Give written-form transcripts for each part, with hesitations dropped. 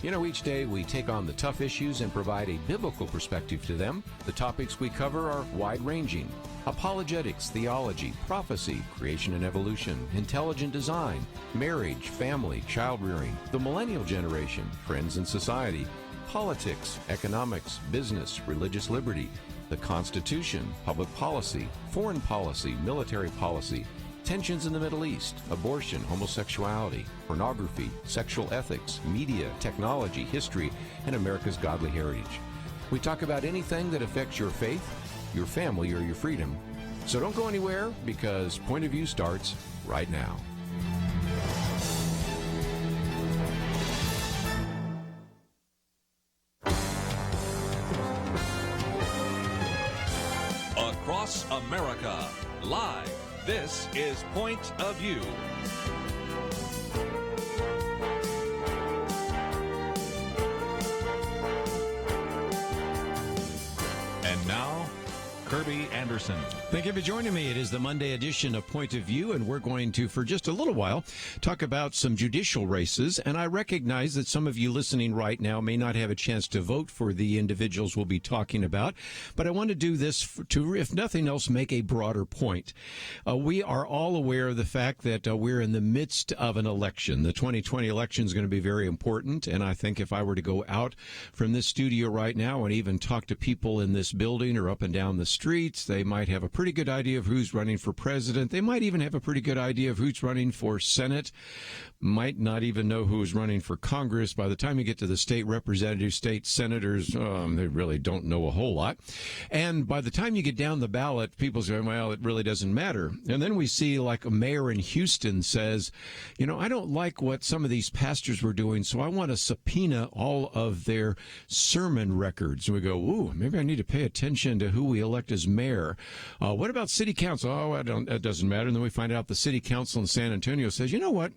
You know, each day we take on the tough issues and provide a biblical perspective to them. The topics we cover are wide-ranging. Apologetics, theology, prophecy, creation and evolution, intelligent design, marriage, family, child-rearing, the millennial generation, friends and society, politics, economics, business, religious liberty, the Constitution, public policy, foreign policy, military policy, tensions in the Middle East, abortion, homosexuality, pornography, sexual ethics, media, technology, history, and America's godly heritage. We talk about anything that affects your faith, your family, or your freedom. So don't go anywhere, because Point of View starts right now. Across America, live. This is Point of View. And now, Kerby Anderson. Thank you for joining me. It is the Monday edition of Point of View, and we're going to, for just a little while, talk about some judicial races. And I recognize that some of you listening right now may not have a chance to vote for the individuals we'll be talking about, but I want to do this to, if nothing else, make a broader point. We are all aware of the fact that we're in the midst of an election. The 2020 election is going to be very important, and I think if I were to go out from this studio right now and even talk to people in this building or up and down the streets, they might have a pretty good idea of who's running for president. They might even have a pretty good idea of who's running for Senate. Might not even know who's running for Congress. By the time you get to the state representatives, state senators, they really don't know a whole lot. And by the time you get down the ballot, people say, well, it really doesn't matter. And then we see like a mayor in Houston says, you know, I don't like what some of these pastors were doing, so I want to subpoena all of their sermon records. And we go, ooh, maybe I need to pay attention to who we elect as mayor. What about city council? Oh, it doesn't matter. And then we find out the city council in San Antonio says, you know what?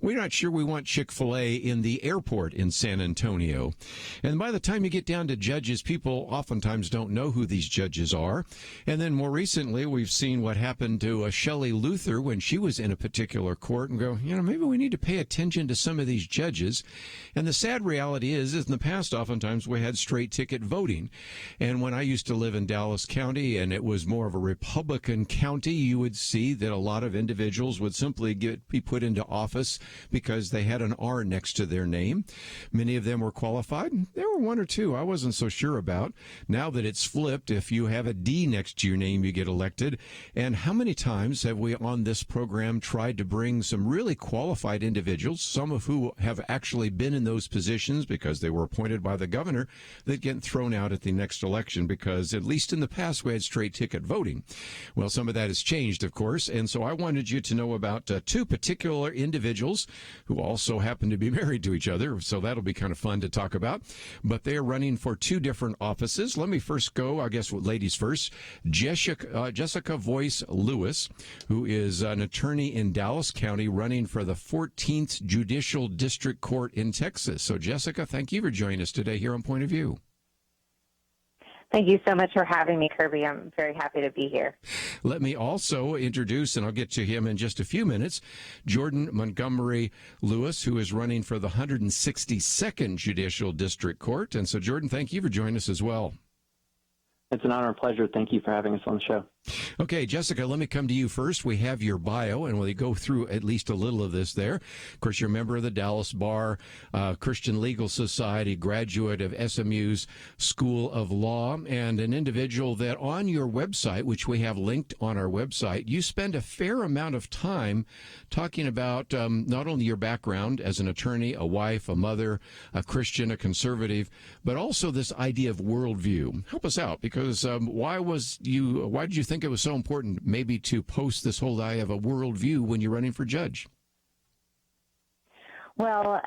We're not sure we want Chick-fil-A in the airport in San Antonio. And by the time you get down to judges, people oftentimes don't know who these judges are. And then more recently, we've seen what happened to Shelley Luther when she was in a particular court and go, you know, maybe we need to pay attention to some of these judges. And the sad reality is in the past, oftentimes we had straight ticket voting. And when I used to live in Dallas County and it was more of a Republican county, you would see that a lot of individuals would simply be put into office because they had an R next to their name. Many of them were qualified. There were one or two I wasn't so sure about. Now that it's flipped, if you have a D next to your name, you get elected. And how many times have we on this program tried to bring some really qualified individuals, some of who have actually been in those positions because they were appointed by the governor, that get thrown out at the next election because, at least in the past, we had straight ticket voting. Well, some of that has changed, of course. And so I wanted you to know about two particular individuals who also happen to be married to each other, so that'll be kind of fun to talk about. But they're running for two different offices. Let me first go, I guess, with ladies first. Jessica Voice Lewis, who is an attorney in Dallas County running for the 14th Judicial District Court in Texas. So, Jessica, thank you for joining us today here on Point of View. Thank you so much for having me, Kerby. I'm very happy to be here. Let me also introduce, and I'll get to him in just a few minutes, Jordan Montgomery Lewis, who is running for the 162nd Judicial District Court. And so, Jordan, thank you for joining us as well. It's an honor and pleasure. Thank you for having us on the show. Okay, Jessica, let me come to you first. We have your bio, and we'll go through at least a little of this there. Of course, you're a member of the Dallas Bar, Christian Legal Society, graduate of SMU's School of Law, and an individual that on your website, which we have linked on our website, you spend a fair amount of time talking about not only your background as an attorney, a wife, a mother, a Christian, a conservative, but also this idea of worldview. Help us out, because why did you think it was so important maybe to post this whole idea of a worldview when you're running for judge? Well,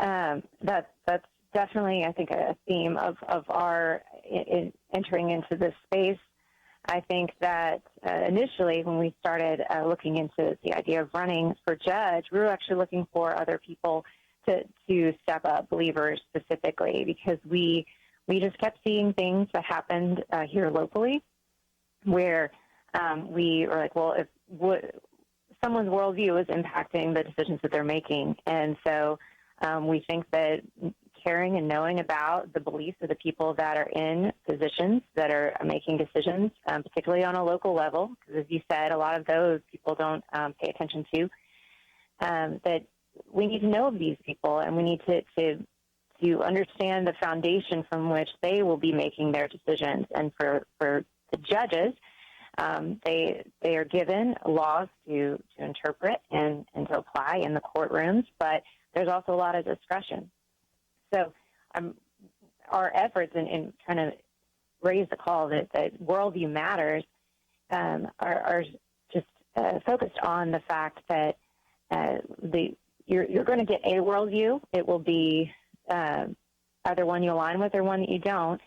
that's definitely, I think, a theme of our entering into this space. I think that initially when we started looking into the idea of running for judge, we were actually looking for other people to step up, believers specifically, because we just kept seeing things that happened here locally where we were like, well, if someone's worldview is impacting the decisions that they're making. And so we think that caring and knowing about the beliefs of the people that are in positions that are making decisions, particularly on a local level, because as you said, a lot of those people don't pay attention to, that we need to know of these people, and we need to understand the foundation from which they will be making their decisions. And for the judges, they are given laws to interpret and to apply in the courtrooms, but there's also a lot of discretion. So our efforts in trying to raise the call that worldview matters are just focused on the fact that you're going to get a worldview. It will be either one you align with or one that you don't,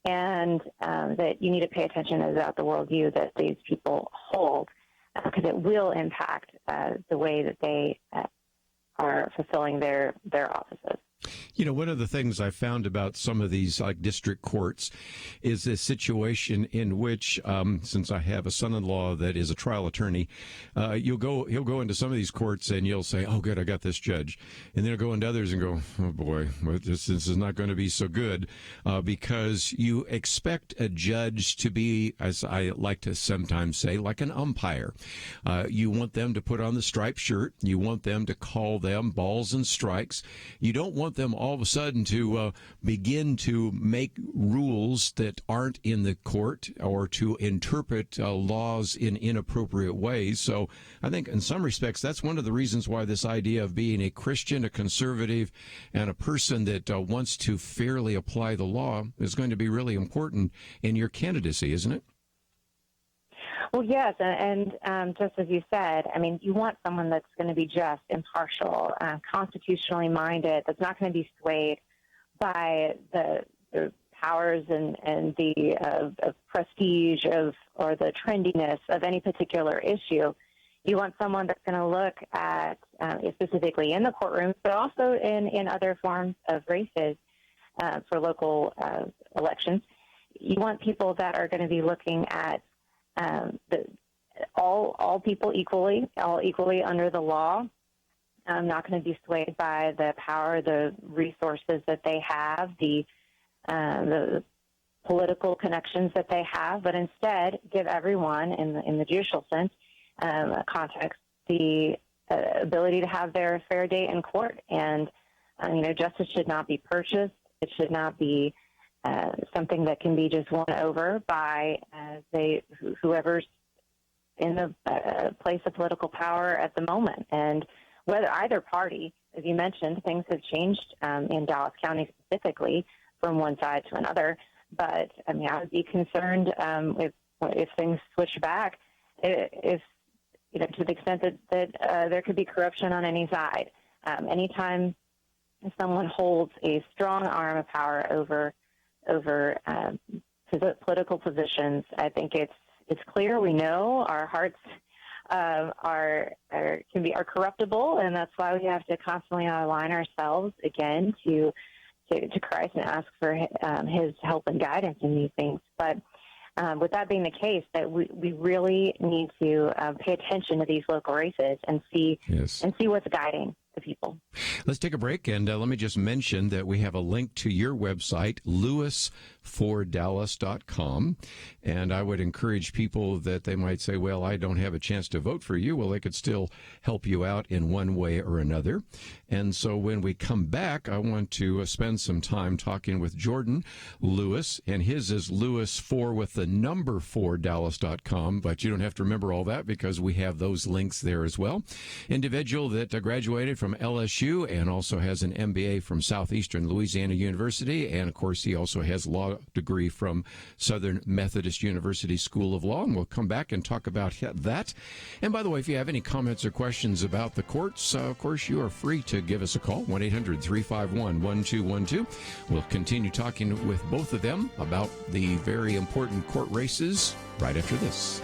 and that you need to pay attention about the worldview that these people hold, because it will impact the way that they are fulfilling their offices. You know, one of the things I found about some of these like district courts is a situation in which, since I have a son-in-law that is a trial attorney, he'll go into some of these courts and you'll say, "Oh, good, I got this judge," and then he'll go into others and go, "Oh boy, this is not going to be so good," because you expect a judge to be, as I like to sometimes say, like an umpire. You want them to put on the striped shirt. You want them to call them balls and strikes. You don't want them all of a sudden to begin to make rules that aren't in the court or to interpret laws in inappropriate ways. So I think in some respects that's one of the reasons why this idea of being a Christian, a conservative, and a person that wants to fairly apply the law is going to be really important in your candidacy, isn't it? Well, yes, and just as you said, I mean, you want someone that's going to be just, impartial, constitutionally minded, that's not going to be swayed by the powers and the prestige or the trendiness of any particular issue. You want someone that's going to look at, specifically in the courtrooms, but also in other forms of races for local elections. You want people that are going to be looking at all people equally under the law. I'm not going to be swayed by the power, the resources that they have, the political connections that they have, but instead give everyone, in the judicial sense, context, the ability to have their fair day in court. And justice should not be purchased. It should not be something that can be just won over by whoever's in the place of political power at the moment. And whether either party, as you mentioned, things have changed in Dallas County specifically from one side to another. But I mean, I would be concerned if things switch back, if to the extent that there could be corruption on any side. Anytime someone holds a strong arm of power over political positions, I think it's clear. We know our hearts are corruptible, and that's why we have to constantly align ourselves again to Christ and ask for His help and guidance in these things. But with that being the case, that we really need to pay attention to these local races and see what's guiding the people. Let's take a break, and let me just mention that we have a link to your website, lewisfordallas.com, and I would encourage people that they might say, well, I don't have a chance to vote for you. Well, they could still help you out in one way or another. And so when we come back, I want to spend some time talking with Jordan Lewis, and his is Lewis4 with the number 4 Dallas.com, but you don't have to remember all that because we have those links there as well. Individual that graduated from LSU and also has an MBA from Southeastern Louisiana University, and of course he also has a law degree from Southern Methodist University School of Law, and we'll come back and talk about that. And by the way, if you have any comments or questions about the courts, of course you are free to give us a call, 1-800-351-1212. We'll continue talking with both of them about the very important court races right after this.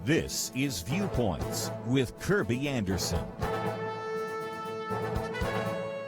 This is Viewpoints with Kerby Anderson.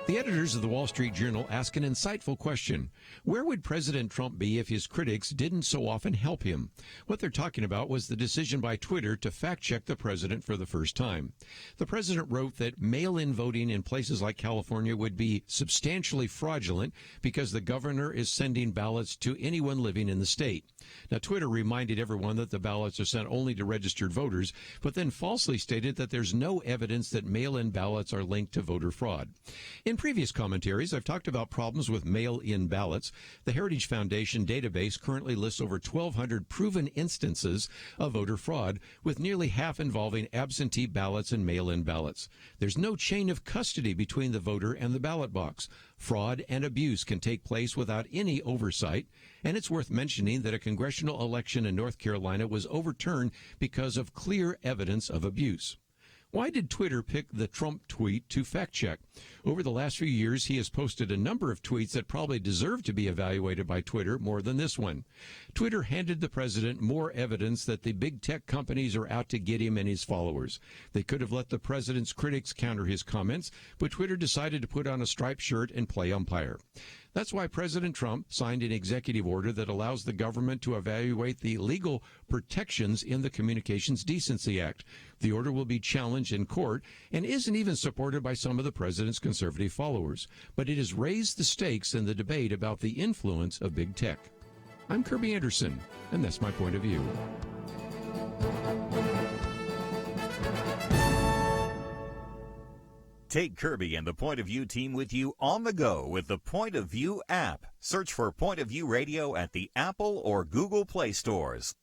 The The editors of the Wall Street Journal ask an insightful question. Where would President Trump be if his critics didn't so often help him? What they're talking about was the decision by Twitter to fact-check the president for the first time. The president wrote that mail-in voting in places like California would be substantially fraudulent because the governor is sending ballots to anyone living in the state. Now, Twitter reminded everyone that the ballots are sent only to registered voters, but then falsely stated that there's no evidence that mail-in ballots are linked to voter fraud. In previous commentaries, I've talked about problems with mail-in ballots. The Heritage Foundation database currently lists over 1,200 proven instances of voter fraud, with nearly half involving absentee ballots and mail-in ballots. There's no chain of custody between the voter and the ballot box. Fraud and abuse can take place without any oversight, and it's worth mentioning that a congressional election in North Carolina was overturned because of clear evidence of abuse. Why did Twitter pick the Trump tweet to fact-check? Over the last few years, he has posted a number of tweets that probably deserve to be evaluated by Twitter more than this one. Twitter handed the president more evidence that the big tech companies are out to get him and his followers. They could have let the president's critics counter his comments, but Twitter decided to put on a striped shirt and play umpire. That's why President Trump signed an executive order that allows the government to evaluate the legal protections in the Communications Decency Act. The order will be challenged in court and isn't even supported by some of the president's conservative followers. But it has raised the stakes in the debate about the influence of big tech. I'm Kerby Anderson, and that's my point of view. Take Kerby and the Point of View team with you on the go with the Point of View app. Search for Point of View Radio at the Apple or Google Play stores.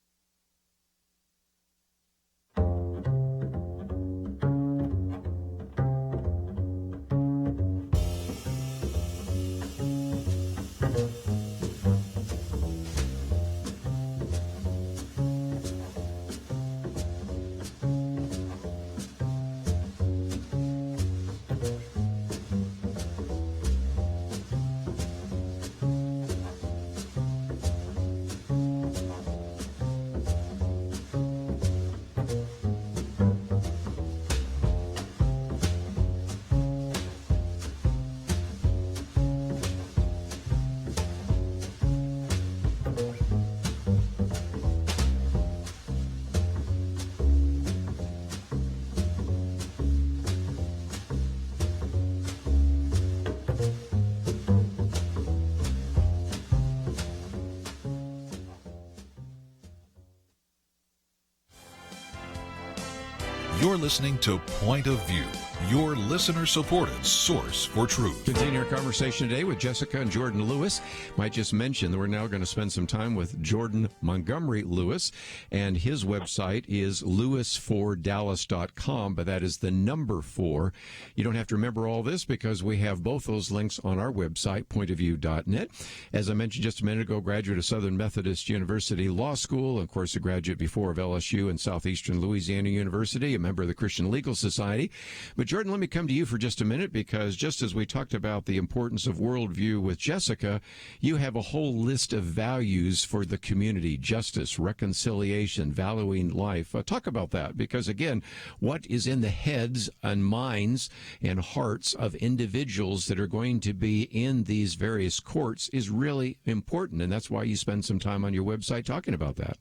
You're listening to Point of View, your listener-supported source for truth. Continue our conversation today with Jessica and Jordan Lewis. Might just mention that we're now going to spend some time with Jordan Montgomery Lewis, and his website is lewisfordallas.com, but that is the number 4. You don't have to remember all this because we have both those links on our website, pointofview.net. As I mentioned just a minute ago, graduate of Southern Methodist University Law School, and of course a graduate before of LSU and Southeastern Louisiana University, a member of the Christian Legal Society. But Jordan, let me come to you for just a minute, because just as we talked about the importance of worldview with Jessica, you have a whole list of values for the community: justice, reconciliation, valuing life. Talk about that, because again, what is in the heads and minds and hearts of individuals that are going to be in these various courts is really important, and that's why you spend some time on your website talking about that.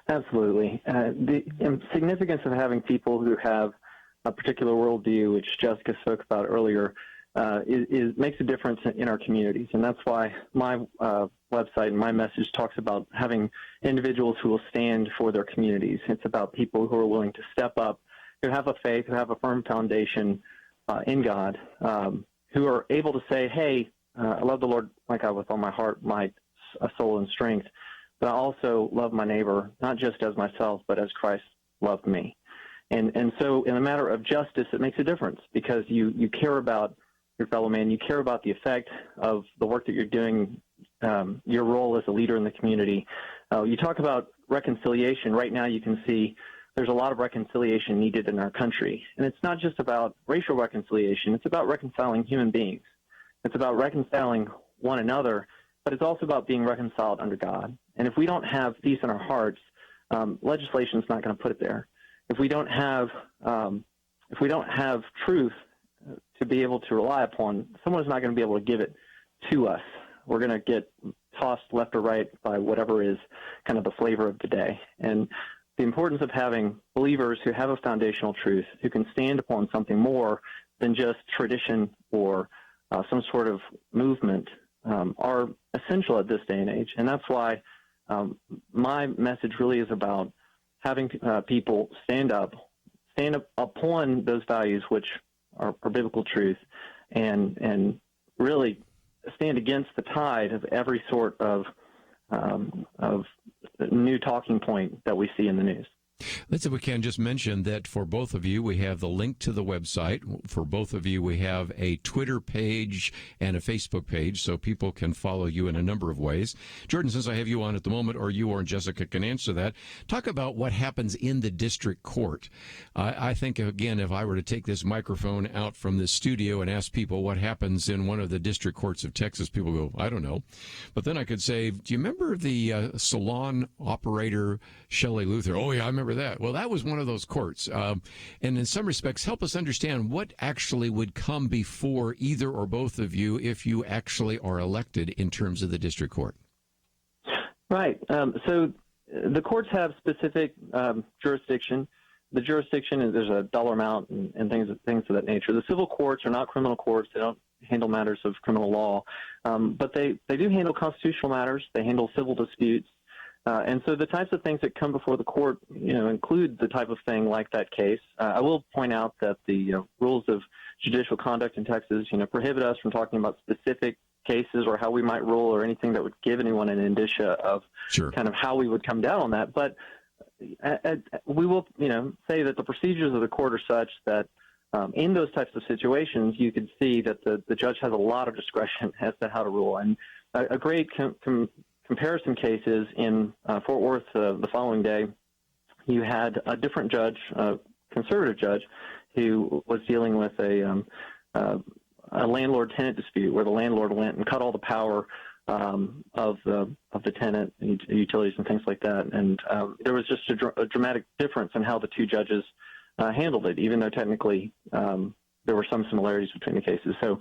Absolutely. The significance of having people who have a particular worldview, which Jessica spoke about earlier, makes a difference in our communities. And that's why my website and my message talks about having individuals who will stand for their communities. It's about people who are willing to step up, who have a faith, who have a firm foundation in God, who are able to say, hey, I love the Lord my God with all my heart, my soul, and strength, but I also love my neighbor, not just as myself, but as Christ loved me. And so in a matter of justice, it makes a difference, because you care about your fellow man. You care about the effect of the work that you're doing, your role as a leader in the community. You talk about reconciliation. Right now you can see there's a lot of reconciliation needed in our country. And it's not just about racial reconciliation. It's about reconciling human beings. It's about reconciling one another, but it's also about being reconciled under God. And if we don't have peace in our hearts, legislation is not going to put it there. If we don't have truth to be able to rely upon, someone's not going to be able to give it to us. We're going to get tossed left or right by whatever is kind of the flavor of the day. And the importance of having believers who have a foundational truth, who can stand upon something more than just tradition or some sort of movement, are essential at this day and age. And that's why my message really is about having people stand up upon those values which are biblical truth, and really stand against the tide of every sort of new talking point that we see in the news. Let's, if we can, just mention that for both of you, we have the link to the website. For both of you, we have a Twitter page and a Facebook page, so people can follow you in a number of ways. Jordan, since I have you on at the moment, or you or Jessica can answer that, talk about what happens in the district court. I think, again, if I were to take this microphone out from the studio and ask people what happens in one of the district courts of Texas, people go, I don't know. But then I could say, do you remember the salon operator, Shelley Luther? Oh, yeah, I remember that. Well, that was one of those courts. And in some respects, help us understand what actually would come before either or both of you if you actually are elected in terms of the district court. Right. So the courts have specific jurisdiction. The jurisdiction is there's a dollar amount and things of that nature. The civil courts are not criminal courts. They don't handle matters of criminal law, but they do handle constitutional matters. They handle civil disputes. And so the types of things that come before the court, include the type of thing like that case. I will point out that the rules of judicial conduct in Texas, prohibit us from talking about specific cases or how we might rule or anything that would give anyone an indicia of kind of how we would come down on that. But we will, say that the procedures of the court are such that in those types of situations, you can see that the judge has a lot of discretion as to how to rule. And a great comparison cases in Fort Worth the following day, you had a different judge, a conservative judge, who was dealing with a landlord-tenant dispute where the landlord went and cut all the power of the tenant, utilities and things like that. And there was just a dramatic difference in how the two judges handled it, even though technically there were some similarities between the cases. So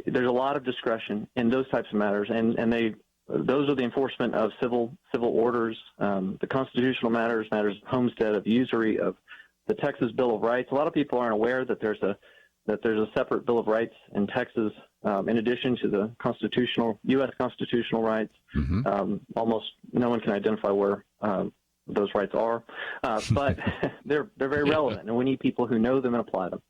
there's a lot of discretion in those types of matters, and those are the enforcement of civil orders, the constitutional matters of homestead, of usury, of the Texas Bill of Rights. A lot of people aren't aware that there's a separate Bill of Rights in Texas, in addition to the U.S. constitutional rights. Mm-hmm. Almost no one can identify where those rights are, but they're very relevant, and we need people who know them and apply them.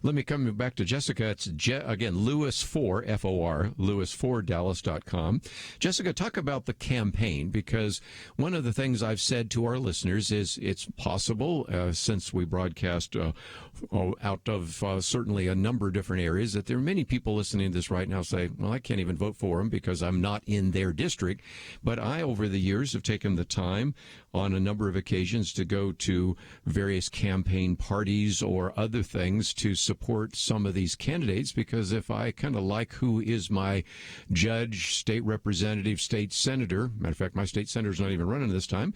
Let me come back to Jessica. It's, again, Lewis4, F-O-R, Lewis4Dallas.com. Jessica, talk about the campaign, because one of the things I've said to our listeners is it's possible, since we broadcast out of certainly a number of different areas, that there are many people listening to this right now say, well, I can't even vote for them because I'm not in their district. But I, over the years, have taken the time on a number of occasions to go to various campaign parties or other things to support some of these candidates, because if I kind of like who is my judge, state representative, state senator, matter of fact, my state senator's not even running this time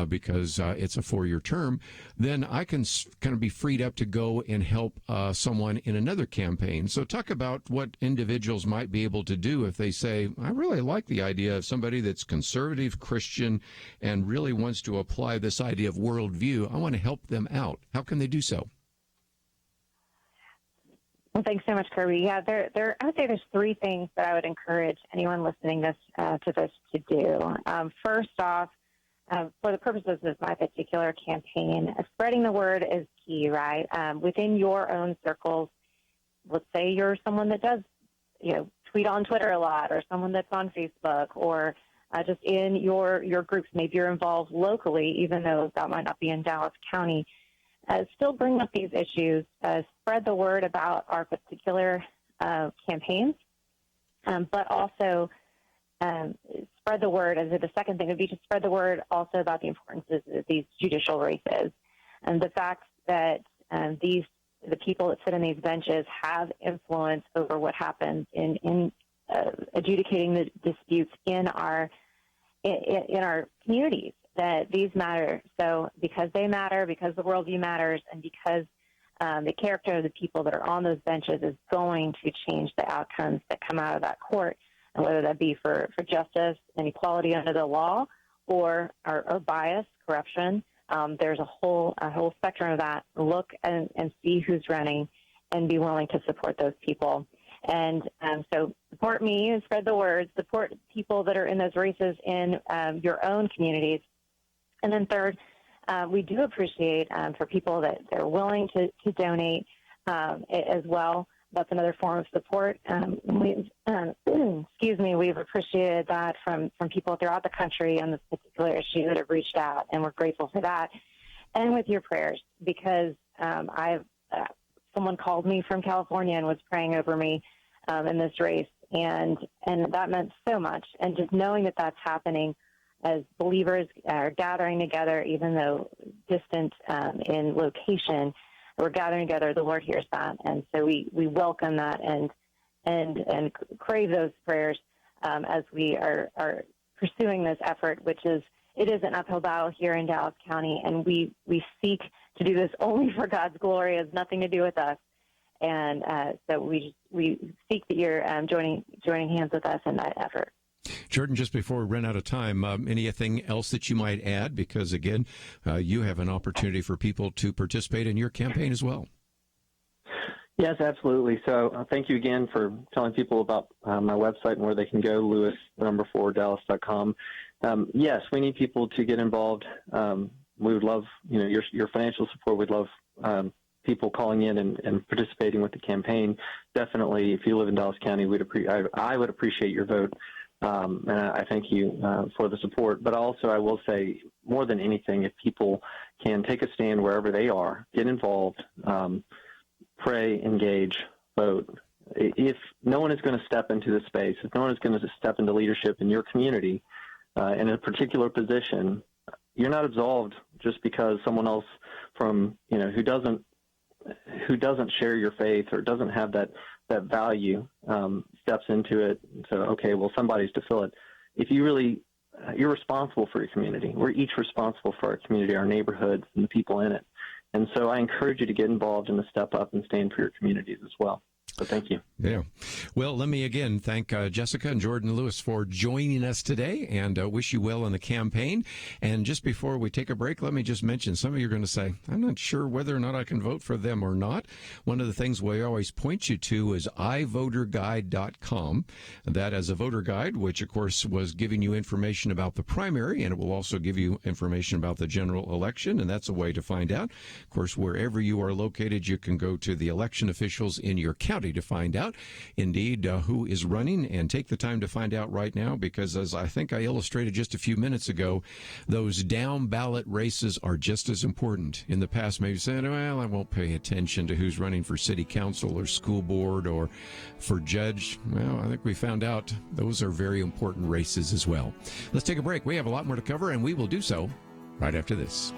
because it's a 4-year term, then I can kind of be freed up to go and help someone in another campaign. So talk about what individuals might be able to do if they say, I really like the idea of somebody that's conservative, Christian, and really wants to apply this idea of worldview. I want to help them out. How can they do so? Well, thanks so much, Kerby. Yeah, I would say there's 3 things that I would encourage anyone listening to this to do. First off, for the purposes of my particular campaign, spreading the word is key, right? Within your own circles, let's say you're someone that does, tweet on Twitter a lot, or someone that's on Facebook, or just in your groups. Maybe you're involved locally, even though that might not be in Dallas County. Still bring up these issues, spread the word about our particular campaigns, but also spread the word. As the second thing would be to spread the word also about the importance of these judicial races, and the fact that the people that sit in these benches have influence over what happens in adjudicating the disputes in our communities. That these matter. So because they matter, because the worldview matters, and because the character of the people that are on those benches is going to change the outcomes that come out of that court, and whether that be for justice and equality under the law or bias, corruption. There's a whole spectrum of that. Look and see who's running and be willing to support those people. And so support me and spread the word. Support people that are in those races in your own communities. And then third, we do appreciate for people that they're willing to donate as well. That's another form of support. We've appreciated that from people throughout the country on this particular issue that have reached out, and we're grateful for that. And with your prayers, because someone called me from California and was praying over me in this race, and that meant so much. And just knowing that that's happening as believers are gathering together, even though distant in location, we're gathering together. The Lord hears that, and so we welcome that and crave those prayers as we are pursuing this effort, which is an uphill battle here in Dallas County, and we seek to do this only for God's glory. It has nothing to do with us, and so we seek that you're joining hands with us in that effort. Jordan, just before we run out of time, anything else that you might add? Because, again, you have an opportunity for people to participate in your campaign as well. Yes, absolutely. So thank you again for telling people about my website and where they can go, lewis4dallas.com. Yes, we need people to get involved. We would love, your financial support. We'd love people calling in and participating with the campaign. Definitely, if you live in Dallas County, I would appreciate your vote. And I thank you for the support. But also, I will say, more than anything, if people can take a stand wherever they are, get involved, pray, engage, vote. If no one is going to step into this space, if no one is going to step into leadership in your community in a particular position, you're not absolved just because someone else from, who doesn't share your faith or doesn't have that value steps into it. So, okay, well, somebody's to fill it. If you're responsible for your community. We're each responsible for our community, our neighborhoods, and the people in it. And so I encourage you to get involved and to step up and stand for your communities as well. So thank you. Yeah. Well, let me again thank Jessica and Jordan Lewis for joining us today, and wish you well in the campaign. And just before we take a break, let me just mention, some of you are going to say, I'm not sure whether or not I can vote for them or not. One of the things we always point you to is ivoterguide.com. That as a voter guide, which of course was giving you information about the primary, and it will also give you information about the general election, and that's a way to find out. Of course, wherever you are located, you can go to the election officials in your county to find out indeed who is running, and take the time to find out right now, because as I think I illustrated just a few minutes ago, those down ballot races are just as important. In the past, maybe saying, well, I won't pay attention to who's running for city council or school board or for judge. Well, I think we found out those are very important races as well. Let's take a break. We have a lot more to cover, and we will do so right after this.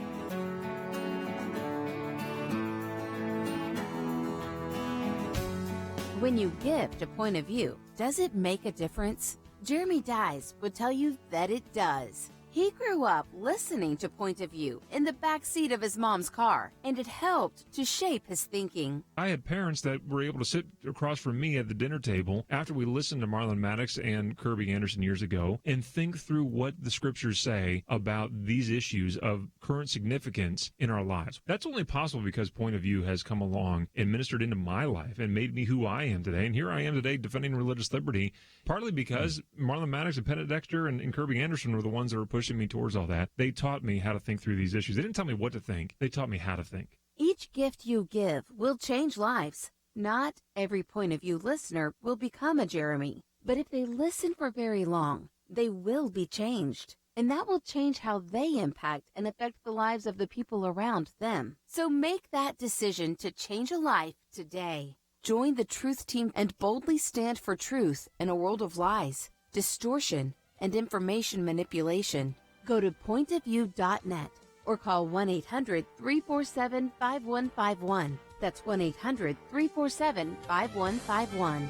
When you gift a point of view, does it make a difference? Jeremy Dice would tell you that it does. He grew up listening to Point of View in the back seat of his mom's car, and it helped to shape his thinking. I had parents that were able to sit across from me at the dinner table after we listened to Marlon Maddox and Kerby Anderson years ago and think through what the scriptures say about these issues of current significance in our lives. That's only possible because Point of View has come along and ministered into my life and made me who I am today. And here I am today defending religious liberty, partly because Marlon Maddox and Penn Dexter and Kerby Anderson were the ones that were pushing me towards all that. They taught me how to think through these issues. They didn't tell me what to think. They taught me how to think. Each gift you give will change lives. Not every Point of View listener will become a Jeremy, but if they listen for very long, they will be changed. And that will change how they impact and affect the lives of the people around them. So make that decision to change a life today. Join the Truth Team and boldly stand for truth in a world of lies, distortion, and information manipulation. Go to pointofview.net or call 1-800-347-5151. That's 1-800-347-5151.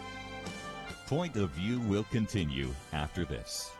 Point of View will continue after this.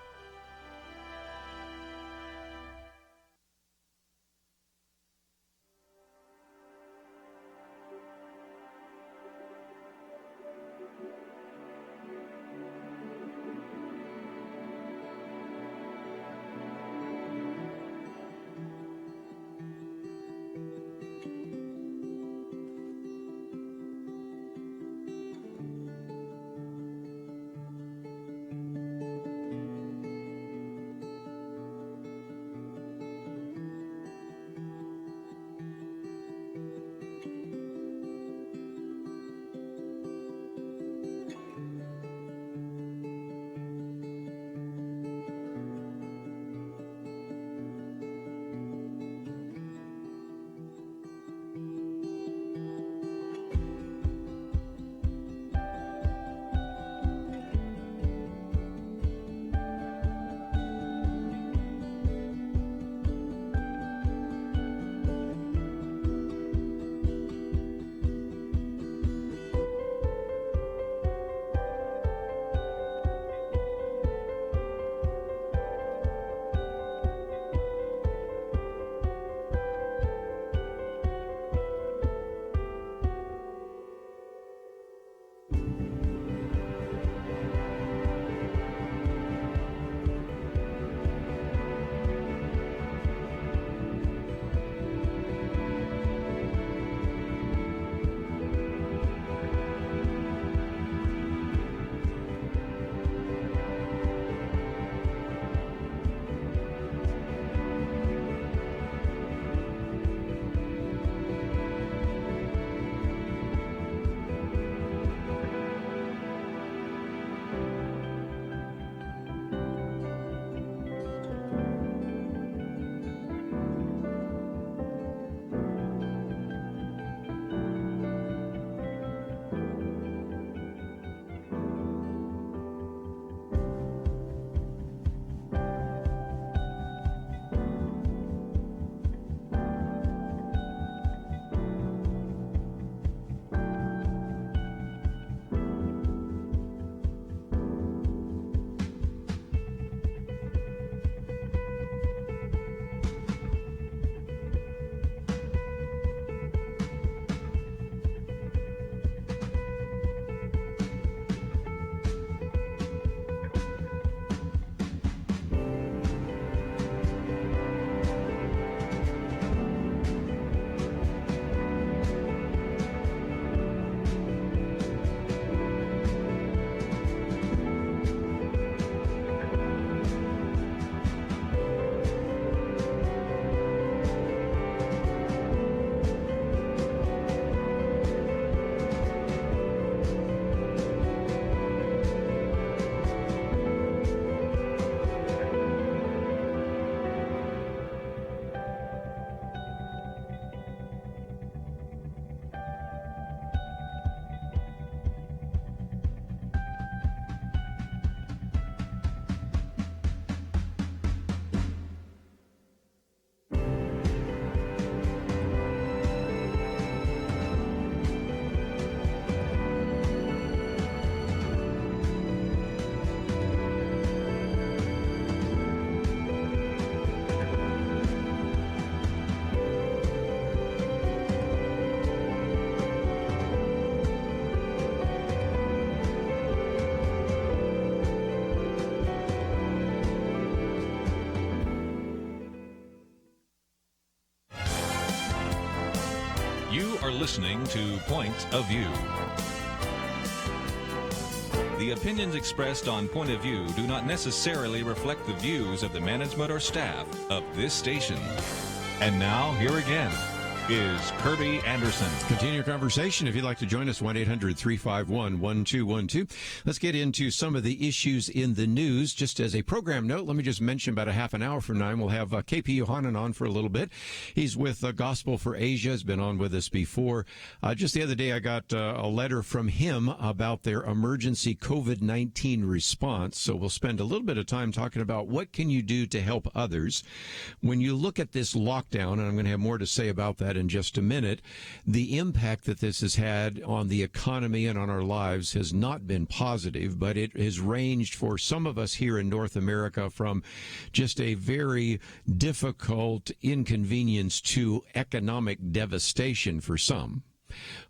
are listening to Point of View. The opinions expressed on Point of View do not necessarily reflect the views of the management or staff of this station. And now, here again is Kerby Anderson. Continue your conversation. If you'd like to join us, 1-800-351-1212. Let's get into some of the issues in the news. Just as a program note, let me just mention about a half an hour from now, we'll have KP Yohannan on for a little bit. He's with Gospel for Asia, has been on with us before. Just the other day, I got a letter from him about their emergency COVID-19 response. So we'll spend a little bit of time talking about what can you do to help others. When you look at this lockdown, and I'm going to have more to say about that in just a minute, the impact that this has had on the economy and on our lives has not been positive, but it has ranged for some of us here in North America from just a very difficult inconvenience to economic devastation for some.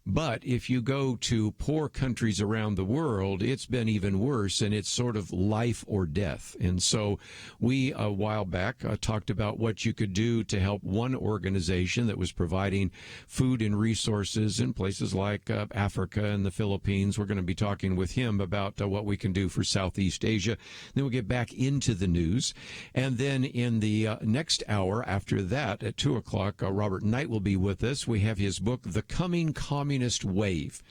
But if you go to poor countries around the world, it's been even worse, and it's sort of life or death. And so we, a while back, talked about what you could do to help one organization that was providing food and resources in places like Africa and the Philippines. We're going to be talking with him about what we can do for Southeast Asia. Then we'll get back into the news. And then in the next hour after that, at 2 o'clock, Robert Knight will be with us. We have his book, The Coming Communist Wave.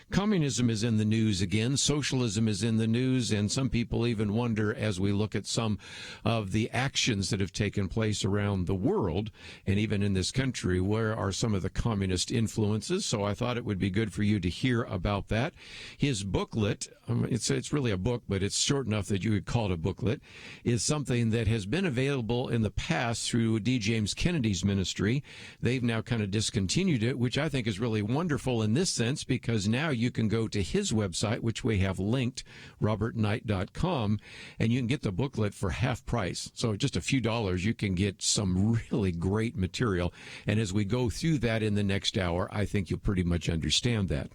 Communism is in the news again. Socialism is in the news, and some people even wonder, as we look at some of the actions that have taken place around the world and even in this country, where are some of the communist influences? So I thought it would be good for you to hear about that. His booklet, it's really a book, but it's short enough that you could call it a booklet, is something that has been available in the past through D. James Kennedy's ministry. They've now kind of discontinued it, which I think is really wonderful in this sense, because now you can go to his website, which we have linked, robertknight.com, and you can get the booklet for half price. So just a few dollars, you can get some really great material. And as we go through that in the next hour, I think you'll pretty much understand that.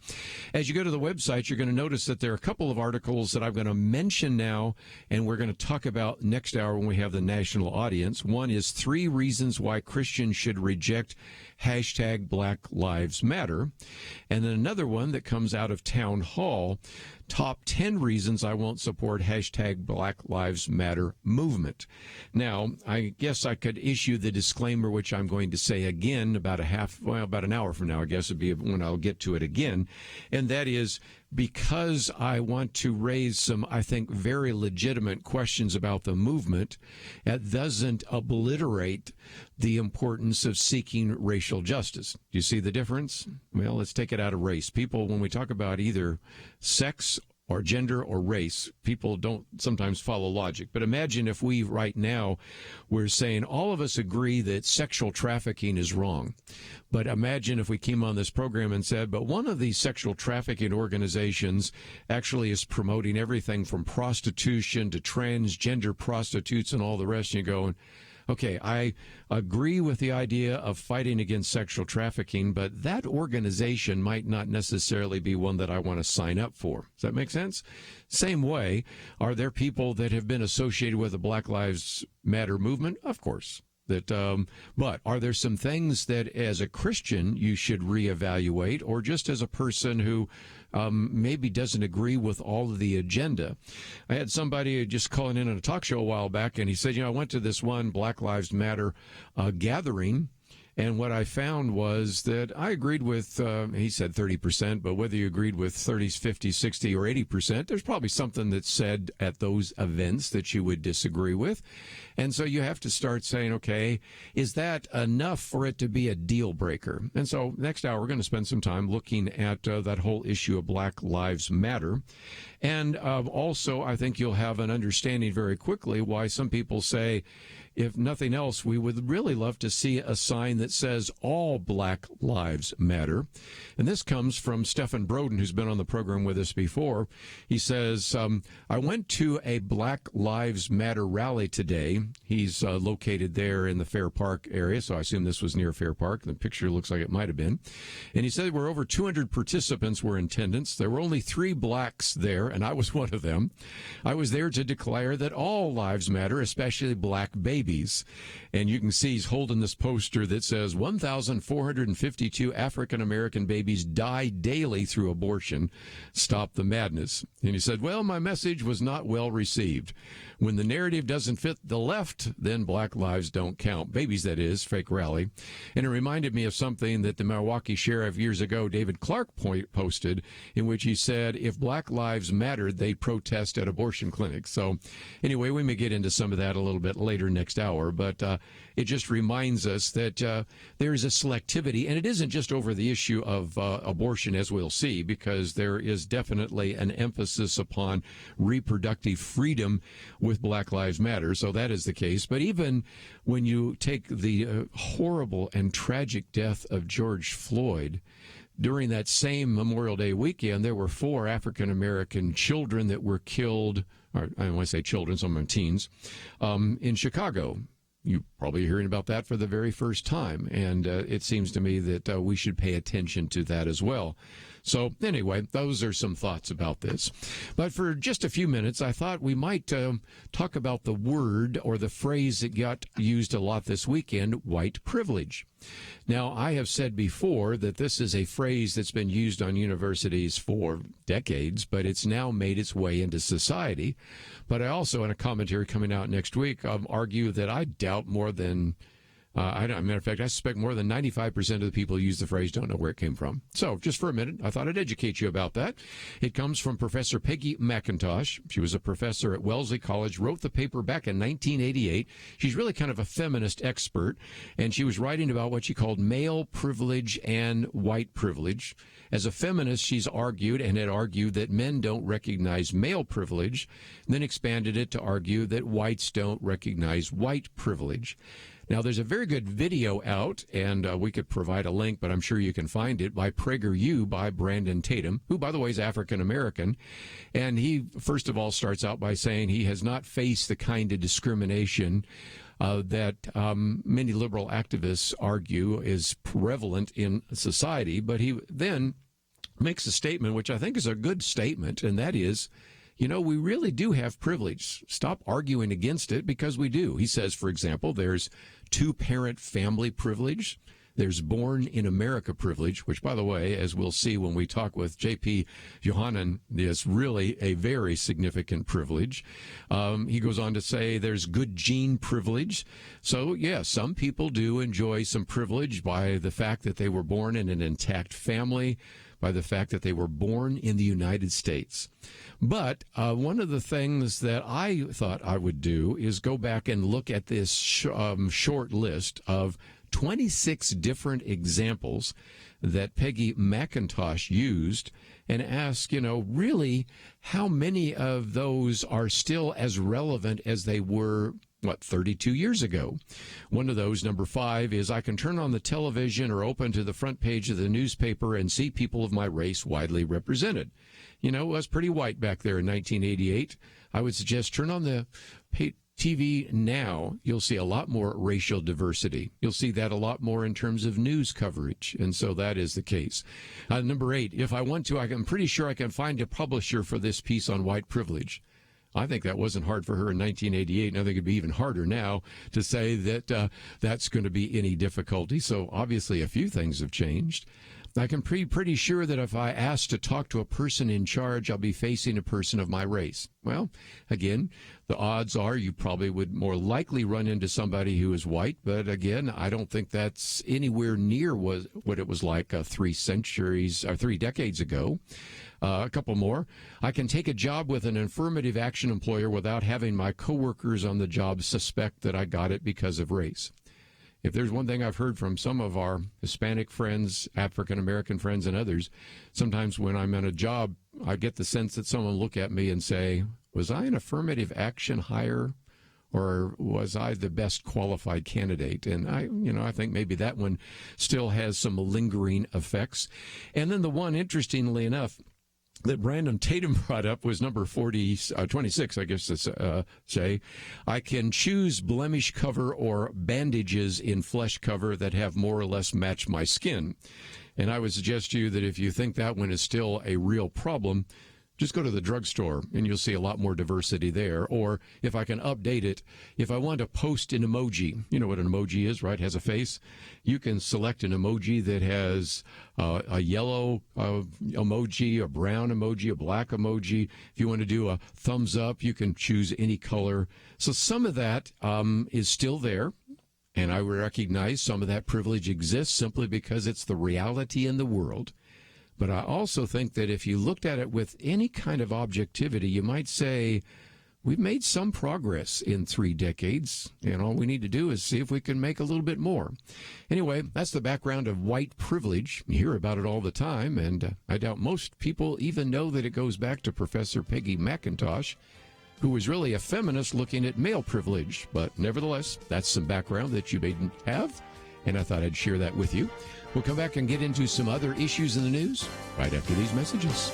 As you go to the website, you're going to notice that there are a couple of articles that I'm going to mention now, and we're going to talk about next hour when we have the national audience. One is 3 reasons why Christians should reject hashtag Black Lives Matter. And then another one that comes out of Town Hall, top 10 reasons I won't support hashtag Black Lives Matter movement. Now, I guess I could issue the disclaimer, which I'm going to say again about about an hour from now, I guess would be when I'll get to it again. And that is because I want to raise some, I think, very legitimate questions about the movement. It doesn't obliterate the importance of seeking racial justice. Do you see the difference? Well, let's take it out of race. People, when we talk about either sex or gender or race, people don't sometimes follow logic. But imagine if we right now were saying all of us agree that sexual trafficking is wrong. But imagine if we came on this program and said, but one of these sexual trafficking organizations actually is promoting everything from prostitution to transgender prostitutes and all the rest. And you're going, okay, I agree with the idea of fighting against sexual trafficking, but that organization might not necessarily be one that I want to sign up for. Does that make sense? Same way, are there people that have been associated with the Black Lives Matter movement? Of course. But are there some things that as a Christian you should reevaluate, or just as a person who maybe doesn't agree with all of the agenda? I had somebody just calling in on a talk show a while back, and he said, I went to this one Black Lives Matter gathering, and what I found was that I agreed with, he said 30%, but whether you agreed with 30, 50, 60, or 80%, there's probably something that's said at those events that you would disagree with. And so you have to start saying, okay, is that enough for it to be a deal breaker? And so next hour, we're going to spend some time looking at that whole issue of Black Lives Matter. And also, I think you'll have an understanding very quickly why some people say, if nothing else, we would really love to see a sign that says all Black Lives Matter. And this comes from Stephen Broden, who's been on the program with us before. He says, I went to a Black Lives Matter rally today. He's located there in the Fair Park area, so I assume this was near Fair Park. The picture looks like it might have been. And he said there were over 200 participants were in attendance. There were only 3 blacks there, and I was one of them. I was there to declare that all lives matter, especially black babies. babies. And you can see he's holding this poster that says 1,452 African-American babies die daily through abortion. Stop the madness. And he said, well, my message was not well received. When the narrative doesn't fit the left, then black lives don't count. Babies, that is, fake rally. And it reminded me of something that the Milwaukee sheriff years ago, David Clark, posted, in which he said, if black lives mattered, they'd protest at abortion clinics. So anyway, we may get into some of that a little bit later next hour, but it just reminds us that there is a selectivity, and it isn't just over the issue of abortion, as we'll see, because there is definitely an emphasis upon reproductive freedom with Black Lives Matter, so that is the case. But even when you take the horrible and tragic death of George Floyd, during that same Memorial Day weekend, there were 4 African-American children that were killed, or I don't want to say children, some of them teens, in Chicago. You're probably hearing about that for the very first time, and it seems to me that we should pay attention to that as well. So anyway, those are some thoughts about this. But for just a few minutes, I thought we might talk about the word or the phrase that got used a lot this weekend, white privilege. Now, I have said before that this is a phrase that's been used on universities for decades, but it's now made its way into society. But I also, in a commentary coming out next week, argue that I doubt more than matter of fact, I suspect more than 95% of the people who use the phrase don't know where it came from. So, just for a minute, I thought I'd educate you about that. It comes from Professor Peggy McIntosh. She was a professor at Wellesley College, wrote the paper back in 1988. She's really kind of a feminist expert, and she was writing about what she called male privilege and white privilege. As a feminist, she's argued and had argued that men don't recognize male privilege, and then expanded it to argue that whites don't recognize white privilege. Now, there's a very good video out, and we could provide a link, but I'm sure you can find it, by PragerU by Brandon Tatum, who, by the way, is African-American. And he, first of all, starts out by saying he has not faced the kind of discrimination that many liberal activists argue is prevalent in society. But he then makes a statement, which I think is a good statement, and that is, you know, we really do have privilege. Stop arguing against it, because we do. He says, for example, there's 2-parent family privilege. There's born in America privilege, which, by the way, as we'll see when we talk with J.P. Yohannan, is really a very significant privilege. He goes on to say there's good gene privilege. So, yeah, some people do enjoy some privilege by the fact that they were born in an intact family, by the fact that they were born in the United States. But one of the things that I thought I would do is go back and look at this short list of 26 different examples that Peggy McIntosh used and ask, you know, really how many of those are still as relevant as they were 32 years ago. One of those, number 5, is I can turn on the television or open to the front page of the newspaper and see people of my race widely represented. You know, it was pretty white back there in 1988. I would suggest turn on the TV now. You'll see a lot more racial diversity. You'll see that a lot more in terms of news coverage, and so that is the case. Number 8, if I want to, I'm pretty sure I can find a publisher for this piece on white privilege. I think that wasn't hard for her in 1988, and I think it'd be even harder now to say that that's going to be any difficulty. So obviously a few things have changed. I can be pretty sure that if I ask to talk to a person in charge, I'll be facing a person of my race. Well, again, the odds are you probably would more likely run into somebody who is white, but again, I don't think that's anywhere near what it was like 3 decades ago. A couple more. I can take a job with an affirmative action employer without having my coworkers on the job suspect that I got it because of race. If there's one thing I've heard from some of our Hispanic friends, African-American friends, and others, sometimes when I'm in a job, I get the sense that someone will look at me and say, was I an affirmative action hire, or was I the best qualified candidate? And I think maybe that one still has some lingering effects. And then the one, interestingly enough, that Brandon Tatum brought up was number 26, I guess to say. I can choose blemish cover or bandages in flesh cover that have more or less match my skin. And I would suggest to you that if you think that one is still a real problem, Just go to the drugstore and you'll see a lot more diversity there. Or if I can update it, if I want to post an emoji, you know what an emoji is, right? Has a face. You can select an emoji that has a yellow emoji, a brown emoji, a black emoji. If you want to do a thumbs up, you can choose any color. So some of that is still there. And I recognize some of that privilege exists simply because it's the reality in the world. But I also think that if you looked at it with any kind of objectivity, you might say we've made some progress in 3 decades, and all we need to do is see if we can make a little bit more. Anyway, that's the background of white privilege. You hear about it all the time, and I doubt most people even know that it goes back to Professor Peggy McIntosh, who was really a feminist looking at male privilege. But nevertheless, that's some background that you may have, and I thought I'd share that with you. We'll come back and get into some other issues in the news right after these messages.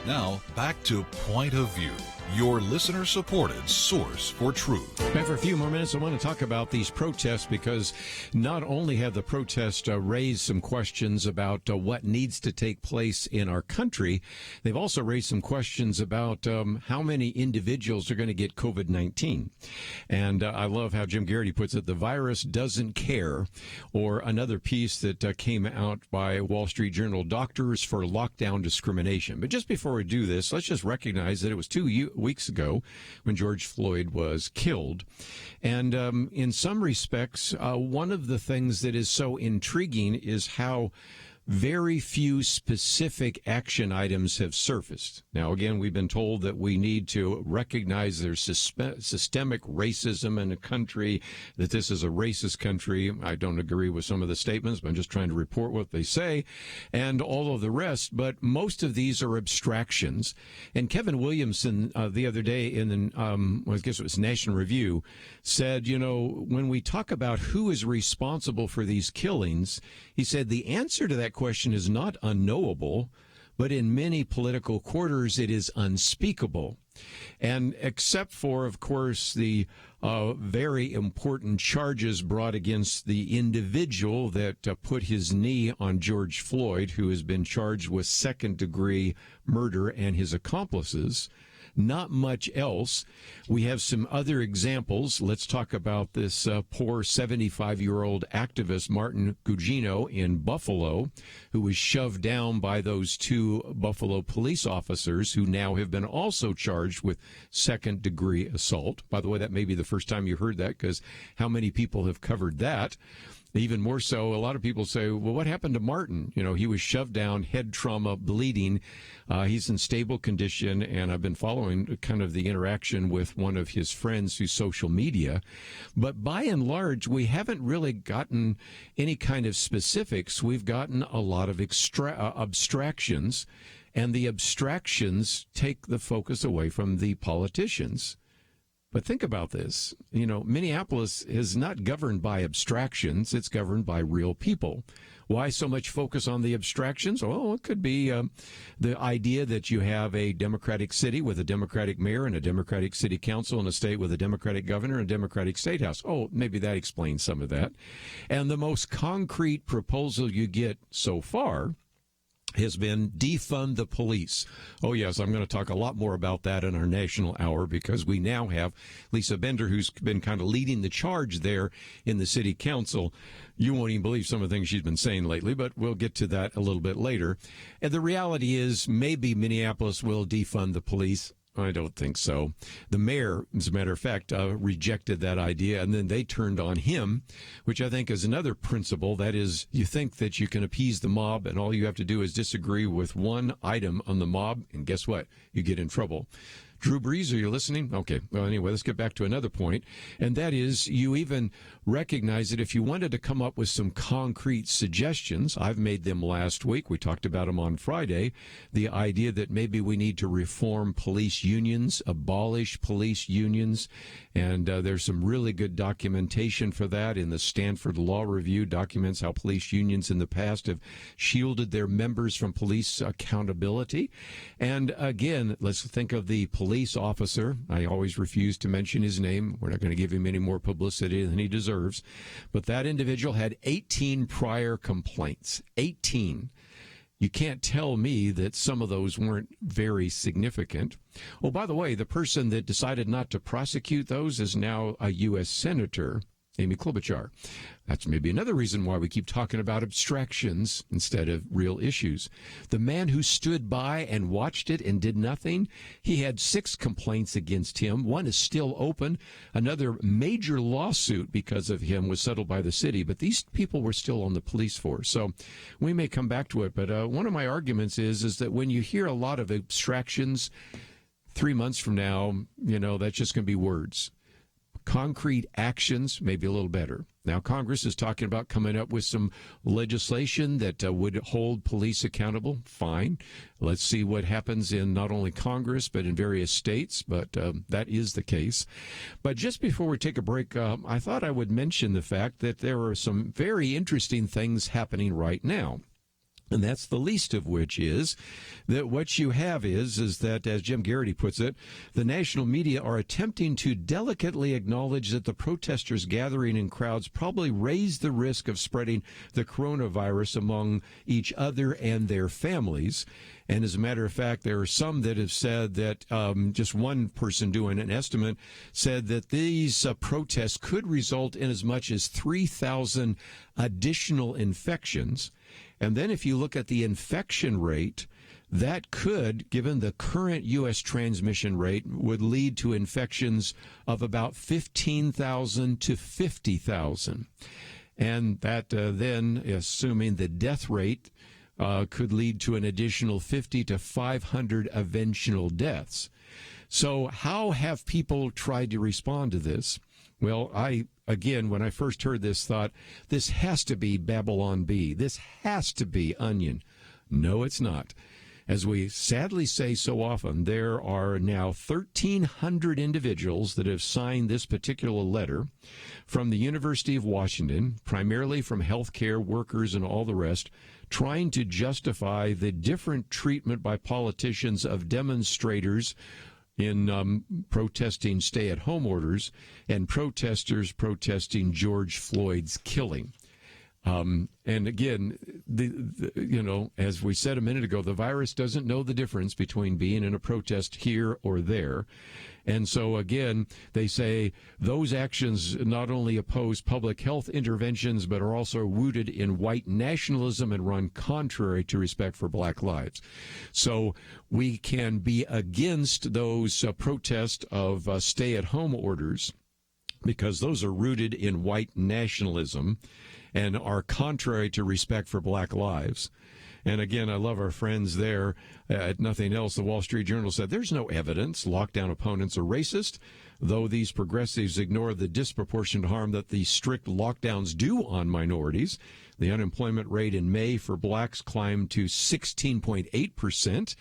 Now, back to Point of View, your listener-supported source for truth. And for a few more minutes, I want to talk about these protests because not only have the protests raised some questions about what needs to take place in our country, they've also raised some questions about how many individuals are going to get COVID-19. And I love how Jim Garrity puts it, the virus doesn't care, or another piece that came out by Wall Street Journal, Doctors for Lockdown Discrimination. But just before we do this, let's just recognize that it was 2 weeks ago when George Floyd was killed. And in some respects, one of the things that is so intriguing is how very few specific action items have surfaced. Now, again, we've been told that we need to recognize there's systemic racism in a country, that this is a racist country. I don't agree with some of the statements, but I'm just trying to report what they say, and all of the rest. But most of these are abstractions. And Kevin Williamson the other day in I guess it was National Review said, when we talk about who is responsible for these killings, he said the answer to that question is not unknowable, but in many political quarters it is unspeakable. And except for, of course, the very important charges brought against the individual that put his knee on George Floyd, who has been charged with second-degree murder, and his accomplices, not much else. We have some other examples. Let's talk about this poor 75-year-old activist, Martin Gugino, in Buffalo, who was shoved down by those two Buffalo police officers who now have been also charged with second-degree assault. By the way, that may be the first time you heard that, because how many people have covered that? Even more so, a lot of people say, well, what happened to Martin? He was shoved down, head trauma, bleeding. He's in stable condition, and I've been following kind of the interaction with one of his friends through social media. But by and large, we haven't really gotten any kind of specifics. We've gotten a lot of abstractions, and the abstractions take the focus away from the politicians. But think about this. Minneapolis is not governed by abstractions. It's governed by real people. Why so much focus on the abstractions? Well, it could be the idea that you have a Democratic city with a Democratic mayor and a Democratic city council, and a state with a Democratic governor and a Democratic state house. Oh, maybe that explains some of that. And the most concrete proposal you get so far has been defund the police. Oh, yes, I'm going to talk a lot more about that in our national hour, because we now have Lisa Bender, who's been kind of leading the charge there in the city council. You won't even believe some of the things she's been saying lately, but we'll get to that a little bit later. And the reality is maybe Minneapolis will defund the police. I don't think so. The mayor, as a matter of fact, rejected that idea, and then they turned on him, which I think is another principle. That is, you think that you can appease the mob, and all you have to do is disagree with one item on the mob, and guess what? You get in trouble. Drew Brees, are you listening? Okay. Well, anyway, let's get back to another point, and that is you even recognize that if you wanted to come up with some concrete suggestions, I've made them last week. We talked about them on Friday, the idea that maybe we need to reform police unions, abolish police unions, and there's some really good documentation for that in the Stanford Law Review, documents how police unions in the past have shielded their members from police accountability. And again, let's think of the police officer. I always refuse to mention his name. We're not going to give him any more publicity than he deserves. But that individual had 18 prior complaints. 18. You can't tell me that some of those weren't very significant. Oh, by the way, the person that decided not to prosecute those is now a U.S. Senator, Amy Klobuchar. That's maybe another reason why we keep talking about abstractions instead of real issues. The man who stood by and watched it and did nothing, he had 6 complaints against him. One is still open. Another major lawsuit because of him was settled by the city, but these people were still on the police force. So we may come back to it, but one of my arguments is that when you hear a lot of abstractions, 3 months from now, that's just going to be words. Concrete actions may be a little better. Now, Congress is talking about coming up with some legislation that would hold police accountable. Fine. Let's see what happens in not only Congress, but in various states. But that is the case. But just before we take a break, I thought I would mention the fact that there are some very interesting things happening right now. And that's the least of which is that what you have is that, as Jim Garrity puts it, the national media are attempting to delicately acknowledge that the protesters gathering in crowds probably raise the risk of spreading the coronavirus among each other and their families. And as a matter of fact, there are some that have said that just one person doing an estimate said that these protests could result in as much as 3,000 additional infections. And then if you look at the infection rate, that could, given the current U.S. transmission rate, would lead to infections of about 15,000 to 50,000. And that then, assuming the death rate could lead to an additional 50 to 500 eventual deaths. So how have people tried to respond to this? Well, when I first heard this, thought, this has to be Babylon Bee. This has to be Onion. No, it's not. As we sadly say so often, there are now 1,300 individuals that have signed this particular letter from the University of Washington, primarily from healthcare workers and all the rest, trying to justify the different treatment by politicians of demonstrators in protesting stay-at-home orders and protesters protesting George Floyd's killing. And again, as we said a minute ago, the virus doesn't know the difference between being in a protest here or there. And so, again, they say those actions not only oppose public health interventions, but are also rooted in white nationalism and run contrary to respect for black lives. So we can be against those protests of stay-at-home orders because those are rooted in white nationalism and are contrary to respect for black lives. And again, I love our friends there at Nothing Else. The Wall Street Journal said there's no evidence lockdown opponents are racist, though these progressives ignore the disproportionate harm that the strict lockdowns do on minorities. The unemployment rate in May for blacks climbed to 16.8%.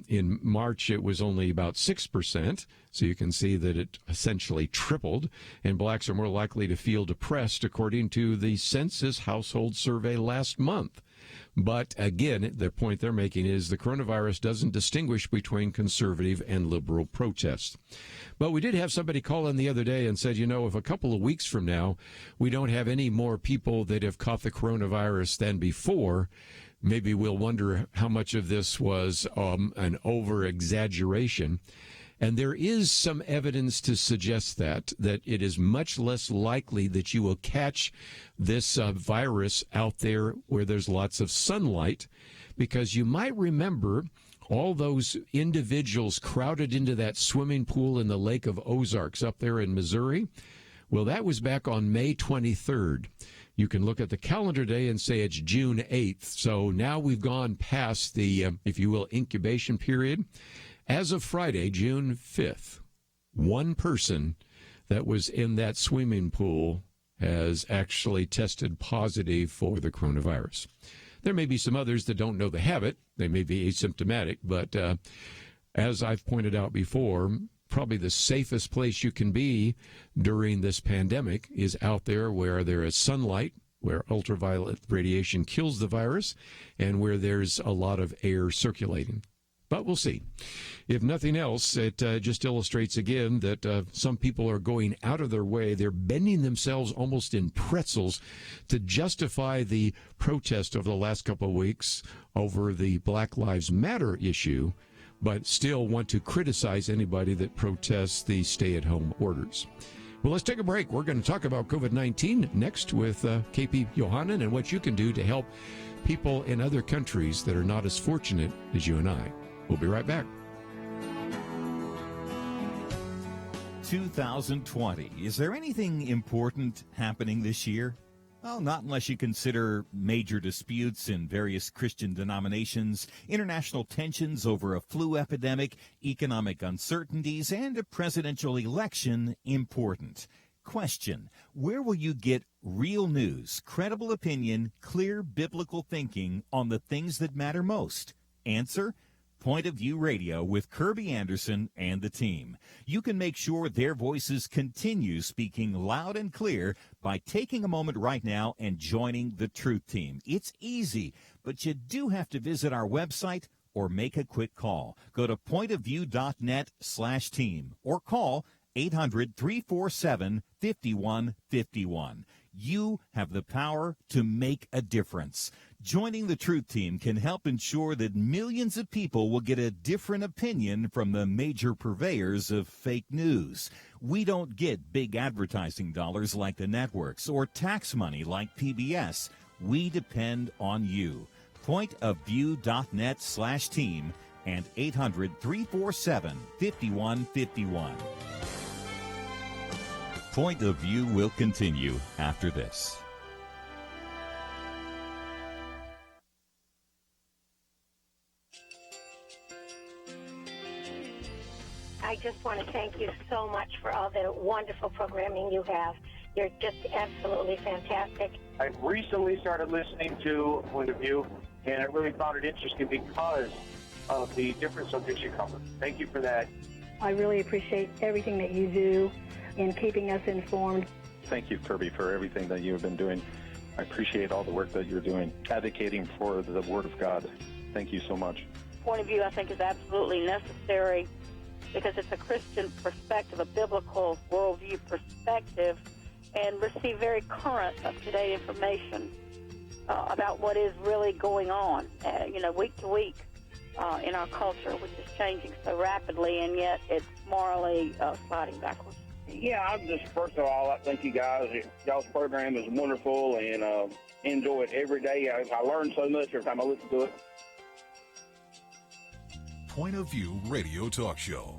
In March, it was only about 6%. So you can see that it essentially tripled. And blacks are more likely to feel depressed, according to the Census Household Survey last month. But again, the point they're making is the coronavirus doesn't distinguish between conservative and liberal protests. But we did have somebody call in the other day and said, if a couple of weeks from now we don't have any more people that have caught the coronavirus than before, maybe we'll wonder how much of this was an over-exaggeration. And there is some evidence to suggest that it is much less likely that you will catch this virus out there where there's lots of sunlight, because you might remember all those individuals crowded into that swimming pool in the Lake of Ozarks up there in Missouri. Well, that was back on May 23rd. You can look at the calendar day and say it's June 8th. So now we've gone past the, if you will, incubation period. As of Friday, June 5th, one person that was in that swimming pool has actually tested positive for the coronavirus. There may be some others that don't know they have it. They may be asymptomatic, but as I've pointed out before, probably the safest place you can be during this pandemic is out there where there is sunlight, where ultraviolet radiation kills the virus, and where there's a lot of air circulating. But we'll see. If nothing else, it just illustrates again that some people are going out of their way. They're bending themselves almost in pretzels to justify the protest over the last couple of weeks over the Black Lives Matter issue, but still want to criticize anybody that protests the stay-at-home orders. Well, let's take a break. We're going to talk about COVID-19 next with KP Yohannan and what you can do to help people in other countries that are not as fortunate as you and I. We'll be right back. 2020. Is there anything important happening this year? Well, not unless you consider major disputes in various Christian denominations, international tensions over a flu epidemic, economic uncertainties, and a presidential election important. Question: where will you get real news, credible opinion, clear biblical thinking on the things that matter most? Answer: Point of View Radio with Kerby Anderson and the team. You can make sure their voices continue speaking loud and clear by taking a moment right now and joining the Truth Team. It's easy, but you do have to visit our website or make a quick call. Go to pointofview.net/team or call 800-347-5151. You have the power to make a difference. Joining the Truth Team can help ensure that millions of people will get a different opinion from the major purveyors of fake news. We don't get big advertising dollars like the networks or tax money like PBS. We depend on you. Pointofview.net/team and 800-347-5151. Point of View will continue after this. I just want to thank you so much for all the wonderful programming you have. You're just absolutely fantastic. I recently started listening to Point of View, and I really found it interesting because of the different subjects you cover. Thank you for that. I really appreciate everything that you do in keeping us informed. Thank you, Kerby, for everything that you have been doing. I appreciate all the work that you're doing, advocating for the Word of God. Thank you so much. Point of View, I think, is absolutely necessary because it's a Christian perspective, a biblical worldview perspective, and receive very current, up-to-date information about what is really going on, week to week in our culture, which is changing so rapidly, and yet it's morally sliding backwards. Yeah, I'm just, first of all, I thank you guys. Y'all's program is wonderful, and enjoy it every day. I learn so much every time I listen to it. Point of View Radio Talk Show.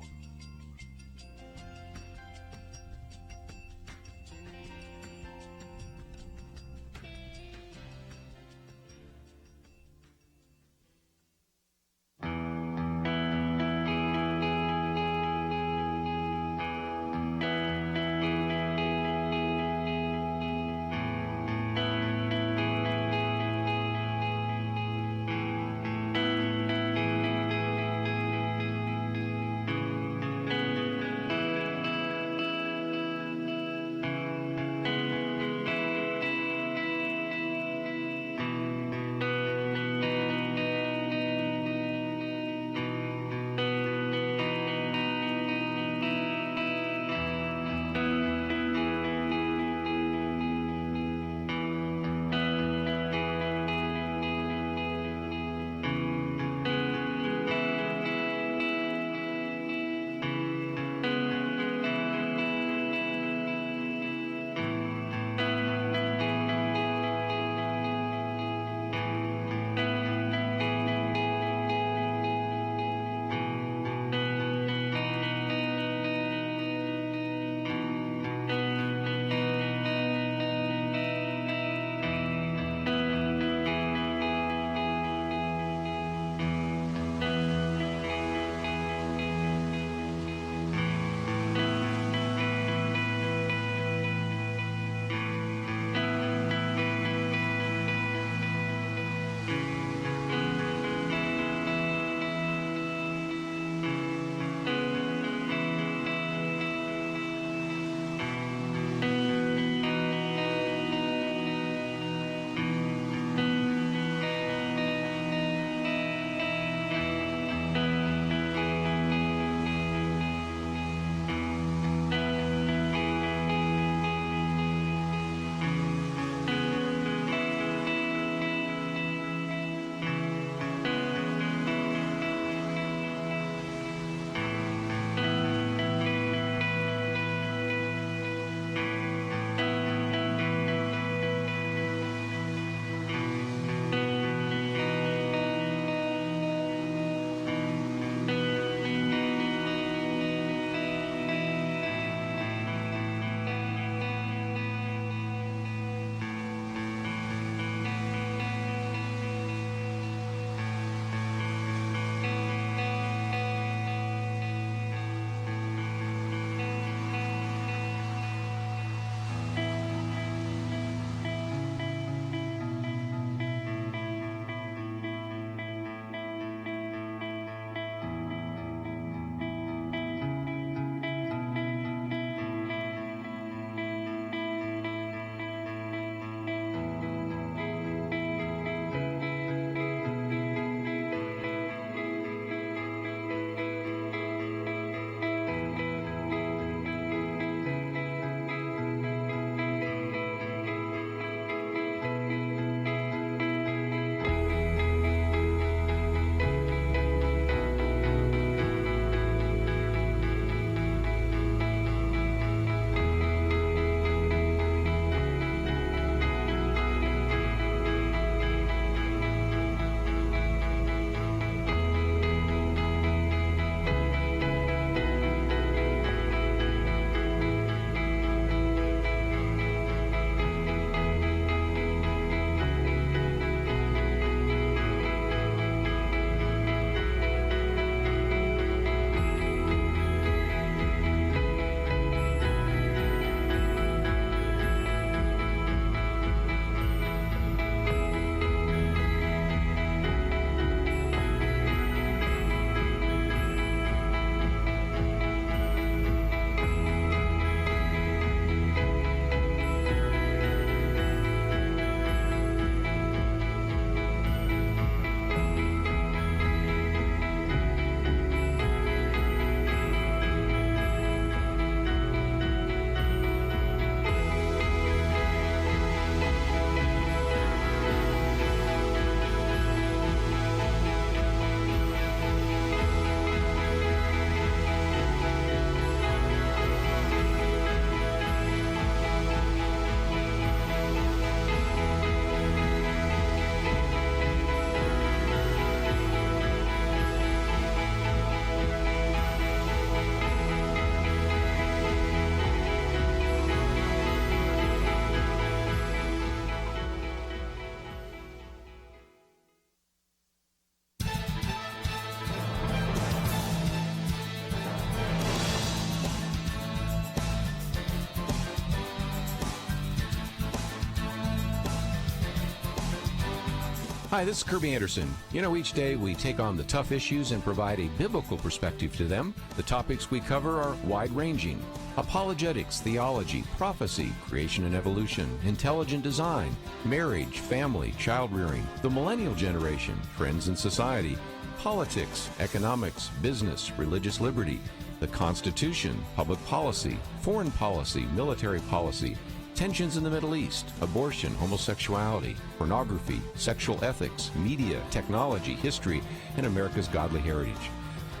Hi, this is Kerby Anderson. You know, each day we take on the tough issues and provide a biblical perspective to them. The topics we cover are wide-ranging. Apologetics, theology, prophecy, creation and evolution, intelligent design, marriage, family, child-rearing, the millennial generation, trends in society, politics, economics, business, religious liberty, the Constitution, public policy, foreign policy, military policy, tensions in the Middle East, abortion, homosexuality, pornography, sexual ethics, media, technology, history, and America's godly heritage.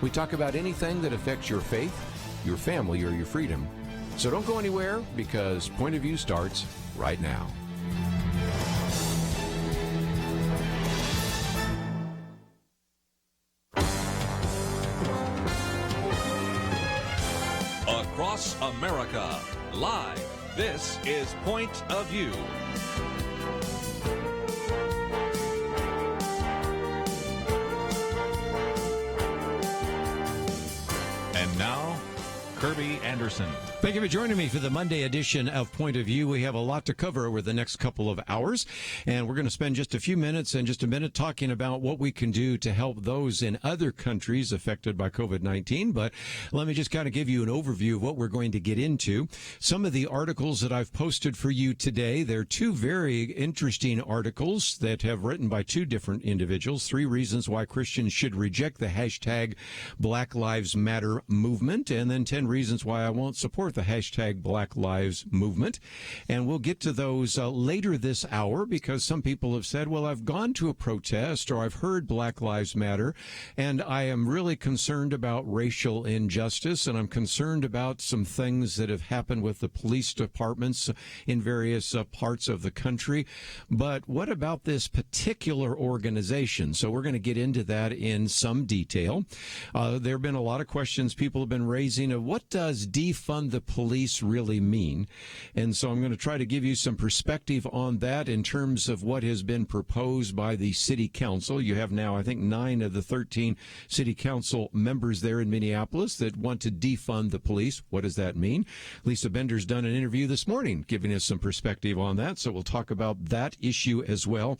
We talk about anything that affects your faith, your family, or your freedom. So don't go anywhere, because Point of View starts right now. Across America, live. This is Point of View. And now, Kerby Anderson. Thank you for joining me for the Monday edition of Point of View. We have a lot to cover over the next couple of hours, and we're going to spend just a few minutes and just a minute talking about what we can do to help those in other countries affected by COVID-19. But let me just kind of give you an overview of what we're going to get into. Some of the articles that I've posted for you today, they're two very interesting articles that have written by two different individuals. 3 reasons why Christians should reject the hashtag Black Lives Matter movement, and then 10 reasons why I won't support the hashtag Black Lives Movement. And we'll get to those later this hour, because some people have said, well, I've gone to a protest or I've heard Black Lives Matter, and I am really concerned about racial injustice, and I'm concerned about some things that have happened with the police departments in various parts of the country. But what about this particular organization? So we're going to get into that in some detail. There have been a lot of questions people have been raising of what does defund the police really mean? And so I'm going to try to give you some perspective on that in terms of what has been proposed by the city council. You have now, I think, 9 of the 13 city council members there in Minneapolis that want to defund the police. What does that mean? Lisa Bender's done an interview this morning giving us some perspective on that, so we'll talk about that issue as well.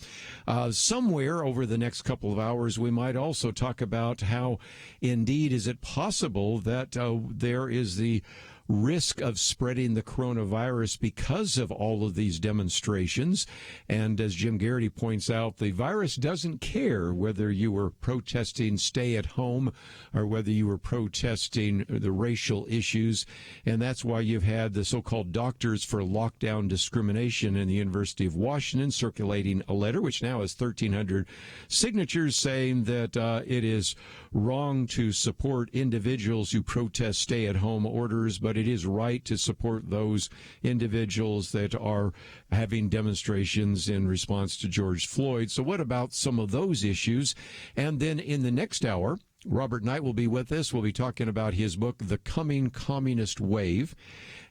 Somewhere over the next couple of hours, we might also talk about how, indeed, is it possible that there is the risk of spreading the coronavirus because of all of these demonstrations. And as Jim Garrity points out, the virus doesn't care whether you were protesting stay at home or whether you were protesting the racial issues. And that's why you've had the so-called Doctors for Lockdown Discrimination in the University of Washington circulating a letter, which now has 1,300 signatures, saying that it is wrong to support individuals who protest stay-at-home orders, but it is right to support those individuals that are having demonstrations in response to George Floyd. So what about some of those issues? And then in the next hour, Robert Knight will be with us. We'll be talking about his book, The Coming Communist Wave,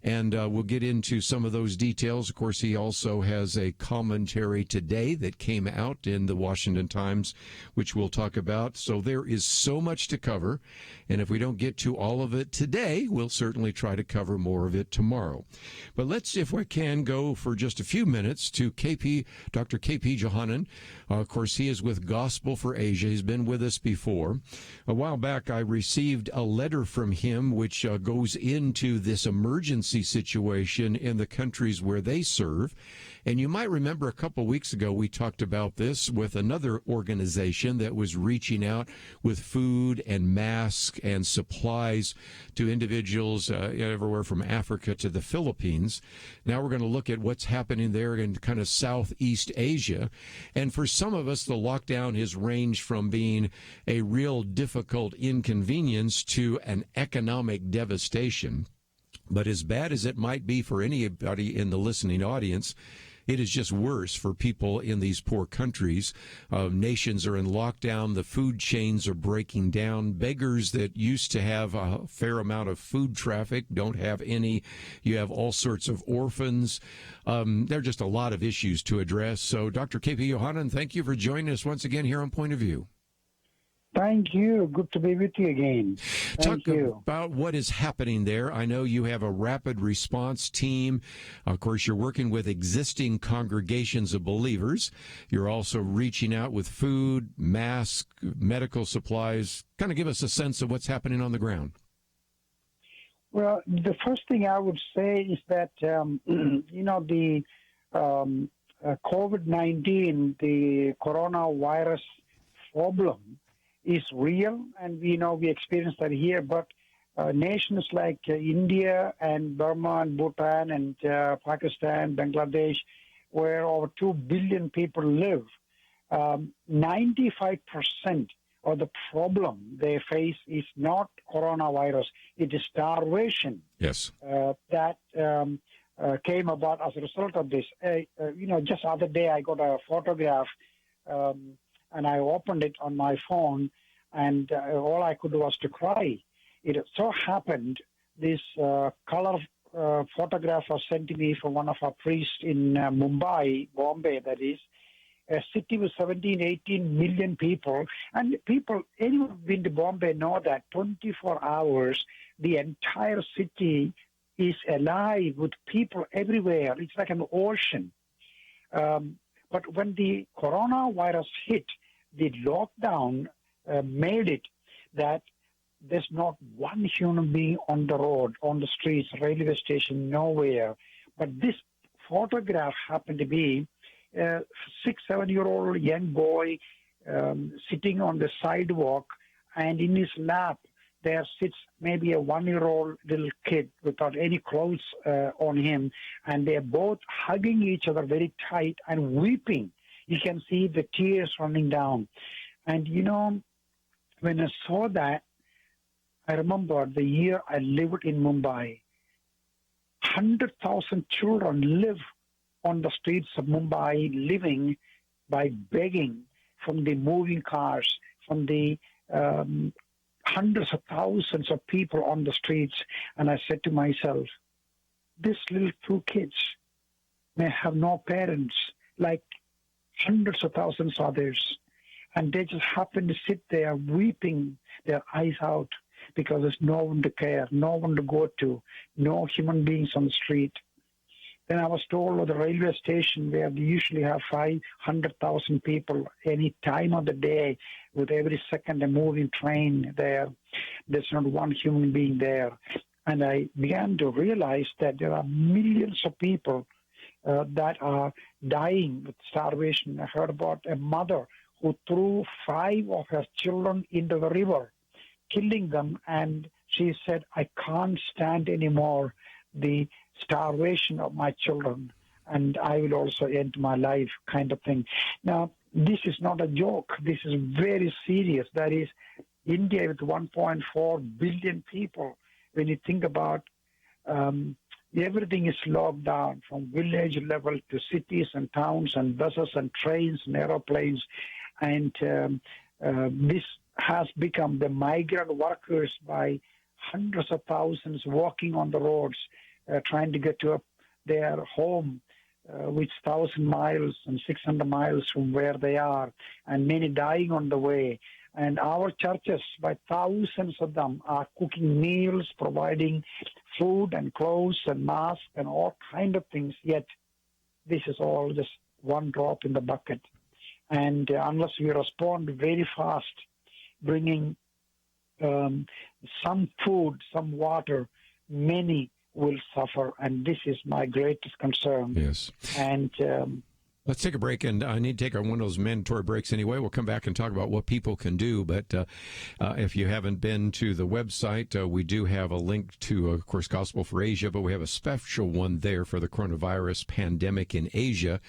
and we'll get into some of those details. Of course, he also has a commentary today that came out in the Washington Times, which we'll talk about. So there is so much to cover, and if we don't get to all of it today, we'll certainly try to cover more of it tomorrow. But let's, if we can, go for just a few minutes to Dr. Kerby Yohannan. Of course, he is with Gospel for Asia. He's been with us before. A while back, I received a letter from him which goes into this emergency situation in the countries where they serve. And you might remember a couple weeks ago, we talked about this with another organization that was reaching out with food and masks and supplies to individuals everywhere from Africa to the Philippines. Now we're going to look at what's happening there in kind of Southeast Asia. And for some of us, the lockdown has ranged from being a real difficult inconvenience to an economic devastation. But as bad as it might be for anybody in the listening audience, it is just worse for people in these poor countries. Nations are in lockdown. The food chains are breaking down. Beggars that used to have a fair amount of food traffic don't have any. You have all sorts of orphans. There are just a lot of issues to address. So, Dr. Kerby Yohannan, thank you for joining us once again here on Point of View. Thank you. Good to be with you again. Thank you. About what is happening there. I know you have a rapid response team. Of course, you're working with existing congregations of believers. You're also reaching out with food, masks, medical supplies. Kind of give us a sense of what's happening on the ground. Well, the first thing I would say is that, the COVID-19, the coronavirus problem is real, and we experienced that here, but nations like India and Burma and Bhutan and Pakistan, Bangladesh, where over 2 billion people live, 95% of the problem they face is not coronavirus, it is starvation. Yes. That came about as a result of this. Just the other day I got a photograph and I opened it on my phone, and all I could do was to cry. It so happened this color photograph was sent to me from one of our priests in Mumbai, Bombay, that is, a city with 17, 18 million people. And anyone who's been to Bombay know that 24 hours, the entire city is alive with people everywhere. It's like an ocean. But when the coronavirus hit, the lockdown made it that there's not one human being on the road, on the streets, railway station, nowhere. But this photograph happened to be a 6-7-year-old young boy sitting on the sidewalk, and in his lap there sits maybe a 1-year-old little kid without any clothes on him, and they're both hugging each other very tight and weeping. You can see the tears running down. And, when I saw that, I remember the year I lived in Mumbai. 100,000 children live on the streets of Mumbai, living by begging from the moving cars, from the hundreds of thousands of people on the streets. And I said to myself, these little 2 kids may have no parents like hundreds of thousands of others. And they just happen to sit there weeping their eyes out because there's no one to care, no one to go to, no human beings on the street. Then I was told of the railway station where they usually have 500,000 people any time of the day, with every second a moving train there. There's not one human being there. And I began to realize that there are millions of people that are dying with starvation. I heard about a mother who threw 5 of her children into the river, killing them, and she said, I can't stand anymore the starvation of my children, and I will also end my life, kind of thing. Now, this is not a joke. This is very serious. That is, India with 1.4 billion people, when you think about everything is locked down from village level to cities and towns and buses and trains and aeroplanes. And this has become the migrant workers by hundreds of thousands walking on the roads, trying to get to their home, which 1,000 miles and 600 miles from where they are, and many dying on the way. And our churches, by thousands of them, are cooking meals, providing food and clothes and masks and all kind of things. Yet this is all just one drop in the bucket. And unless we respond very fast, bringing some food, some water, many will suffer. And this is my greatest concern. Yes. And let's take a break, and I need to take one of those mandatory breaks anyway. We'll come back and talk about what people can do. But if you haven't been to the website, we do have a link to, of course, Gospel for Asia, but we have a special one there for the coronavirus pandemic in Asia.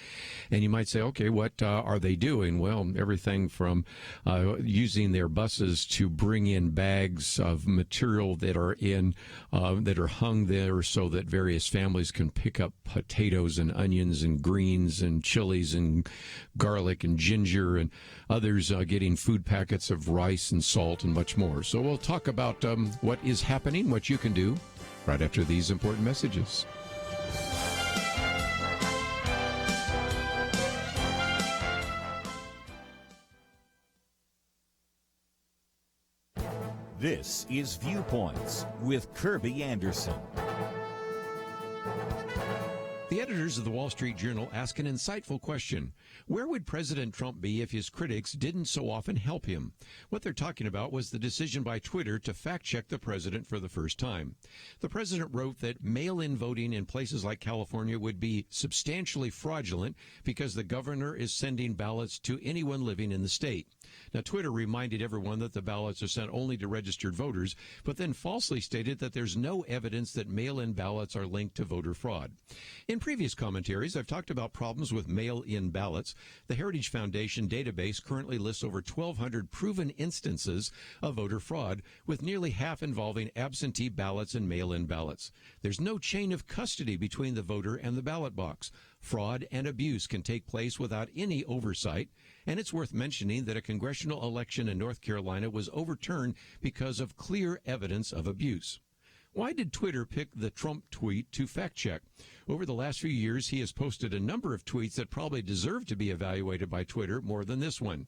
And you might say, okay, what are they doing? Well, everything from using their buses to bring in bags of material that are hung there so that various families can pick up potatoes and onions and greens and chilies and garlic and ginger, and others getting food packets of rice and salt and much more. So we'll talk about what is happening, what you can do, right after these important messages. This is Viewpoints with Kerby Anderson. The editors of the Wall Street Journal ask an insightful question. Where would President Trump be if his critics didn't so often help him? What they're talking about was the decision by Twitter to fact-check the president for the first time. The president wrote that mail-in voting in places like California would be substantially fraudulent because the governor is sending ballots to anyone living in the state. Now, Twitter reminded everyone that the ballots are sent only to registered voters, but then falsely stated that there's no evidence that mail-in ballots are linked to voter fraud. In previous commentaries, I've talked about problems with mail-in ballots. The Heritage Foundation database currently lists over 1,200 proven instances of voter fraud, with nearly half involving absentee ballots and mail-in ballots. There's no chain of custody between the voter and the ballot box. Fraud and abuse can take place without any oversight, and it's worth mentioning that a congressional election in North Carolina was overturned because of clear evidence of abuse. Why did Twitter pick the Trump tweet to fact-check? Over the last few years, he has posted a number of tweets that probably deserve to be evaluated by Twitter more than this one.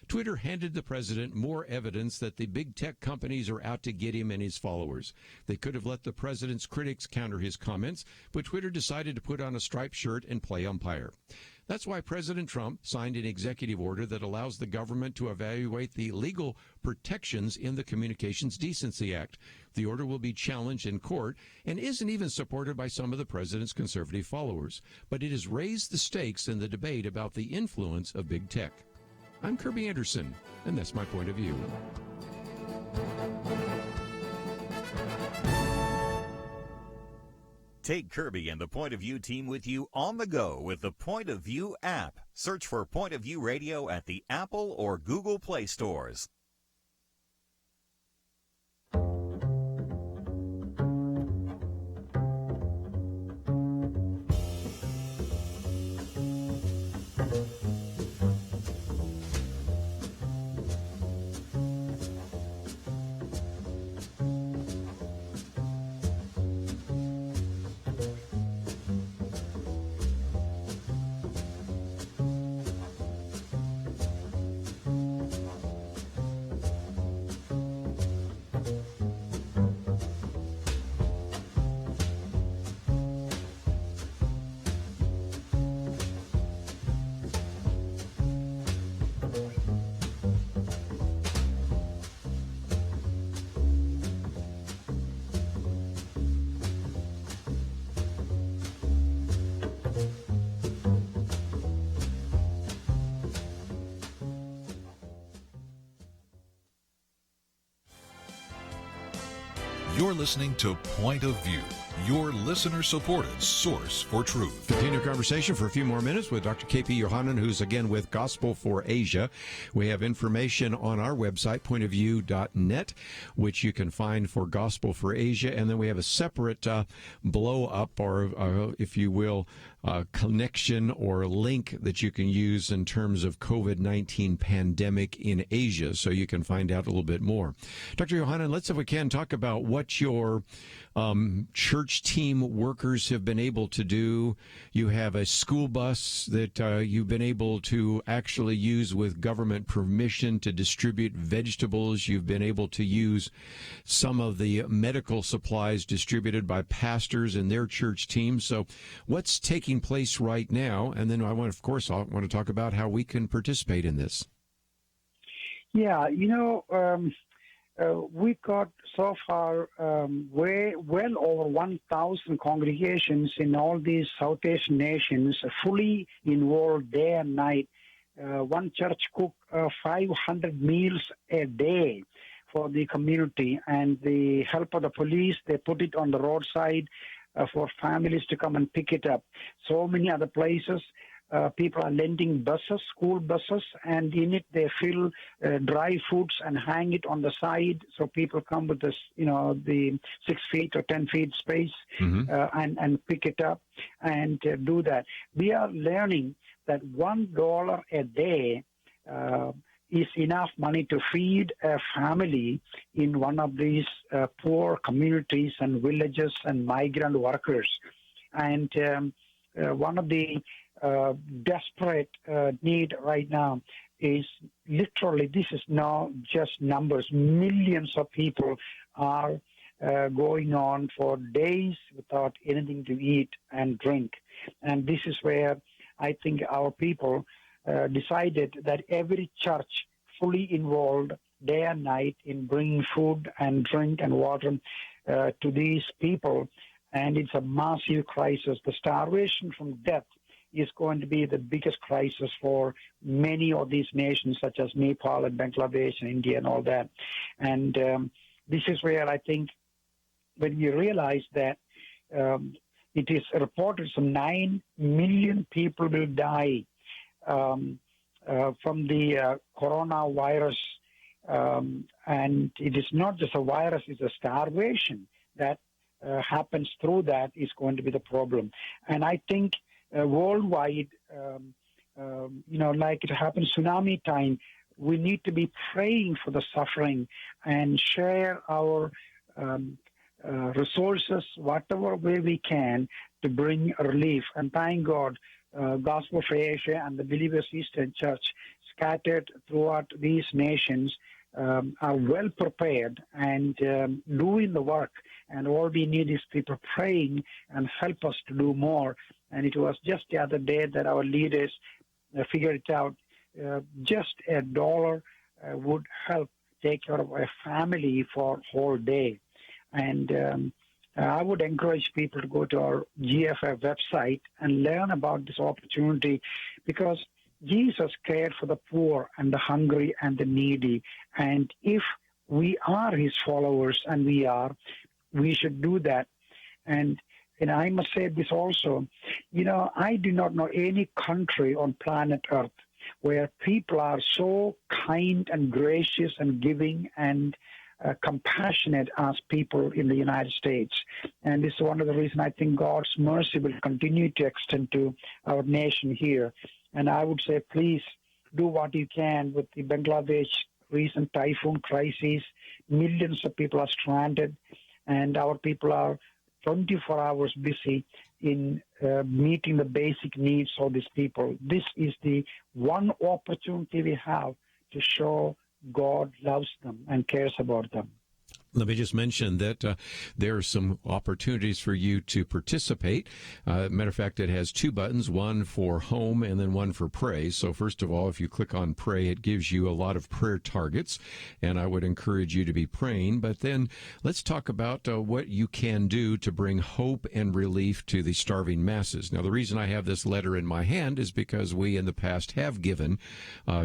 Twitter handed the president more evidence that the big tech companies are out to get him and his followers. They could have let the president's critics counter his comments, but Twitter decided to put on a striped shirt and play umpire. That's why President Trump signed an executive order that allows the government to evaluate the legal protections in the Communications Decency Act. The order will be challenged in court and isn't even supported by some of the president's conservative followers. But it has raised the stakes in the debate about the influence of big tech. I'm Kerby Anderson, and that's my point of view. Take Kerby and the Point of View team with you on the go with the Point of View app. Search for Point of View Radio at the Apple or Google Play stores. You're listening to Point of View, your listener-supported source for truth. Continue conversation for a few more minutes with Dr. Kerby Yohannan, who's again with Gospel for Asia. We have information on our website, pointofview.net, which you can find for Gospel for Asia. And then we have a separate blow-up, or if you will, connection or link that you can use in terms of COVID-19 pandemic in Asia, so you can find out a little bit more. Dr. Yohannan, let's, if we can, talk about what your church team workers have been able to do. You have a school bus that you've been able to actually use with government permission to distribute vegetables. You've been able to use some of the medical supplies distributed by pastors and their church teams. So what's taking place right now? And then I want to talk about how we can participate in this. Yeah, we've got so far well over 1,000 congregations in all these South Asian nations fully involved day and night. One church cook 500 meals a day for the community, and the help of the police, they put it on the roadside for families to come and pick it up. So many other places, people are lending buses, school buses, and in it they fill dry foods and hang it on the side, so people come with this, the 6 feet or 10 feet space and pick it up and do that. We are learning that $1 a day is enough money to feed a family in one of these poor communities and villages and migrant workers. And one of the desperate need right now is literally, this is not just numbers. Millions of people are going on for days without anything to eat and drink. And this is where I think our people decided that every church fully involved day and night in bringing food and drink and water to these people. And it's a massive crisis. The starvation from death is going to be the biggest crisis for many of these nations, such as Nepal and Bangladesh and India and all that. And this is where I think when we realize that it is reported some 9 million people will die from the coronavirus. And it is not just a virus, it's a starvation that happens through that is going to be the problem. And I think worldwide, like it happened tsunami time, we need to be praying for the suffering and share our resources, whatever way we can, to bring relief. And thank God, Gospel for Asia and the Believers Eastern Church scattered throughout these nations are well prepared and doing the work. And all we need is people praying and help us to do more. And it was just the other day that our leaders figured it out. Just $1 would help take care of a family for a whole day. And I would encourage people to go to our GFF website and learn about this opportunity, because Jesus cared for the poor and the hungry and the needy. And if we are his followers, and we should do that. And I must say this also, I do not know any country on planet Earth where people are so kind and gracious and giving and compassionate as people in the United States. And this is one of the reasons I think God's mercy will continue to extend to our nation here. And I would say, please do what you can with the Bangladesh recent typhoon crisis. Millions of people are stranded, and our people are 24 hours busy in meeting the basic needs of these people. This is the one opportunity we have to show God loves them and cares about them. Let me just mention that there are some opportunities for you to participate. Matter of fact, it has 2 buttons, one for home and then one for pray. So first of all, if you click on pray, it gives you a lot of prayer targets, and I would encourage you to be praying. But then let's talk about what you can do to bring hope and relief to the starving masses. Now, the reason I have this letter in my hand is because we in the past have given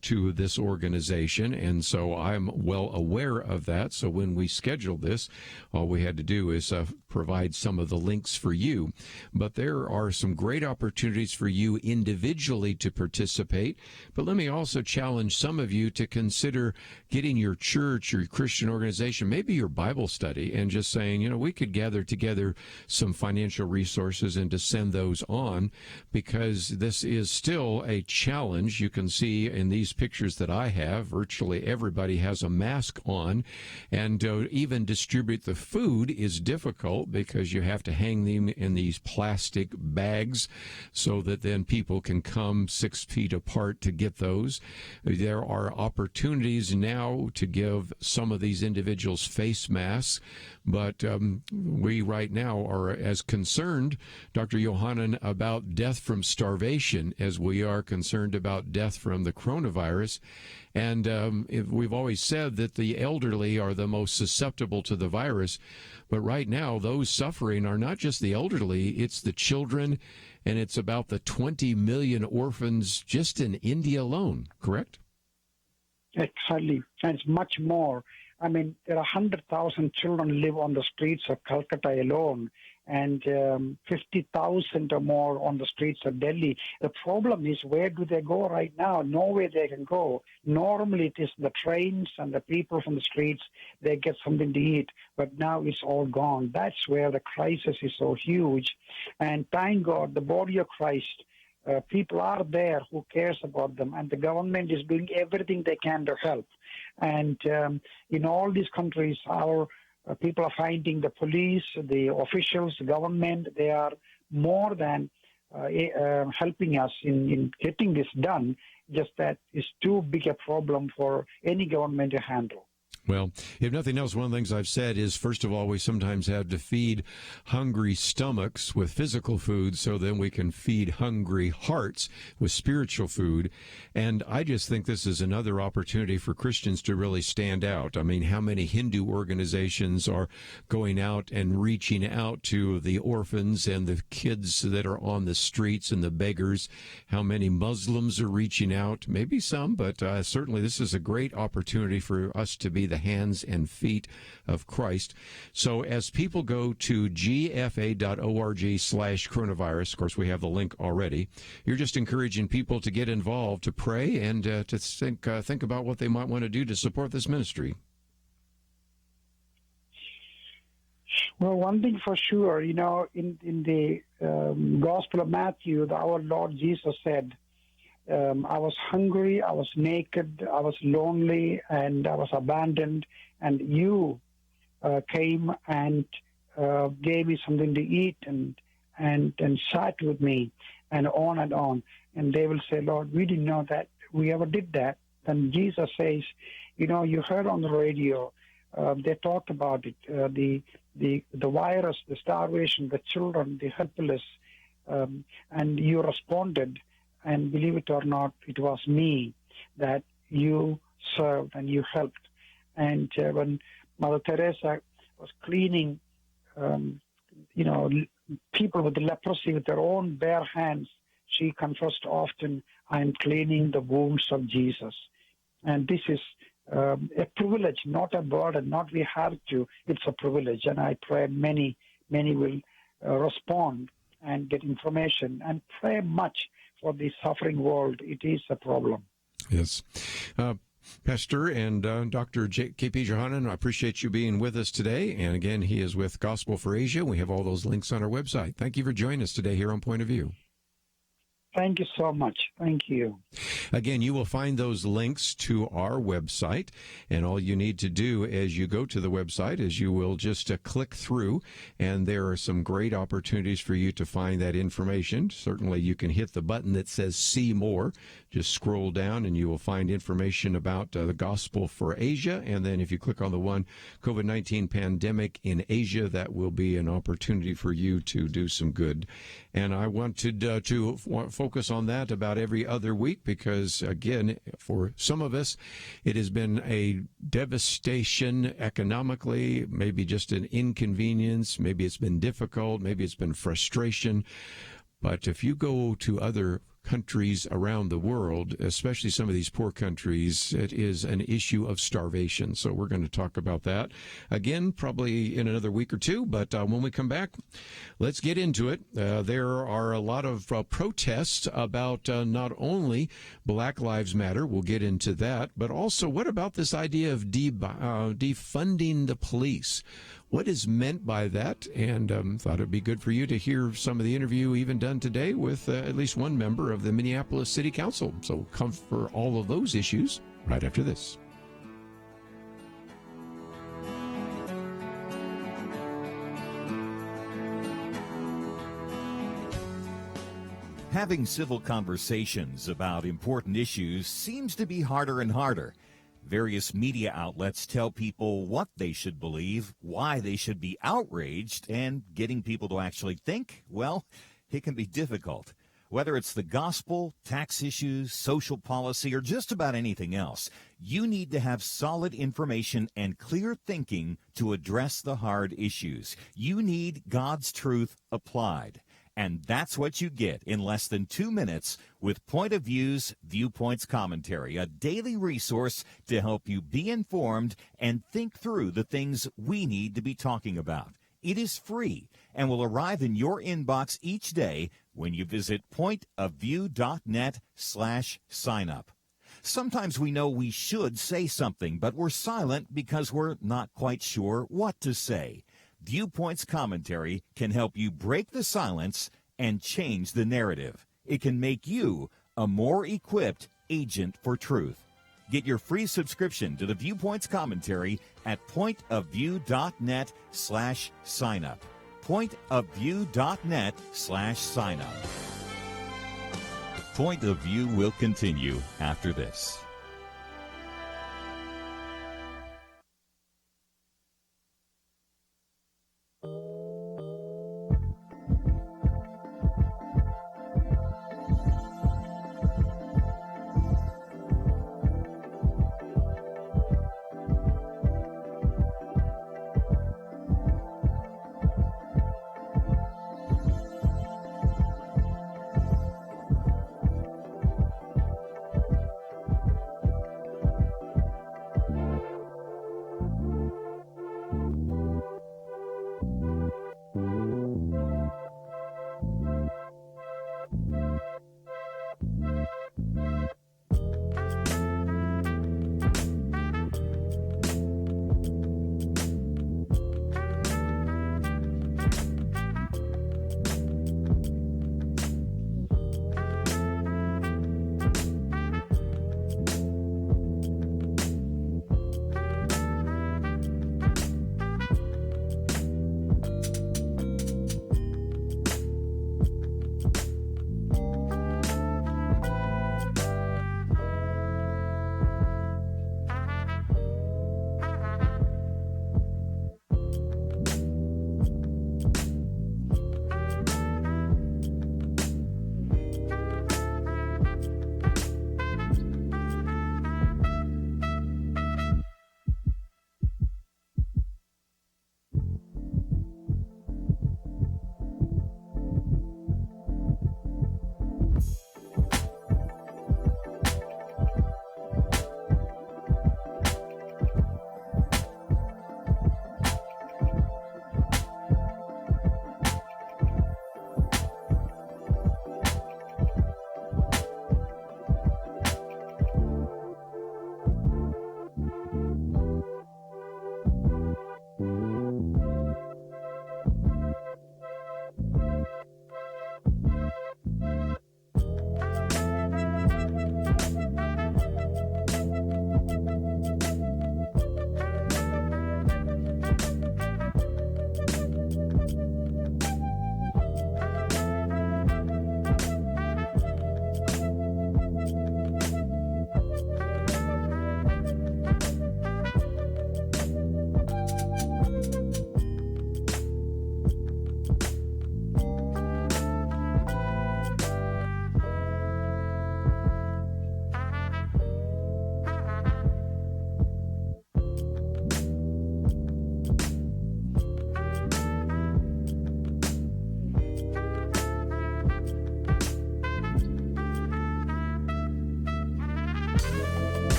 to this organization, and so I'm well aware of that. So when we scheduled this, all we had to do is provide some of the links for you. But there are some great opportunities for you individually to participate. But let me also challenge some of you to consider getting your church or your Christian organization, maybe your Bible study, and just saying, we could gather together some financial resources and to send those on, because this is still a challenge. You can see in these pictures that I have, virtually everybody has a mask on, and even distribute the food is difficult because you have to hang them in these plastic bags so that then people can come 6 feet apart to get those. There are opportunities now to give some of these individuals face masks, but we right now are as concerned, Dr. Yohannan, about death from starvation as we are concerned about death from the coronavirus. And we've always said that the elderly are the most susceptible to the virus. But right now, those suffering are not just the elderly, it's the children, and it's about the 20 million orphans just in India alone, correct? Exactly. And it's much more. I mean, there are 100,000 children live on the streets of Calcutta alone, and 50,000 or more on the streets of Delhi. The problem is, where do they go right now? Nowhere they can go. Normally it is the trains and the people from the streets, they get something to eat, but now it's all gone. That's where the crisis is so huge. And thank God, the body of Christ, people are there who cares about them, and the government is doing everything they can to help. And in all these countries, our people are finding the police, the officials, the government, they are more than helping us in getting this done. Just that is too big a problem for any government to handle. Well, if nothing else, one of the things I've said is, first of all, we sometimes have to feed hungry stomachs with physical food so then we can feed hungry hearts with spiritual food. And I just think this is another opportunity for Christians to really stand out. I mean, how many Hindu organizations are going out and reaching out to the orphans and the kids that are on the streets and the beggars? How many Muslims are reaching out? Maybe some, but certainly this is a great opportunity for us to be the hands and feet of Christ. So as people go to gfa.org/coronavirus, of course, we have the link already, you're just encouraging people to get involved, to pray, and to think about what they might want to do to support this ministry. Well, one thing for sure, in the Gospel of Matthew, our Lord Jesus said, I was hungry, I was naked, I was lonely, and I was abandoned, and you came and gave me something to eat and sat with me, and on and on. And they will say, Lord, we didn't know that we ever did that. Then Jesus says, you heard on the radio, they talked about it, the virus, the starvation, the children, the helpless, and you responded. And believe it or not, it was me that you served and you helped. And when Mother Teresa was cleaning, people with leprosy with their own bare hands, she confessed often, I am cleaning the wounds of Jesus. And this is a privilege, not a burden, not we have to. It's a privilege. And I pray many will respond and get information and pray much for the suffering world. It is a problem. Yes. Pastor and Dr. K.P. Yohannan, I appreciate you being with us today. And again, he is with Gospel for Asia. We have all those links on our website. Thank you for joining us today here on Point of View. Thank you so much. Thank you. Again, you will find those links to our website, and all you need to do as you go to the website is you will just click through, and there are some great opportunities for you to find that information. Certainly, you can hit the button that says See More. Just scroll down, and you will find information about the Gospel for Asia, and then if you click on the one, COVID-19 Pandemic in Asia, that will be an opportunity for you to do some good. And I wanted to focus on that about every other week because, again, for some of us, it has been a devastation economically, maybe just an inconvenience, maybe it's been difficult, maybe it's been frustration. But if you go to other countries around the world, especially some of these poor countries, it is an issue of starvation. So we're going to talk about that again, probably in another week or two. But when we come back, let's get into it. There are a lot of protests about not only Black Lives Matter, we'll get into that, but also what about this idea of defunding the police? What is meant by that? And thought it'd be good for you to hear some of the interview even done today with at least one member of the Minneapolis City Council. So come for all of those issues right after this. Having civil conversations about important issues seems to be harder and harder. Various media outlets tell people what they should believe, why they should be outraged, and getting people to actually think, well, it can be difficult. Whether it's the gospel, tax issues, social policy, or just about anything else, you need to have solid information and clear thinking to address the hard issues. You need God's truth applied. And that's what you get in less than 2 minutes with Point of View's Viewpoints Commentary, a daily resource to help you be informed and think through the things we need to be talking about. It is free and will arrive in your inbox each day when you visit pointofview.net/signup. Sometimes we know we should say something, but we're silent because we're not quite sure what to say. Viewpoints Commentary can help you break the silence and change the narrative. It can make you a more equipped agent for truth. Get your free subscription to the Viewpoints Commentary at pointofview.net/signup. Pointofview.net/signup. Point of View will continue after this.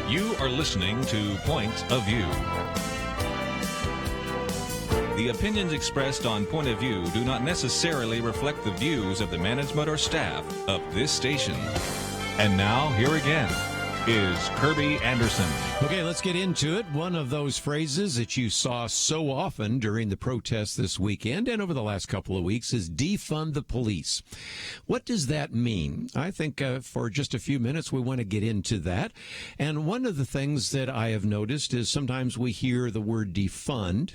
You are listening to Point of View. The opinions expressed on Point of View do not necessarily reflect the views of the management or staff of this station. And now, here again is Kerby Anderson. Okay, let's get into it. One of those phrases that you saw so often during the protests this weekend and over the last couple of weeks is defund the police. What does that mean? I think for just a few minutes we want to get into that. And one of the things that I have noticed is sometimes we hear the word defund.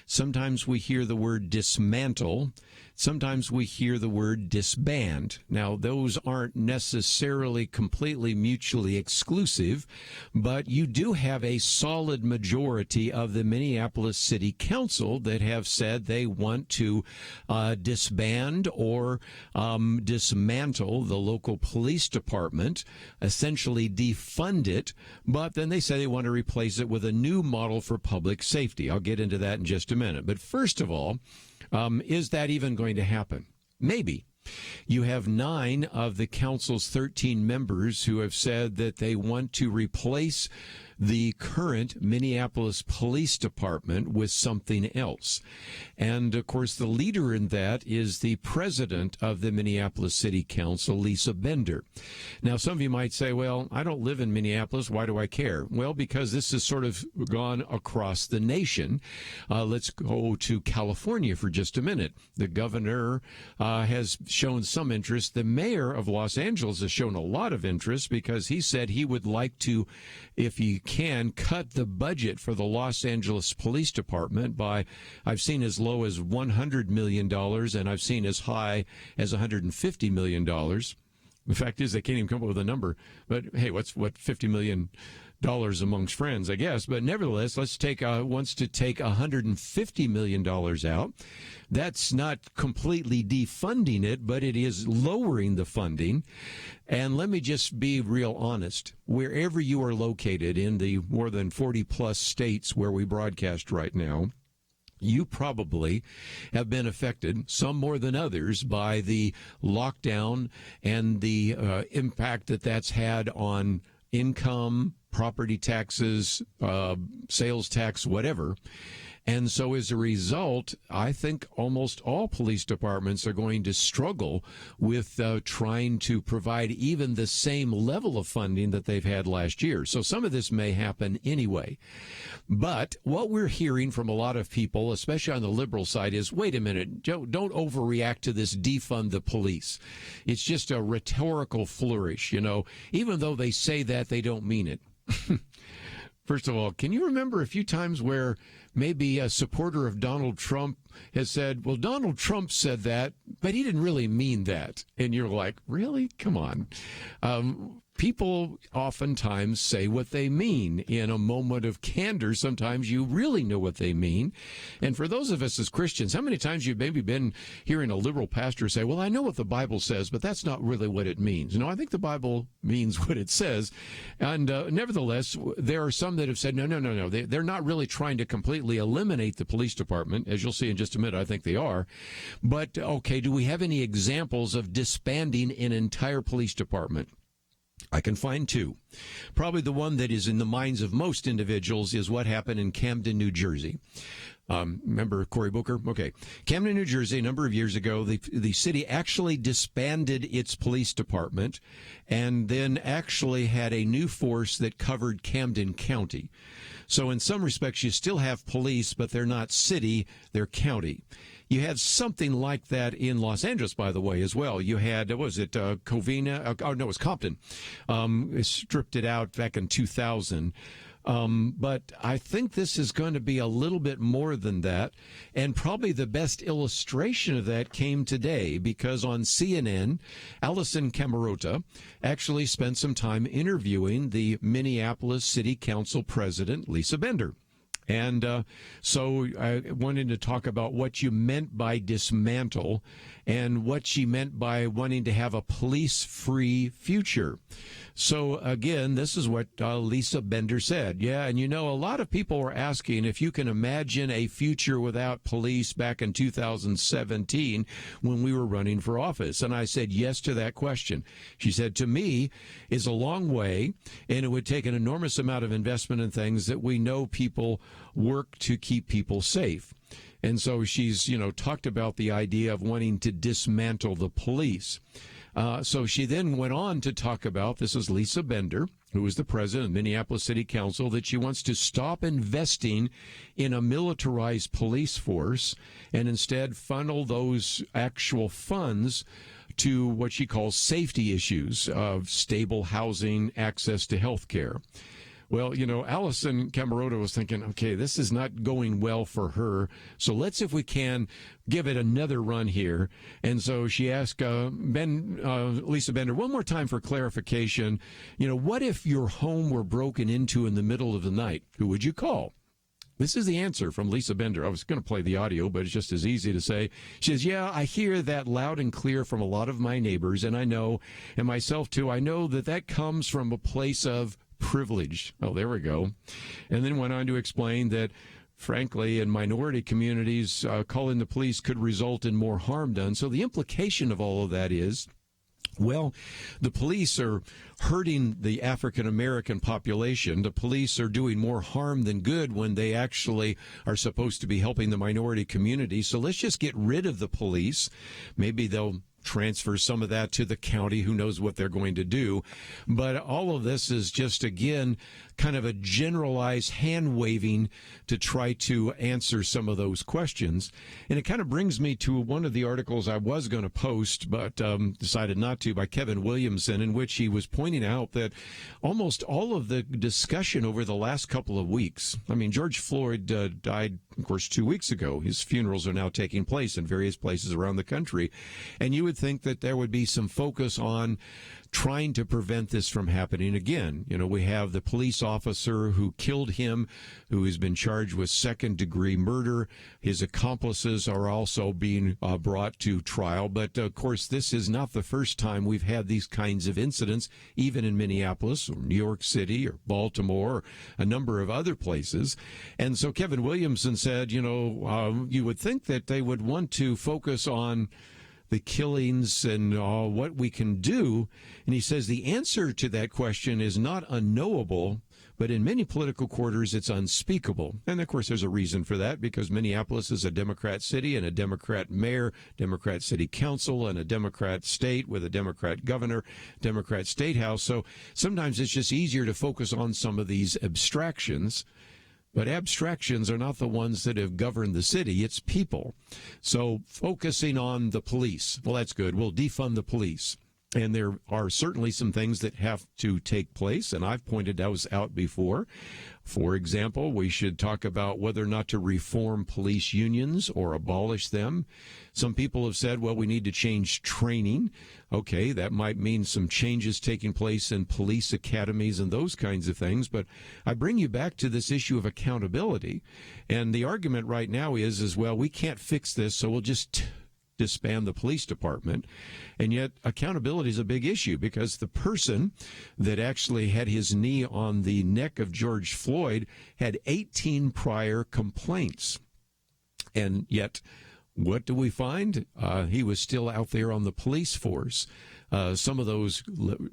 Sometimes we hear the word dismantle. sometimes we hear the word disband. Now, those aren't necessarily completely mutually exclusive, but you do have a solid majority of the Minneapolis City Council that have said they want to disband or dismantle the local police department, essentially defund it, but then they say they want to replace it with a new model for public safety. I'll get into that in just a minute. But first of all, is that even going to happen? Maybe. You have 9 of the council's 13 members who have said that they want to replace the current Minneapolis Police Department with something else. And, of course, the leader in that is the president of the Minneapolis City Council, Lisa Bender. Now, some of you might say, well, I don't live in Minneapolis. Why do I care? Well, because this has sort of gone across the nation. Let's go to California for just a minute. The governor has shown some interest. The mayor of Los Angeles has shown a lot of interest because he said he would like to, if he can, cut the budget for the Los Angeles Police Department by, I've seen as low as $100 million, and I've seen as high as $150 million. The fact is, they can't even come up with a number. But, hey, what's $50 million amongst friends, I guess. But nevertheless, wants to take $150 million out. That's not completely defunding it, but it is lowering the funding. And let me just be real honest. Wherever you are located in the more than 40-plus states where we broadcast right now, you probably have been affected, some more than others, by the lockdown and the impact that that's had on income, property taxes, sales tax, whatever. And so as a result, I think almost all police departments are going to struggle with trying to provide even the same level of funding that they've had last year. So some of this may happen anyway. But what we're hearing from a lot of people, especially on the liberal side, is, wait a minute, don't overreact to this defund the police. It's just a rhetorical flourish, you know. Even though they say that, they don't mean it. First of all, can you remember a few times where maybe a supporter of Donald Trump has said, well, Donald Trump said that, but he didn't really mean that? And you're like, really? Come on. People oftentimes say what they mean. In a moment of candor, sometimes you really know what they mean. And for those of us as Christians, how many times you've maybe been hearing a liberal pastor say, well, I know what the Bible says, but that's not really what it means. No, I think the Bible means what it says. And nevertheless, there are some that have said, no. They're not really trying to completely eliminate the police department. As you'll see in just a minute, I think they are. But, okay, do we have any examples of disbanding an entire police department? I can find 2. Probably the one that is in the minds of most individuals is what happened in Camden, New Jersey. Remember Cory Booker? Okay. Camden, New Jersey, a number of years ago, the city actually disbanded its police department and then actually had a new force that covered Camden County. So in some respects, you still have police, but they're not city, they're county. You had something like that in Los Angeles, by the way, as well. You had, what was it, Covina? Oh, no, it was Compton. Stripped it out back in 2000. But I think this is going to be a little bit more than that. And probably the best illustration of that came today, because on CNN, Allison Camerota actually spent some time interviewing the Minneapolis City Council President, Lisa Bender. And so I wanted to talk about what you meant by dismantle and what she meant by wanting to have a police-free future. So, again, this is what Lisa Bender said. Yeah, and you know, a lot of people were asking if you can imagine a future without police back in 2017 when we were running for office. And I said yes to that question. She said, to me, it's a long way, and it would take an enormous amount of investment in things that we know people work to keep people safe. And so she's, talked about the idea of wanting to dismantle the police. So she then went on to talk about, this is Lisa Bender, who is the president of Minneapolis City Council, that she wants to stop investing in a militarized police force and instead funnel those actual funds to what she calls safety issues of stable housing, access to health care. Well, Allison Camerota was thinking, okay, this is not going well for her, so let's, if we can, give it another run here. And so she asked Lisa Bender one more time for clarification. What if your home were broken into in the middle of the night? Who would you call? This is the answer from Lisa Bender. I was going to play the audio, but it's just as easy to say. She says, yeah, I hear that loud and clear from a lot of my neighbors, and I know, and myself too, I know that comes from a place of privilege. Oh, there we go. And then went on to explain that, frankly, in minority communities, calling the police could result in more harm done. So the implication of all of that is, well, the police are hurting the African American population. The police are doing more harm than good when they actually are supposed to be helping the minority community. So let's just get rid of the police. Maybe they'll transfer some of that to the county. Who knows what they're going to do. But all of this is just, again, kind of a generalized hand waving to try to answer some of those questions. And it kind of brings me to one of the articles I was going to post, but decided not to, by Kevin Williamson, in which he was pointing out that almost all of the discussion over the last couple of weeks, I mean, George Floyd died, of course, 2 weeks ago. His funerals are now taking place in various places around the country. And you would think that there would be some focus on trying to prevent this from happening again. We have the police officer who killed him, who has been charged with second-degree murder. His accomplices are also being brought to trial. But, of course, this is not the first time we've had these kinds of incidents, even in Minneapolis or New York City or Baltimore or a number of other places. And so Kevin Williamson said, you would think that they would want to focus on the killings and what we can do. And he says the answer to that question is not unknowable, but in many political quarters, it's unspeakable. And, of course, there's a reason for that, because Minneapolis is a Democrat city and a Democrat mayor, Democrat city council, and a Democrat state with a Democrat governor, Democrat state house. So sometimes it's just easier to focus on some of these abstractions. But abstractions are not the ones that have governed the city. It's people. So focusing on the police, well, that's good. We'll defund the police. And there are certainly some things that have to take place, and I've pointed those out before. For example, we should talk about whether or not to reform police unions or abolish them. Some people have said, well, we need to change training. Okay, that might mean some changes taking place in police academies and those kinds of things. But I bring you back to this issue of accountability. And the argument right now is well, we can't fix this, so we'll just disband the police department. And yet accountability is a big issue, because the person that actually had his knee on the neck of George Floyd had 18 prior complaints. And yet, what do we find? He was still out there on the police force. Some of those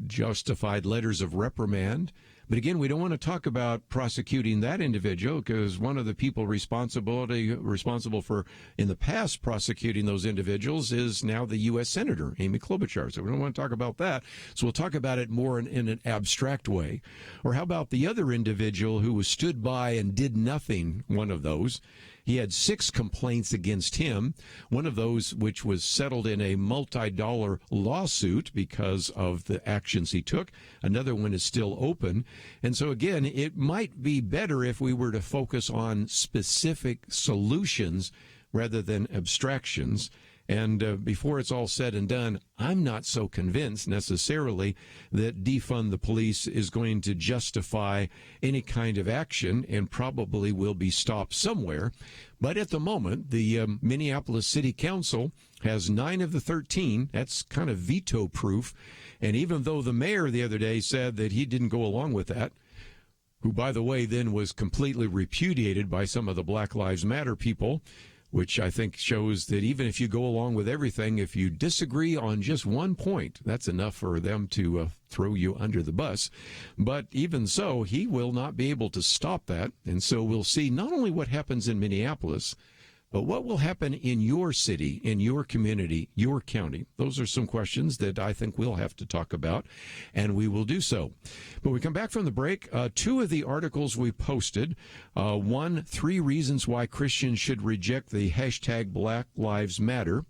justified letters of reprimand. But again, we don't want to talk about prosecuting that individual, because one of the people responsible for, in the past, prosecuting those individuals is now the U.S. Senator, Amy Klobuchar. So we don't want to talk about that. So we'll talk about it more in an abstract way. Or how about the other individual who was stood by and did nothing, one of those? He had 6 complaints against him, one of those which was settled in a multi-dollar lawsuit because of the actions he took. Another one is still open. And so, again, it might be better if we were to focus on specific solutions rather than abstractions. And before it's all said and done, I'm not so convinced necessarily that defund the police is going to justify any kind of action, and probably will be stopped somewhere. But at the moment, the Minneapolis City Council has 9 of the 13. That's kind of veto-proof. And even though the mayor the other day said that he didn't go along with that, who, by the way, then was completely repudiated by some of the Black Lives Matter people, which I think shows that even if you go along with everything, if you disagree on just one point, that's enough for them to throw you under the bus. But even so, he will not be able to stop that. And so we'll see not only what happens in Minneapolis, But what will happen in your city, in your community, your county? Those are some questions that I think we'll have to talk about, and we will do so. When we come back from the break, two of the articles we posted, one, 3 reasons why Christians should reject the hashtag Black Lives Matter,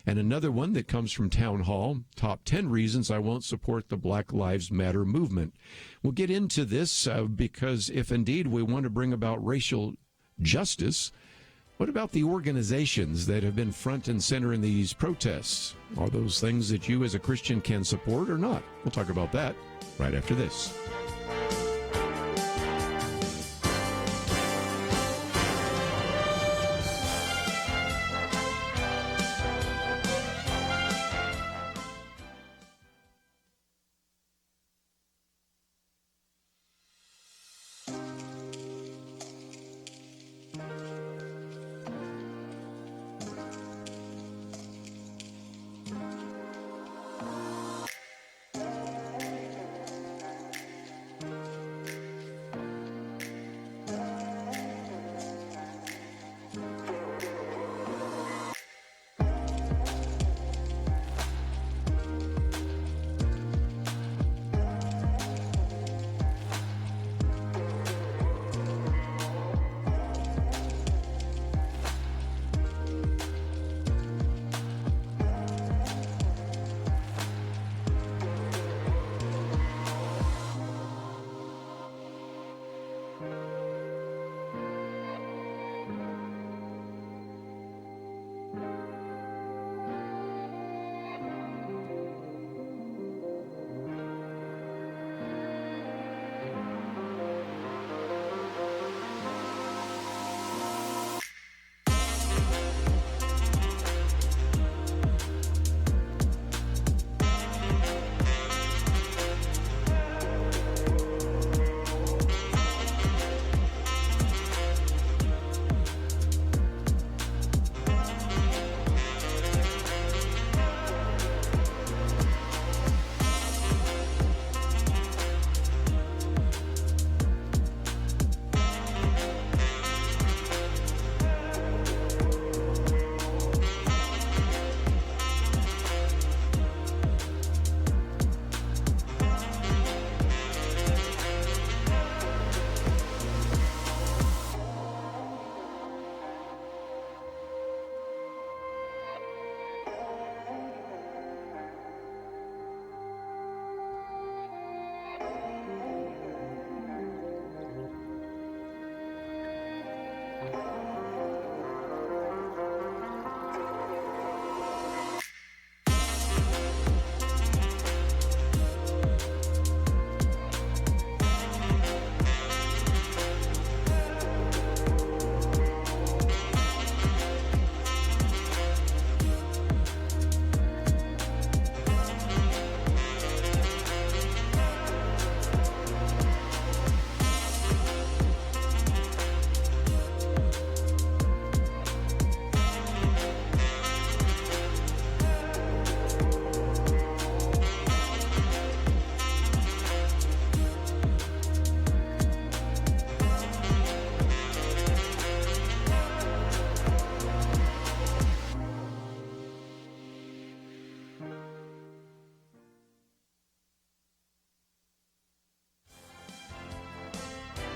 and another one that comes from Town Hall, top 10 reasons I won't support the Black Lives Matter movement. We'll get into this because if indeed we want to bring about racial justice, what about the organizations that have been front and center in these protests? Are those things that you as a Christian can support or not? We'll talk about that right after this.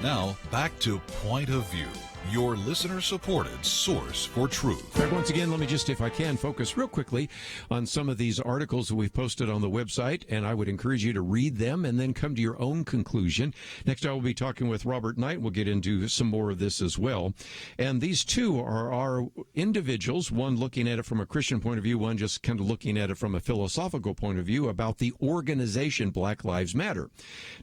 Now, back to Point of View, your listener-supported source for truth. Right, once again, let me just, if I can, focus real quickly on some of these articles that we've posted on the website, and I would encourage you to read them and then come to your own conclusion. Next, I will be talking with Robert Knight. We'll get into some more of this as well. And these two are our individuals, one looking at it from a Christian point of view, one just kind of looking at it from a philosophical point of view about the organization Black Lives Matter.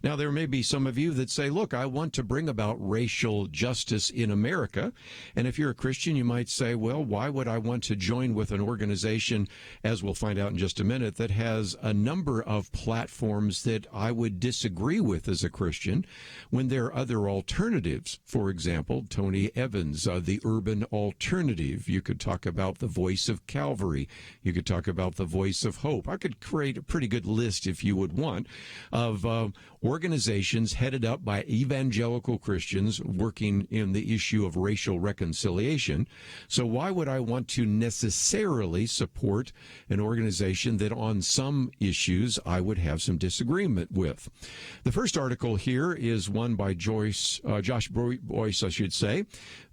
Now, there may be some of you that say, look, I want to bring about racial justice in America. And if you're a Christian, you might say, well, why would I want to join with an organization, as we'll find out in just a minute, that has a number of platforms that I would disagree with as a Christian when there are other alternatives? For example, Tony Evans, the Urban Alternative. You could talk about the Voice of Calvary. You could talk about the Voice of Hope. I could create a pretty good list, if you would want, of organizations headed up by evangelical Christians working in the issue issue of racial reconciliation. So why would I want to necessarily support an organization that on some issues I would have some disagreement with? The first article here is one by Josh Boyce, I should say.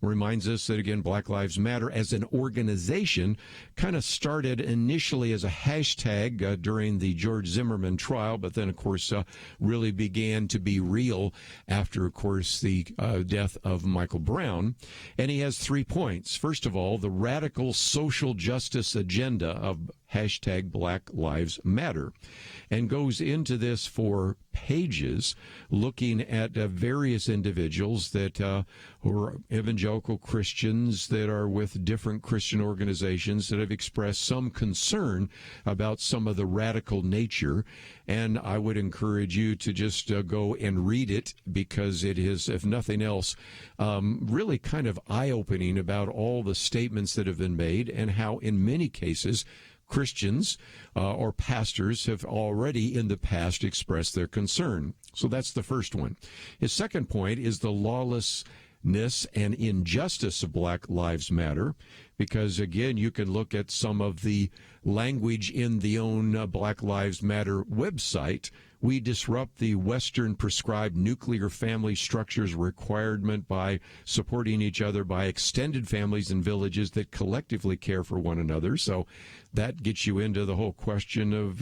Reminds us that, again, Black Lives Matter as an organization kind of started initially as a hashtag during the George Zimmerman trial, but then, of course, really began to be real after, of course, the death of Michael Brown. And he has 3 points. First of all, the radical social justice agenda of hashtag Black Lives Matter, and goes into this for pages, looking at various individuals that who are evangelical Christians that are with different Christian organizations that have expressed some concern about some of the radical nature. And I would encourage you to just go and read it, because it is, if nothing else, really kind of eye-opening about all the statements that have been made and how in many cases Christians or pastors have already in the past expressed their concern. So that's the first one. His second point is the lawlessness and injustice of Black Lives Matter, because, again, you can look at some of the language in the own Black Lives Matter website. We disrupt the Western prescribed nuclear family structures requirement by supporting each other by extended families and villages that collectively care for one another. So that gets you into the whole question of,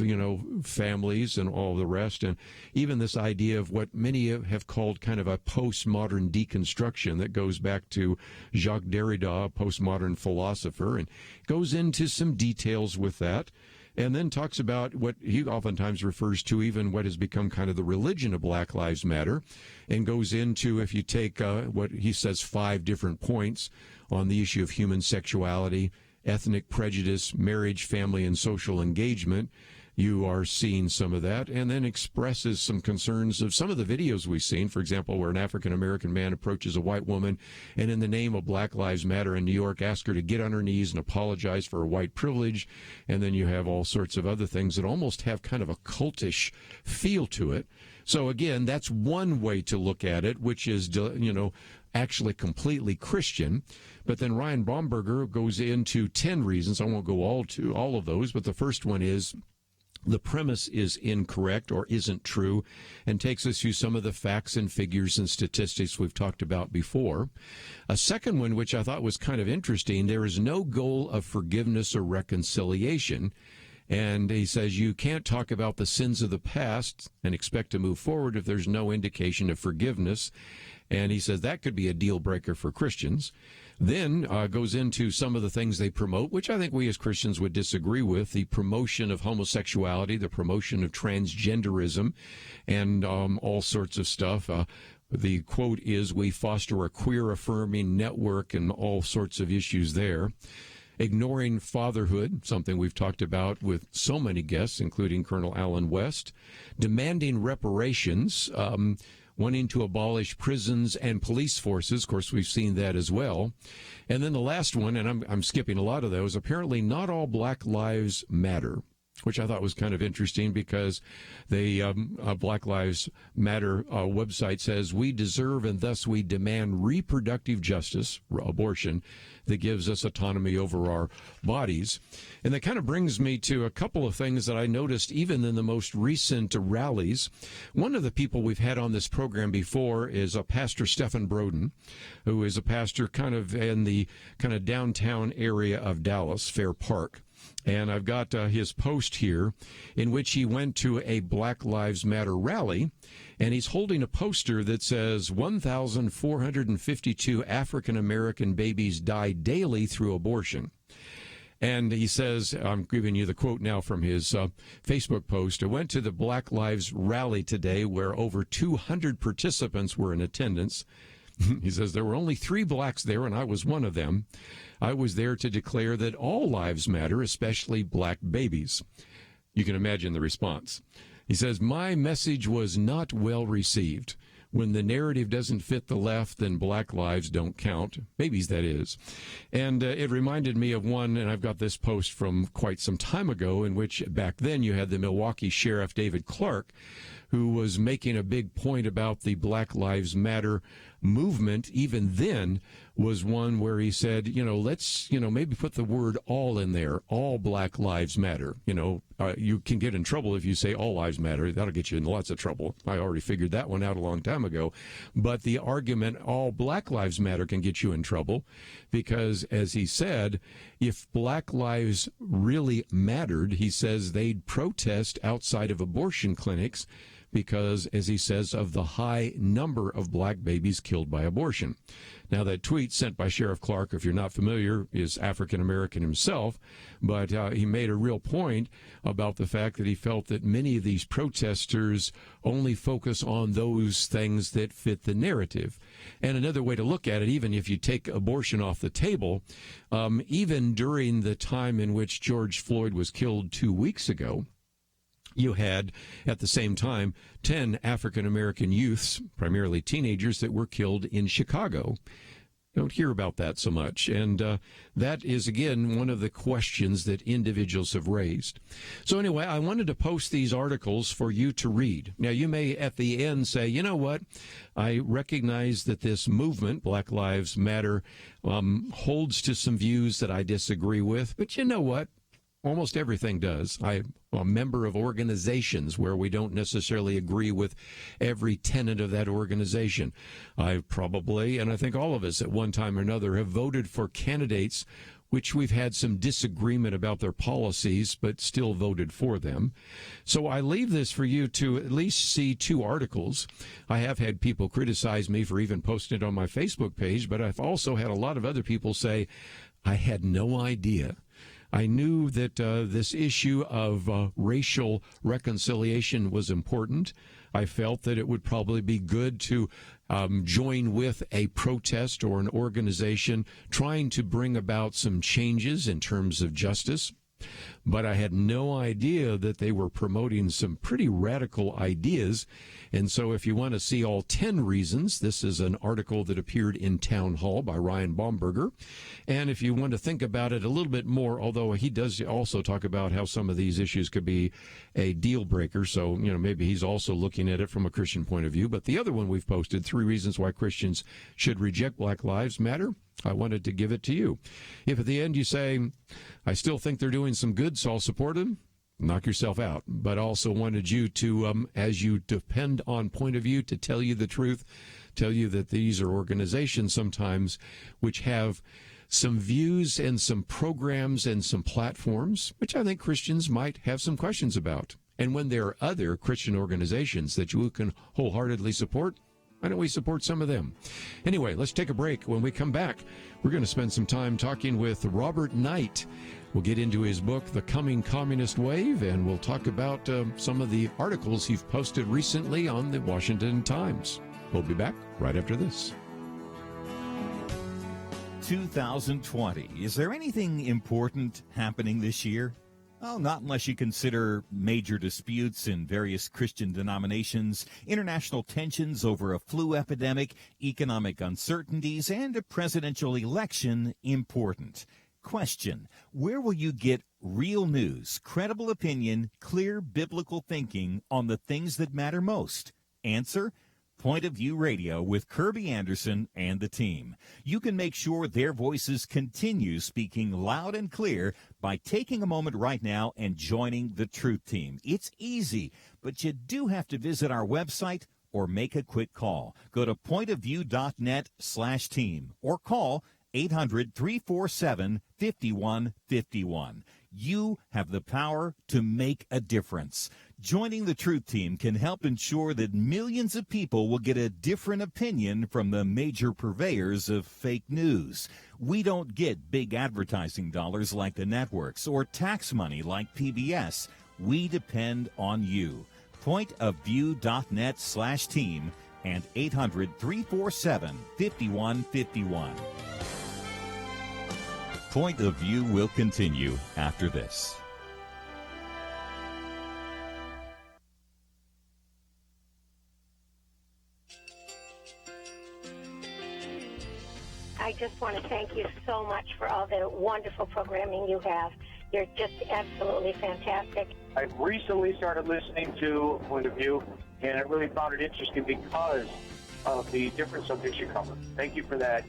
families and all the rest. And even this idea of what many have called kind of a postmodern deconstruction that goes back to Jacques Derrida, a postmodern philosopher, and goes into some details with that. And then talks about what he oftentimes refers to, even what has become kind of the religion of Black Lives Matter, and goes into, if you take what he says, 5 different points on the issue of human sexuality, ethnic prejudice, marriage, family, and social engagement. You are seeing some of that, and then expresses some concerns of some of the videos we've seen, for example, where an African-American man approaches a white woman and in the name of Black Lives Matter in New York asks her to get on her knees and apologize for her white privilege. And then you have all sorts of other things that almost have kind of a cultish feel to it. So again, that's one way to look at it, which is, actually completely Christian. But then Ryan Baumberger goes into 10 reasons. I won't go all of those, but the first one is the premise is incorrect or isn't true, and takes us through some of the facts and figures and statistics we've talked about before. A second one, which I thought was kind of interesting, there is no goal of forgiveness or reconciliation. And he says you can't talk about the sins of the past and expect to move forward if there's no indication of forgiveness. And he says that could be a deal breaker for Christians. Then goes into some of the things they promote, which I think we as Christians would disagree with: the promotion of homosexuality, the promotion of transgenderism, and all sorts of stuff. The quote is, "We foster a queer-affirming network," and all sorts of issues there. Ignoring fatherhood, something we've talked about with so many guests, including Colonel Alan West. Demanding reparations, wanting to abolish prisons and police forces. Of course, we've seen that as well. And then the last one, and I'm skipping a lot of those, apparently not all Black Lives Matter, which I thought was kind of interesting, because the Black Lives Matter website says, "We deserve and thus we demand reproductive justice," abortion, that gives us autonomy over our bodies. And that kind of brings me to a couple of things that I noticed even in the most recent rallies. One of the people we've had on this program before is Pastor Stephen Broden, who is a pastor kind of in the kind of downtown area of Dallas, Fair Park. And I've got his post here in which he went to a Black Lives Matter rally, and he's holding a poster that says 1,452 African-American babies die daily through abortion. And he says, I'm giving you the quote now from his Facebook post, "I went to the Black Lives rally today where over 200 participants were in attendance." He says, "There were only 3 blacks there, and I was one of them. I was there to declare that all lives matter, especially black babies." You can imagine the response. He says, "My message was not well received. When the narrative doesn't fit the left, then black lives don't count." Babies, that is. And it reminded me of one, and I've got this post from quite some time ago, in which back then you had the Milwaukee Sheriff David Clark, who was making a big point about the Black Lives Matter movement, even then, was one where he said, let's, maybe put the word all in there. All Black Lives Matter. You can get in trouble if you say all lives matter. That'll get you in lots of trouble. I already figured that one out a long time ago. But the argument all Black Lives Matter can get you in trouble because, as he said, if Black lives really mattered, he says they'd protest outside of abortion clinics because, as he says, of the high number of black babies killed by abortion. Now, that tweet sent by Sheriff Clark, if you're not familiar, is African-American himself, but he made a real point about the fact that he felt that many of these protesters only focus on those things that fit the narrative. And another way to look at it, even if you take abortion off the table, even during the time in which George Floyd was killed 2 weeks ago, you had, at the same time, 10 African-American youths, primarily teenagers, that were killed in Chicago. You don't hear about that so much. And that is, again, one of the questions that individuals have raised. So anyway, I wanted to post these articles for you to read. Now, you may at the end say, you know what? I recognize that this movement, Black Lives Matter, holds to some views that I disagree with. But you know what? Almost everything does. I'm a member of organizations where we don't necessarily agree with every tenet of that organization. I probably, and I think all of us at one time or another, have voted for candidates which we've had some disagreement about their policies, but still voted for them. So I leave this for you to at least see two articles. I have had people criticize me for even posting it on my Facebook page, but I've also had a lot of other people say, I had no idea. I knew that this issue of racial reconciliation was important. I felt that it would probably be good to join with a protest or an organization trying to bring about some changes in terms of justice. But I had no idea that they were promoting some pretty radical ideas. And so if you want to see all 10 reasons, this is an article that appeared in Town Hall by Ryan Baumberger. And if you want to think about it a little bit more, although he does also talk about how some of these issues could be a deal breaker. So, maybe he's also looking at it from a Christian point of view. But the other one we've posted, 3 reasons why Christians should reject Black Lives Matter, I wanted to give it to you. If at the end you say, I still think they're doing some good, so I'll support them, knock yourself out. But also wanted you to, as you depend on point of view, to tell you the truth, tell you that these are organizations sometimes which have some views and some programs and some platforms, which I think Christians might have some questions about. And when there are other Christian organizations that you can wholeheartedly support, why don't we support some of them? Anyway, let's take a break. When we come back, we're going to spend some time talking with Robert Knight. We'll get into his book, The Coming Communist Wave, and we'll talk about some of the articles he's posted recently on the Washington Times. We'll be back right after this. 2020. Is there anything important happening this year? Oh, not unless you consider major disputes in various Christian denominations, international tensions over a flu epidemic, economic uncertainties, and a presidential election important. Question: where will you get real news, credible opinion, clear biblical thinking on the things that matter most? Answer: Point of View Radio with Kerby Anderson and the team. You can make sure their voices continue speaking loud and clear by taking a moment right now and joining the Truth Team. It's easy, but you do have to visit our website or make a quick call. Go to pointofview.net/team or call 800-347-5151. You have the power to make a difference. Joining the Truth Team can help ensure that millions of people will get a different opinion from the major purveyors of fake news. We don't get big advertising dollars like the networks or tax money like PBS. We depend on you. Pointofview.net/team and 800-347-5151. Point of View will continue after this. I just want to thank you so much for all the wonderful programming you have. You're just absolutely fantastic. I've recently started listening to Point of View, and I really found it interesting because of the different subjects you cover. Thank you for that.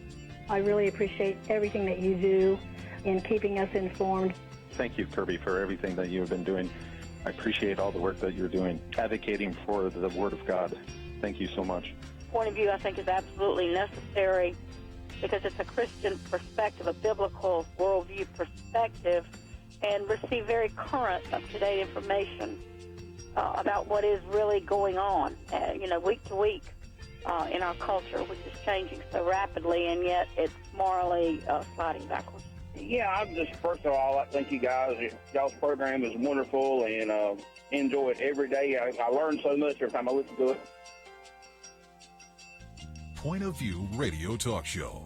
I really appreciate everything that you do in keeping us informed. Thank you, Kerby, for everything that you have been doing. I appreciate all the work that you're doing, advocating for the Word of God. Thank you so much. Point of view, I think, is absolutely necessary because it's a Christian perspective, a biblical worldview perspective, and receive very current, up-to-date information about what is really going on, week to week in our culture, which is changing so rapidly, and yet it's morally sliding backwards. Yeah, I'm just, first of all, I thank you guys. Y'all's program is wonderful, and enjoy it every day. I learn so much every time I listen to it. Point of View Radio Talk Show.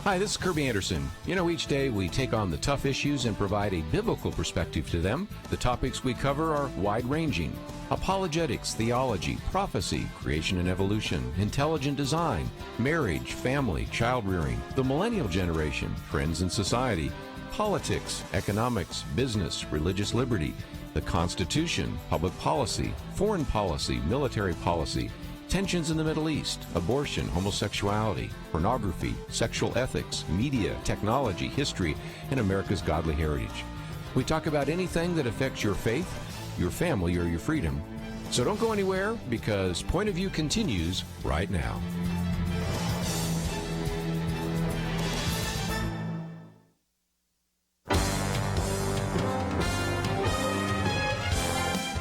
Hi, this is Kerby Anderson. Each day we take on the tough issues and provide a biblical perspective to them. The topics we cover are wide-ranging. Apologetics, theology, prophecy, creation and evolution, intelligent design, marriage, family, child-rearing, the millennial generation, trends in society, politics, economics, business, religious liberty, the Constitution, public policy, foreign policy, military policy, tensions in the Middle East, abortion, homosexuality, pornography, sexual ethics, media, technology, history, and America's godly heritage. We talk about anything that affects your faith, your family, or your freedom. So don't go anywhere, because Point of View continues right now.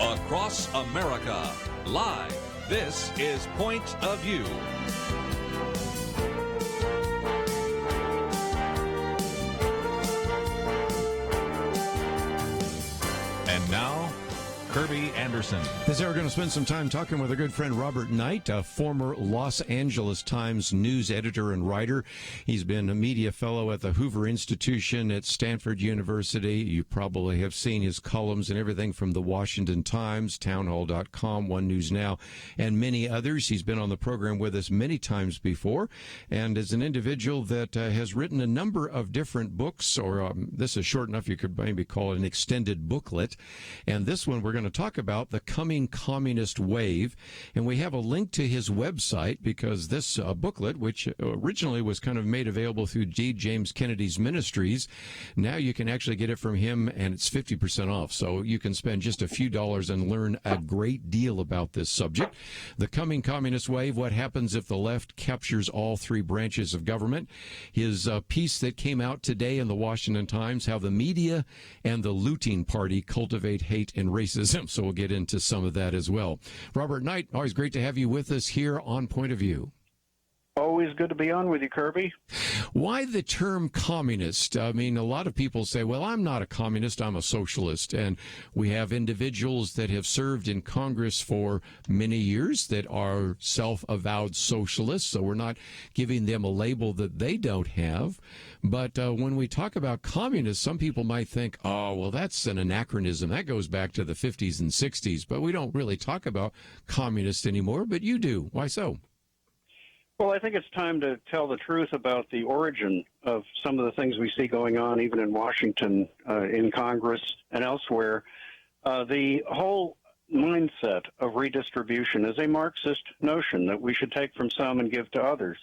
Across America, live. This is Point of View. And now, Kerby Anderson. Today we're going to spend some time talking with our good friend Robert Knight, a former Los Angeles Times news editor and writer. He's been a media fellow at the Hoover Institution at Stanford University. You probably have seen his columns and everything from the Washington Times, townhall.com, One News Now, and many others. He's been on the program with us many times before, and is an individual that has written a number of different books, or this is short enough you could maybe call it an extended booklet. And this one we're going to talk about the coming communist wave, and we have a link to his website, because this booklet, which originally was kind of made available through D. James Kennedy's Ministries, now you can actually get it from him, and it's 50% off, so you can spend just a few dollars and learn a great deal about this subject. The coming communist wave, what happens if the left captures all three branches of government. His piece that came out today in the Washington Times, how the media and the looting party cultivate hate and racism. So we'll get into some of that as well. Robert Knight, always great to have you with us here on Point of View. Always good to be on with you, Kerby. Why the term communist? I mean, a lot of people say, well, I'm not a communist, I'm a socialist. And we have individuals that have served in Congress for many years that are self-avowed socialists, so we're not giving them a label that they don't have. But when we talk about communists, some people might think, oh, well, that's an anachronism. That goes back to the 50s and 60s. But we don't really talk about communists anymore, but you do. Why so? Well, I think it's time to tell the truth about the origin of some of the things we see going on, even in Washington, in Congress, and elsewhere. The whole mindset of redistribution is a Marxist notion that we should take from some and give to others.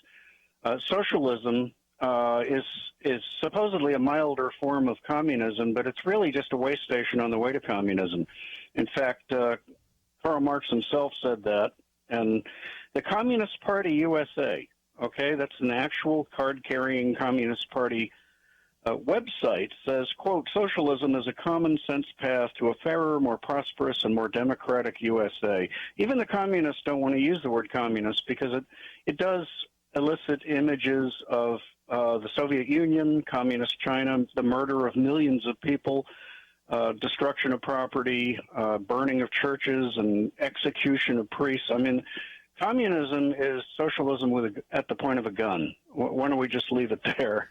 Socialism is supposedly a milder form of communism, but it's really just a way station on the way to communism. In fact, Karl Marx himself said that, and the Communist Party USA, okay, that's an actual card-carrying Communist Party website, says, quote, socialism is a common-sense path to a fairer, more prosperous, and more democratic USA. Even the communists don't want to use the word communist because it does elicit images of the Soviet Union, communist China, the murder of millions of people, destruction of property, burning of churches, and execution of priests. I mean, communism is socialism at the point of a gun. Why don't we just leave it there?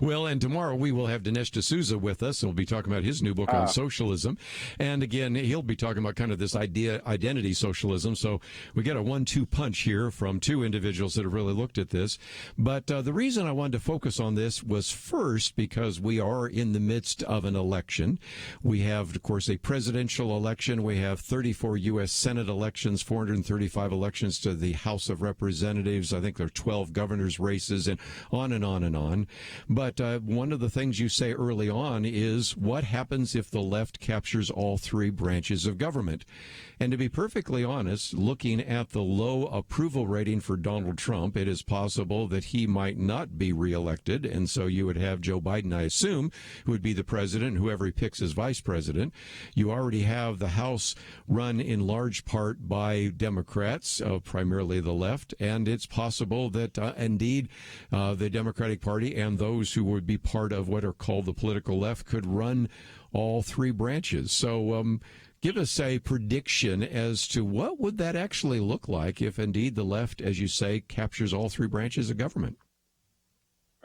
Well, and tomorrow we will have Dinesh D'Souza with us, and we'll be talking about his new book on socialism. And again, he'll be talking about kind of this identity socialism. So we get a 1-2 punch here from two individuals that have really looked at this. But the reason I wanted to focus on this was first because we are in the midst of an election. We have, of course, a presidential election. We have 34 U.S. Senate elections, 435 elections to the House of Representatives. I think there are 12 governors races, and on and on and on. But one of the things you say early on is what happens if the left captures all three branches of government? And to be perfectly honest, looking at the low approval rating for Donald Trump, it is possible that he might not be reelected. And so you would have Joe Biden, I assume, who would be the president, whoever he picks as vice president. You already have the House run in large part by Democrats, primarily the left. And it's possible that indeed the Democratic Party and those who would be part of what are called the political left could run all three branches. So give us a prediction as to what would that actually look like if indeed the left, as you say, captures all three branches of government.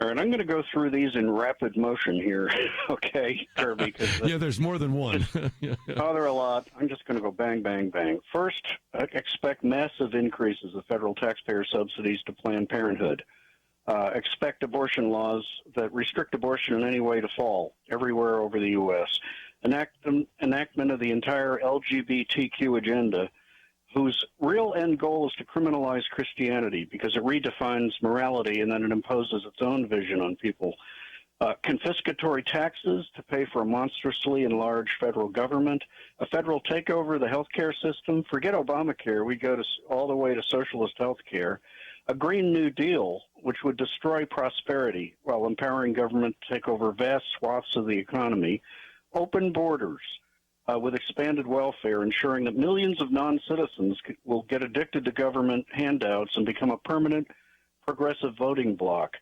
All right, I'm going to go through these in rapid motion here, okay, Kirby? Yeah, there's more than one. Oh, there are a lot. I'm just going to go bang, bang, bang. First, expect massive increases of federal taxpayer subsidies to Planned Parenthood. Expect abortion laws that restrict abortion in any way to fall everywhere over the U.S. Enactment of the entire LGBTQ agenda, whose real end goal is to criminalize Christianity because it redefines morality and then it imposes its own vision on people. Confiscatory taxes to pay for a monstrously enlarged federal government, a federal takeover of the healthcare system. Forget Obamacare. We go all the way to socialist healthcare. A Green New Deal, which would destroy prosperity while empowering government to take over vast swaths of the economy. Open borders. With expanded welfare, ensuring that millions of non-citizens will get addicted to government handouts and become a permanent progressive voting bloc.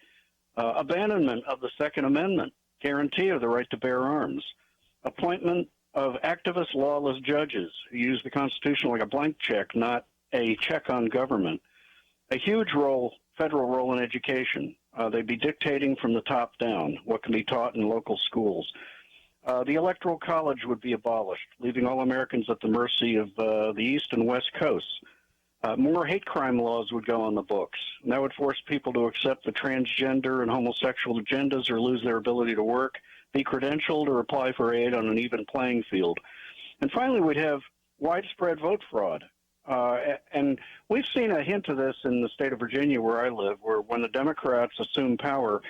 Abandonment of the Second Amendment, guarantee of the right to bear arms. Appointment of activist lawless judges who use the Constitution like a blank check, not a check on government. A huge federal role in education. They'd be dictating from the top down what can be taught in local schools. The Electoral College would be abolished, leaving all Americans at the mercy of the East and West Coasts. More hate crime laws would go on the books, and that would force people to accept the transgender and homosexual agendas or lose their ability to work, be credentialed, or apply for aid on an even playing field. And finally, we'd have widespread vote fraud. And we've seen a hint of this in the state of Virginia where I live, where when the Democrats assumed power,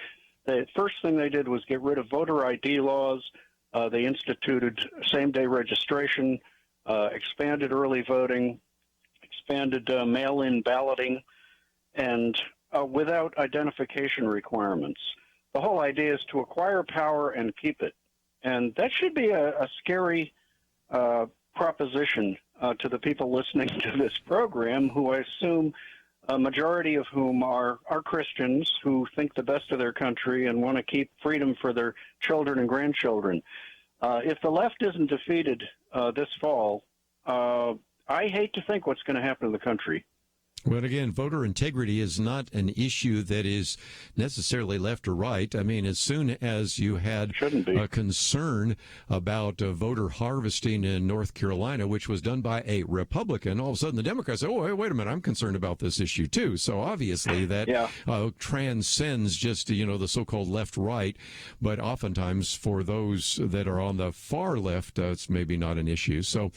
the first thing they did was get rid of voter ID laws. They instituted same-day registration, expanded early voting, expanded mail-in balloting, and without identification requirements. The whole idea is to acquire power and keep it. And that should be a scary proposition to the people listening to this program, who I assume a majority of whom are Christians who think the best of their country and want to keep freedom for their children and grandchildren. If the left isn't defeated this fall, I hate to think what's going to happen to the country. Well, again, voter integrity is not an issue that is necessarily left or right. I mean, as soon as you had a concern about voter harvesting in North Carolina, which was done by a Republican, all of a sudden the Democrats say, oh, wait a minute, I'm concerned about this issue too. So obviously that transcends just, the so-called left-right. But oftentimes for those that are on the far left, it's maybe not an issue. So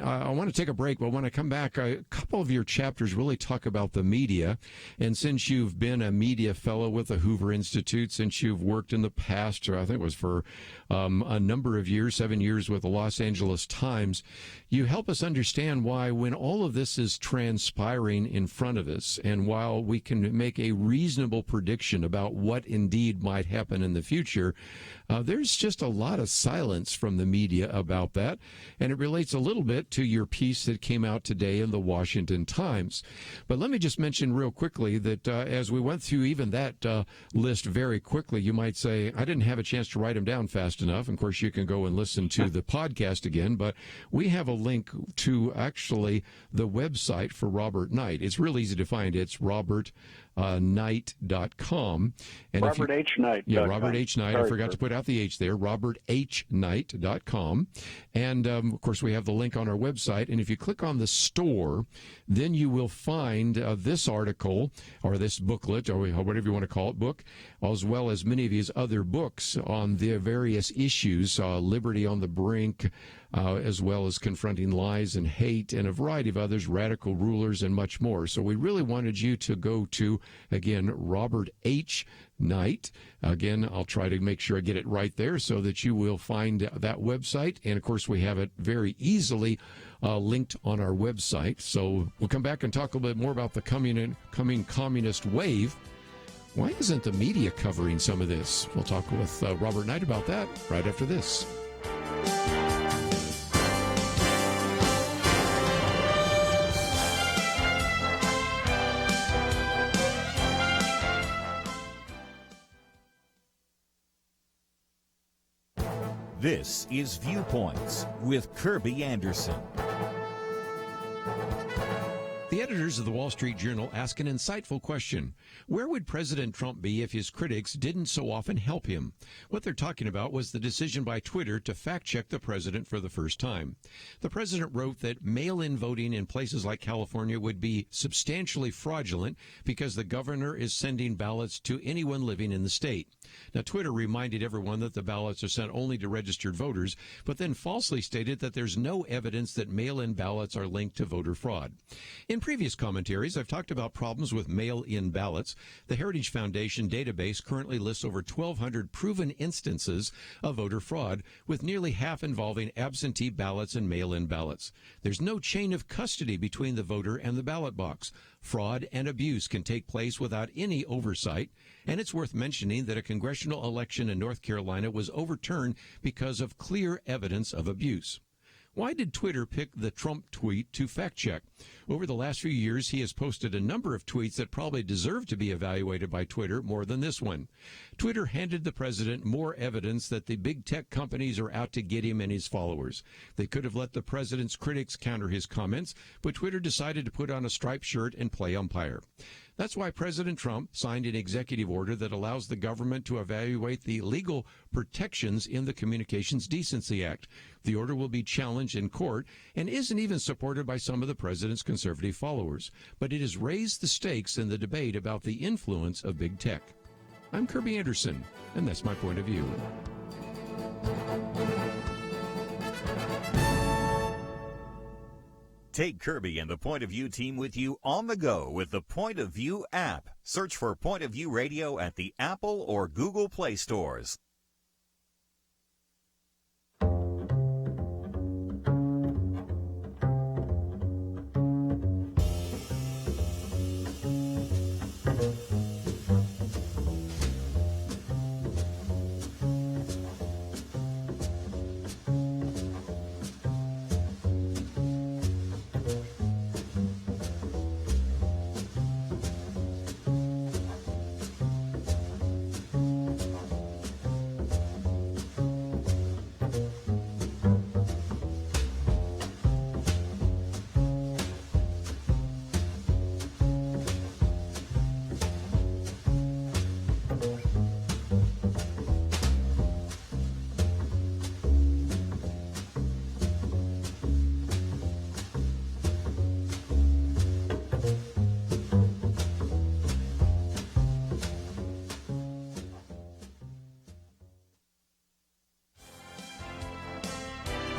I want to take a break, but when I come back, a couple of your chapters really talk about the media. And since you've been a media fellow with the Hoover Institute, since you've worked in the past, or I think it was for a number of years, 7 years with the Los Angeles Times, you help us understand why when all of this is transpiring in front of us, and while we can make a reasonable prediction about what indeed might happen in the future, there's just a lot of silence from the media about that. And it relates a little bit to your piece that came out today in the Washington Times. But let me just mention real quickly that as we went through even that list very quickly, you might say, I didn't have a chance to write them down fast enough. Of course, you can go and listen to the podcast again, but we have a link to actually the website for Robert Knight. It's real easy to find. It's robertknight.com. And Robert H. Knight. Yeah, Robert H. Knight. I forgot to put out the H there. roberthknight.com. And, of course, we have the link on our website. And if you click on the store, then you will find this article or this booklet, or whatever you want to call it, book, as well as many of his other books on the various issues, Liberty on the Brink, as well as Confronting Lies and Hate, and a variety of others, Radical Rulers, and much more. So we really wanted you to go to, again, Robert H. Knight. Again, I'll try to make sure I get it right there so that you will find that website. And, of course, we have it very easily linked on our website. So we'll come back and talk a little bit more about the coming communist wave. Why isn't the media covering some of this? We'll talk with Robert Knight about that right after this. This is Viewpoints with Kerby Anderson. The editors of the Wall Street Journal ask an insightful question. Where would President Trump be if his critics didn't so often help him? What they're talking about was the decision by Twitter to fact-check the president for the first time. The president wrote that mail-in voting in places like California would be substantially fraudulent because the governor is sending ballots to anyone living in the state. Now, Twitter reminded everyone that the ballots are sent only to registered voters, but then falsely stated that there's no evidence that mail-in ballots are linked to voter fraud. In previous commentaries, I've talked about problems with mail-in ballots. The Heritage Foundation database currently lists over 1,200 proven instances of voter fraud, with nearly half involving absentee ballots and mail-in ballots. There's no chain of custody between the voter and the ballot box. Fraud and abuse can take place without any oversight, and it's worth mentioning that a congressional election in North Carolina was overturned because of clear evidence of abuse. Why did Twitter pick the Trump tweet to fact-check? Over the last few years, he has posted a number of tweets that probably deserve to be evaluated by Twitter more than this one. Twitter handed the president more evidence that the big tech companies are out to get him and his followers. They could have let the president's critics counter his comments, but Twitter decided to put on a striped shirt and play umpire. That's why President Trump signed an executive order that allows the government to evaluate the legal protections in the Communications Decency Act. The order will be challenged in court and isn't even supported by some of the president's conservative followers. But it has raised the stakes in the debate about the influence of big tech. I'm Kerby Anderson, and that's my point of view. Take Kerby and the Point of View team with you on the go with the Point of View app. Search for Point of View Radio at the Apple or Google Play stores.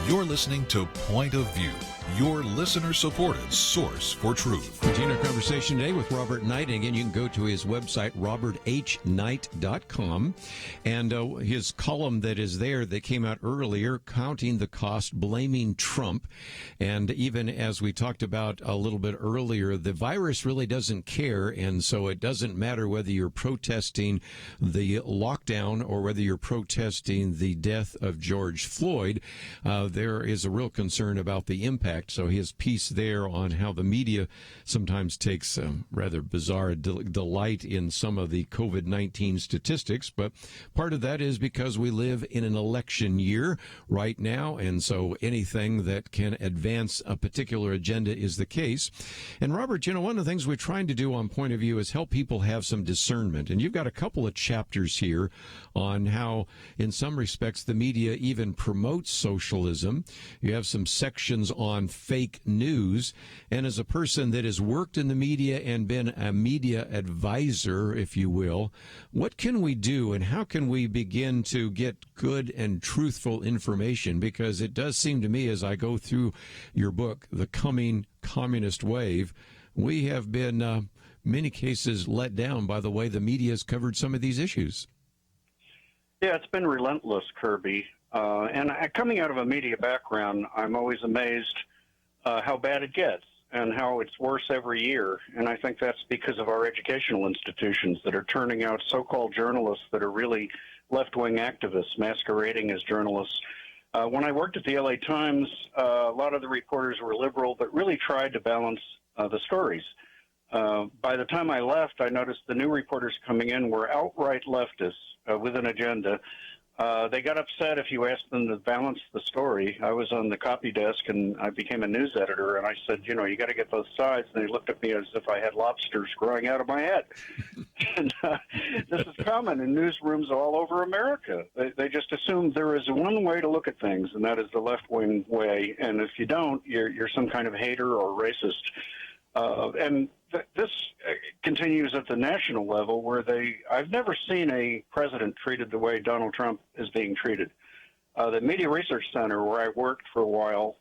You're listening to Point of View, your listener-supported source for truth. Continue our conversation today with Robert Knight. And again, you can go to his website, roberthknight.com. And his column that is there that came out earlier, Counting the Cost, Blaming Trump. And even as we talked about a little bit earlier, the virus really doesn't care. And so it doesn't matter whether you're protesting the lockdown or whether you're protesting the death of George Floyd. There is a real concern about the impact. So his piece there on how the media sometimes takes rather bizarre delight in some of the COVID-19 statistics. But part of that is because we live in an election year right now. And so anything that can advance a particular agenda is the case. And Robert, you know, one of the things we're trying to do on Point of View is help people have some discernment. And you've got a couple of chapters here on how, in some respects, the media even promotes socialism. You have some sections on fake news. And as a person that has worked in the media and been a media advisor, if you will, what can we do and how can we begin to get good and truthful information? Because it does seem to me, as I go through your book, The Coming Communist Wave, we have been, many cases, let down by the way the media has covered some of these issues. Yeah, it's been relentless, Kerby. And coming out of a media background, I'm always amazed how bad it gets and how it's worse every year. And I think that's because of our educational institutions that are turning out so-called journalists that are really left-wing activists masquerading as journalists. When I worked at the LA Times, a lot of the reporters were liberal, but really tried to balance the stories. By the time I left, I noticed the new reporters coming in were outright leftists with an agenda. They got upset if you asked them to balance the story. I was on the copy desk, and I became a news editor, and I said, you got to get both sides. And they looked at me as if I had lobsters growing out of my head. And this is common in newsrooms all over America. They just assume there is one way to look at things, and that is the left-wing way. And if you don't, you're some kind of hater or racist. And this continues at the national level, where I've never seen a president treated the way Donald Trump is being treated. The Media Research Center, where I worked for a while,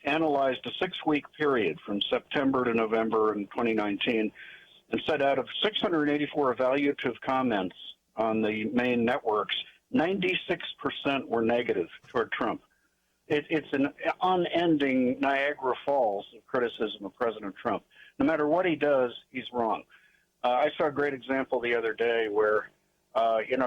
analyzed a 6-week period from September to November in 2019, and said out of 684 evaluative comments on the main networks, 96% were negative toward Trump. It's an unending Niagara Falls of criticism of President Trump. No matter what he does, he's wrong. I saw a great example the other day where,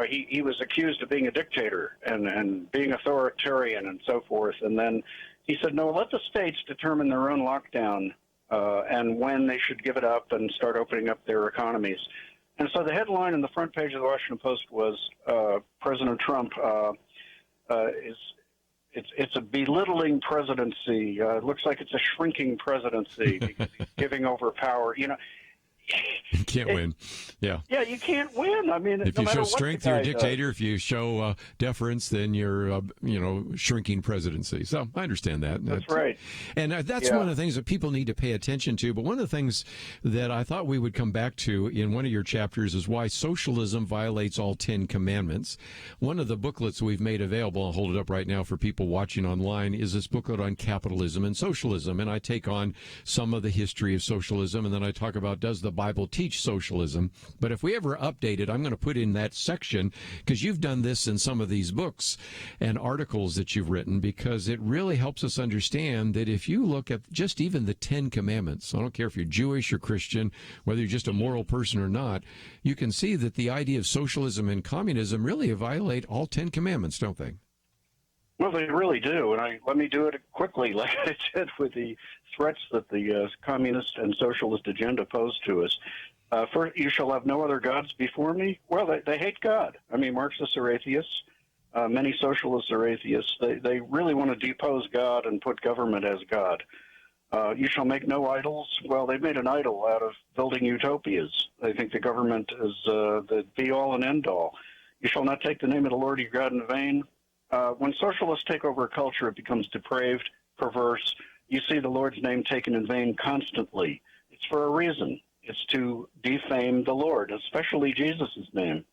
he was accused of being a dictator and being authoritarian and so forth. And then he said, no, let the states determine their own lockdown and when they should give it up and start opening up their economies. And so the headline on the front page of the Washington Post was President Trump It's a belittling presidency. It looks like it's a shrinking presidency because he's giving over power. You can't win. Yeah. Yeah, you can't win. I mean, if you show strength, you're a dictator. If you show deference, then you're, shrinking presidency. So I understand that. That's right. And that's one of the things that people need to pay attention to. But one of the things that I thought we would come back to in one of your chapters is why socialism violates all 10 commandments. One of the booklets we've made available, I'll hold it up right now for people watching online, is this booklet on capitalism and socialism. And I take on some of the history of socialism, and then I talk about, does the Bible teach socialism? But if we ever update it, I'm going to put in that section, because you've done this in some of these books and articles that you've written, because it really helps us understand that if you look at just even the 10 commandments, I don't care if you're Jewish or Christian, whether you're just a moral person or not, you can see that the idea of socialism and communism really violate all 10 commandments, don't they? Well, they really do, and let me do it quickly, like I did with the threats that the communist and socialist agenda pose to us. First, you shall have no other gods before me. Well, they hate God. I mean, Marxists are atheists. Many socialists are atheists. They really want to depose God and put government as God. You shall make no idols. Well, they've made an idol out of building utopias. They think the government is the be-all and end-all. You shall not take the name of the Lord your God in vain. When socialists take over a culture, it becomes depraved, perverse. You see the Lord's name taken in vain constantly. It's for a reason. It's to defame the Lord, especially Jesus' name.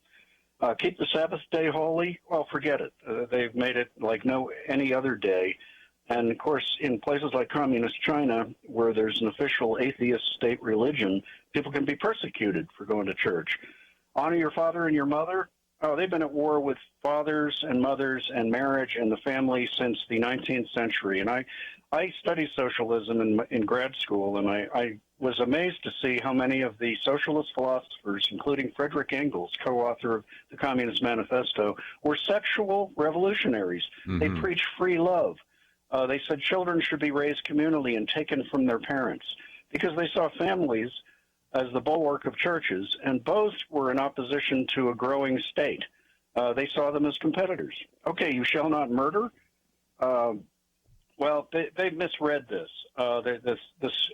Keep the Sabbath day holy? Well, forget it. They've made it like any other day. And, of course, in places like communist China, where there's an official atheist state religion, people can be persecuted for going to church. Honor your father and your mother? Oh, they've been at war with fathers and mothers and marriage and the family since the 19th century. And I studied socialism in grad school, and I was amazed to see how many of the socialist philosophers, including Frederick Engels, co-author of the Communist Manifesto, were sexual revolutionaries. Mm-hmm. They preached free love. They said children should be raised communally and taken from their parents because they saw families as the bulwark of churches, and both were in opposition to a growing state. They saw them as competitors. Okay, you shall not murder? Well, they misread this. This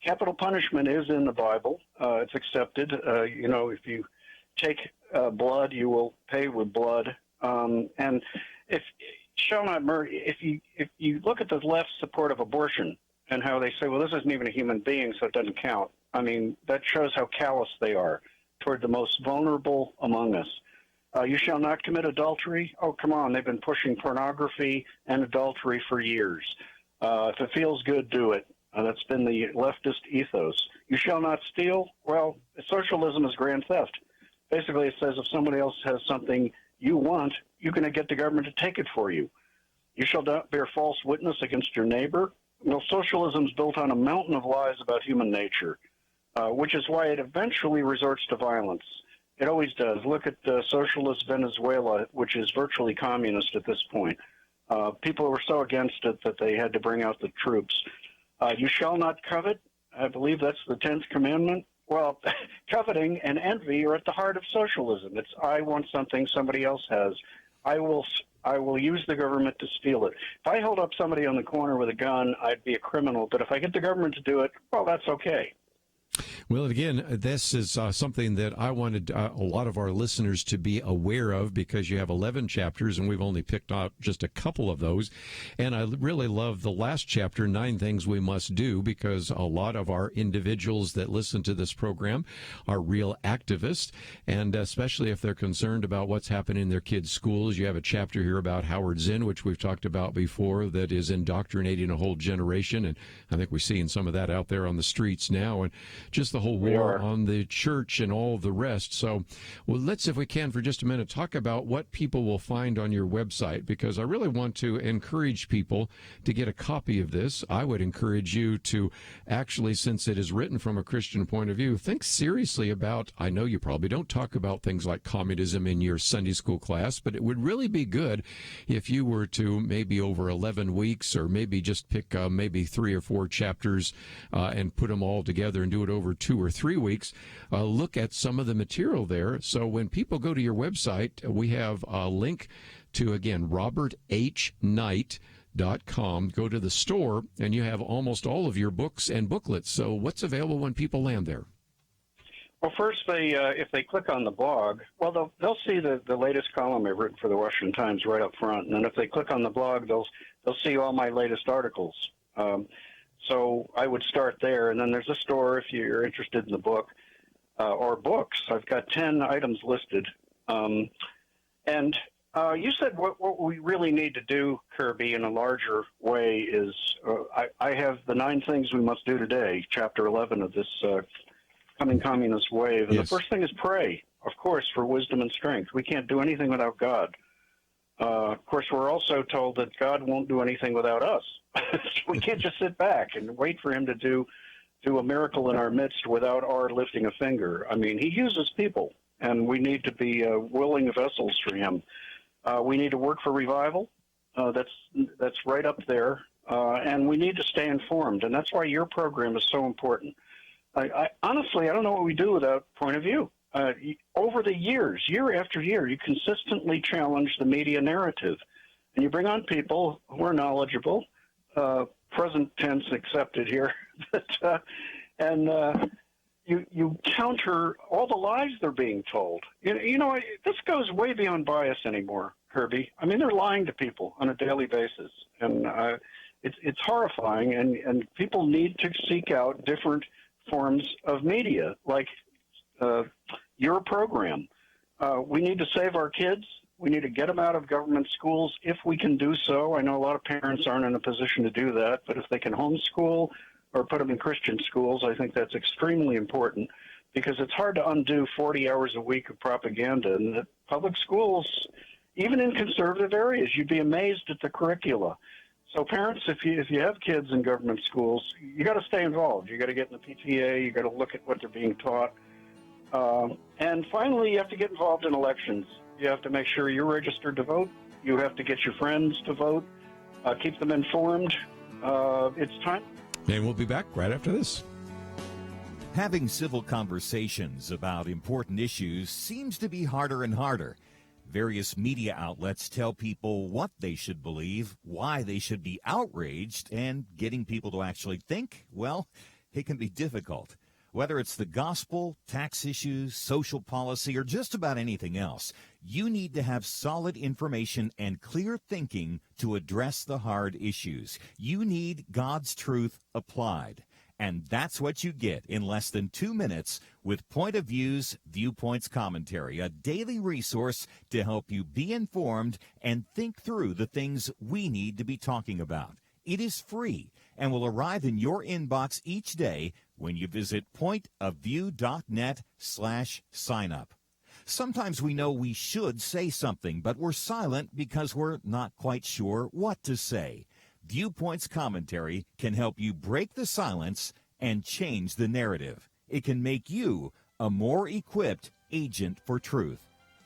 capital punishment is in the Bible. It's accepted. If you take blood, you will pay with blood. And if shall not murder, if you look at the left's support of abortion and how they say, well, this isn't even a human being, so it doesn't count. I mean, that shows how callous they are toward the most vulnerable among us. You shall not commit adultery. Oh, come on. They've been pushing pornography and adultery for years. If it feels good, do it. That's been the leftist ethos. You shall not steal. Well, socialism is grand theft. Basically, it says if somebody else has something you want, you're going to get the government to take it for you. You shall not bear false witness against your neighbor. Well, socialism is built on a mountain of lies about human nature, which is why it eventually resorts to violence. It always does. Look at socialist Venezuela, which is virtually communist at this point. People were so against it that they had to bring out the troops. You shall not covet. I believe that's the 10th commandment. Well, coveting and envy are at the heart of socialism. It's I want something somebody else has. I will use the government to steal it. If I held up somebody on the corner with a gun, I'd be a criminal. But if I get the government to do it, well, that's okay. Well, again, this is something that I wanted a lot of our listeners to be aware of, because you have 11 chapters and we've only picked out just a couple of those. And I really love the last chapter, 9 Things We Must Do, because a lot of our individuals that listen to this program are real activists, and especially if they're concerned about what's happening in their kids' schools. You have a chapter here about Howard Zinn, which we've talked about before, that is indoctrinating a whole generation. And I think we're seeing some of that out there on the streets now. And just the whole war on the church and all of the rest. So, well, let's, if we can, for just a minute, talk about what people will find on your website, because I really want to encourage people to get a copy of this. I would encourage you to actually, since it is written from a Christian point of view, think seriously about, I know you probably don't talk about things like communism in your Sunday school class, but it would really be good if you were to, maybe over 11 weeks, or maybe just pick maybe 3 or 4 chapters and put them all together and do it over 2 or 3 weeks, look at some of the material there. So when people go to your website, we have a link to, again, roberthknight.com. Go to the store, and you have almost all of your books and booklets. So what's available when people land there? Well, first, if they click on the blog, well, they'll see the latest column I've written for the Washington Times right up front. And then if they click on the blog, they'll see all my latest articles. So I would start there, and then there's a store if you're interested in the book or books. I've got 10 items listed. And you said what we really need to do, Kerby, in a larger way is I have the 9 things we must do today, Chapter 11 of this coming communist wave. And Yes. The first thing is pray, of course, for wisdom and strength. We can't do anything without God. Of course, we're also told that God won't do anything without us. So we can't just sit back and wait for him to do a miracle in our midst without our lifting a finger. I mean, he uses people, and we need to be willing vessels for him. We need to work for revival. That's right up there. And we need to stay informed, and that's why your program is so important. Honestly, I don't know what we do without Point of View. Over the years, year after year, you consistently challenge the media narrative, and you bring on people who are knowledgeable, present tense accepted here, and you counter all the lies they're being told. You know, this goes way beyond bias anymore, Kerby. I mean, they're lying to people on a daily basis, and it's horrifying, and people need to seek out different forms of media, like your program. We need to save our kids. We need to get them out of government schools if we can do so. I know a lot of parents aren't in a position to do that, but if they can homeschool or put them in Christian schools, I think that's extremely important, because it's hard to undo 40 hours a week of propaganda. And the public schools, even in conservative areas, you'd be amazed at the curricula. So parents, if you have kids in government schools, you got to stay involved. You got to get in the PTA. You got to look at what they're being taught. And finally, you have to get involved in elections. You have to make sure you're registered to vote. You have to get your friends to vote. Keep them informed. It's time. And we'll be back right after this. Having civil conversations about important issues seems to be harder and harder. Various media outlets tell people what they should believe, why they should be outraged, and getting people to actually think, well, it can be difficult. Whether it's the gospel, tax issues, social policy, or just about anything else, you need to have solid information and clear thinking to address the hard issues. You need God's truth applied. And that's what you get in less than 2 minutes with Point of View's Viewpoints Commentary, a daily resource to help you be informed and think through the things we need to be talking about. It is free and will arrive in your inbox each day when you visit pointofview.net/signup. Sometimes we know we should say something, but we're silent because we're not quite sure what to say. Viewpoints Commentary can help you break the silence and change the narrative. It can make you a more equipped agent for truth.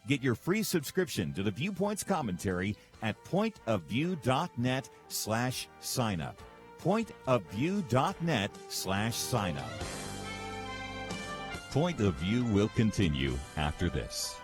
Get your free subscription to the Viewpoints Commentary at pointofview.net/signup. pointofview.net/signup. Point of View will continue after this.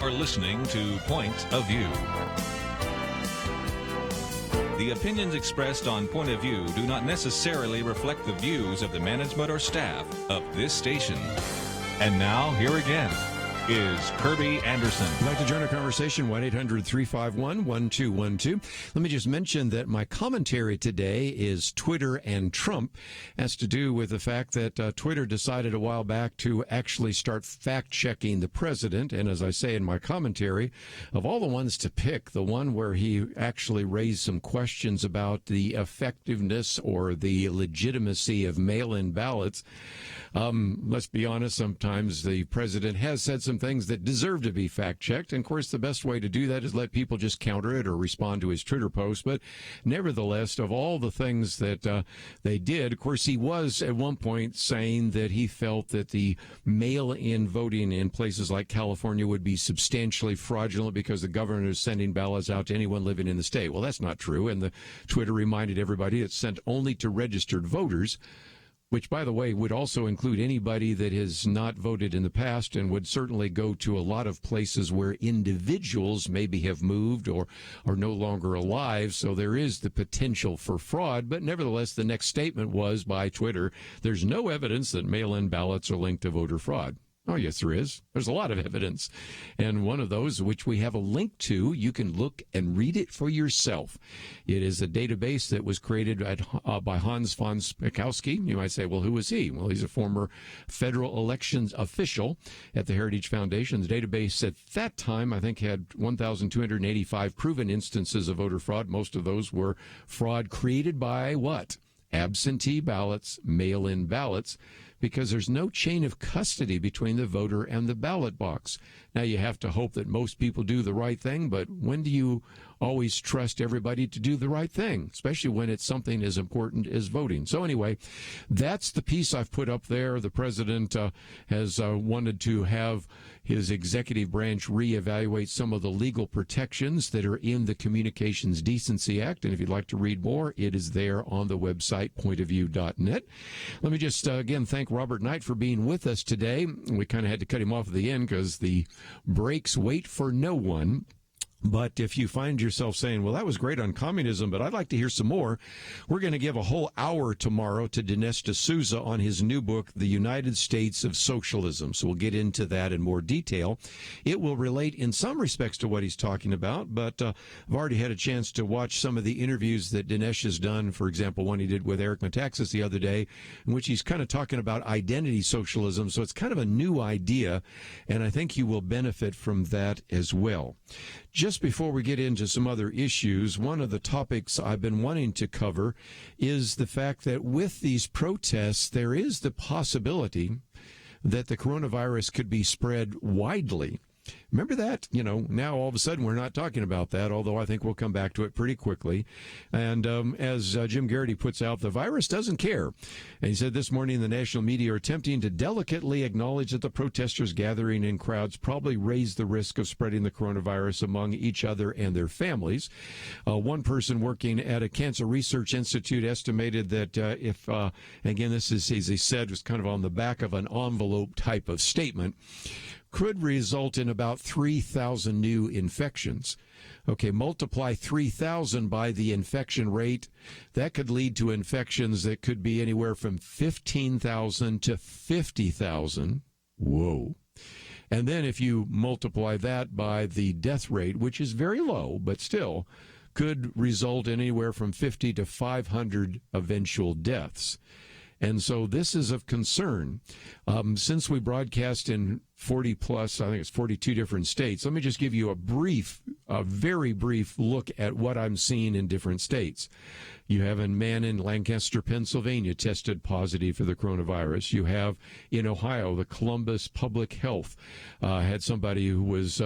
are listening to Point of View. The opinions expressed on Point of View do not necessarily reflect the views of the management or staff of this station. And now, here again is Kerby Anderson. I'd like to join our conversation, 1-800-351-1212. Let me just mention that my commentary today is Twitter and Trump. It has to do with the fact that Twitter decided a while back to actually start fact-checking the president. And as I say in my commentary, of all the ones to pick, the one where he actually raised some questions about the effectiveness or the legitimacy of mail-in ballots, let's be honest, sometimes the president has said some things that deserve to be fact-checked. And, of course, the best way to do that is let people just counter it or respond to his Twitter post. But nevertheless, of all the things that they did, of course, he was at one point saying that he felt that the mail-in voting in places like California would be substantially fraudulent because the governor is sending ballots out to anyone living in the state. Well, that's not true. And the Twitter reminded everybody it's sent only to registered voters, which, by the way, would also include anybody that has not voted in the past and would certainly go to a lot of places where individuals maybe have moved or are no longer alive. So there is the potential for fraud. But nevertheless, the next statement was by Twitter, there's no evidence that mail-in ballots are linked to voter fraud. Oh, yes, there is. There's a lot of evidence. And one of those, which we have a link to, you can look and read it for yourself. It is a database that was created by Hans von Spakovsky. You might say, well, who is he? Well, he's a former federal elections official at the Heritage Foundation. The database at that time, I think, had 1,285 proven instances of voter fraud. Most of those were fraud created by what? Absentee ballots, mail-in ballots, because there's no chain of custody between the voter and the ballot box. Now, you have to hope that most people do the right thing, but when do you always trust everybody to do the right thing, especially when it's something as important as voting? So anyway, that's the piece I've put up there. The president has wanted to have his executive branch reevaluate some of the legal protections that are in the Communications Decency Act. And if you'd like to read more, it is there on the website, pointofview.net. Let me just, again, thank Robert Knight for being with us today. We kind of had to cut him off at the end because the breaks wait for no one. But if you find yourself saying, well, that was great on communism, but I'd like to hear some more, we're going to give a whole hour tomorrow to Dinesh D'Souza on his new book, The United States of Socialism. So we'll get into that in more detail. It will relate in some respects to what he's talking about, but I've already had a chance to watch some of the interviews that Dinesh has done. For example, one he did with Eric Metaxas the other day, in which he's kind of talking about identity socialism. So it's kind of a new idea, and I think you will benefit from that as well. Just before we get into some other issues, one of the topics I've been wanting to cover is the fact that with these protests, there is the possibility that the coronavirus could be spread widely. Remember that? You know, now all of a sudden we're not talking about that, although I think we'll come back to it pretty quickly. And as Jim Garrity puts out, the virus doesn't care. And he said this morning the national media are attempting to delicately acknowledge that the protesters gathering in crowds probably raise the risk of spreading the coronavirus among each other and their families. One person working at a cancer research institute estimated that if, again, this is, as he said, was kind of on the back of an envelope type of statement, could result in about 3,000 new infections. Okay, multiply 3,000 by the infection rate. That could lead to infections that could be anywhere from 15,000 to 50,000. Whoa. And then if you multiply that by the death rate, which is very low, but still could result in anywhere from 50 to 500 eventual deaths. And so this is of concern. Since we broadcast in 40 plus, I think it's 42 different states, let me just give you a very brief look at what I'm seeing in different states. You have a man in Lancaster, Pennsylvania, tested positive for the coronavirus. You have in Ohio, the Columbus Public Health had somebody who was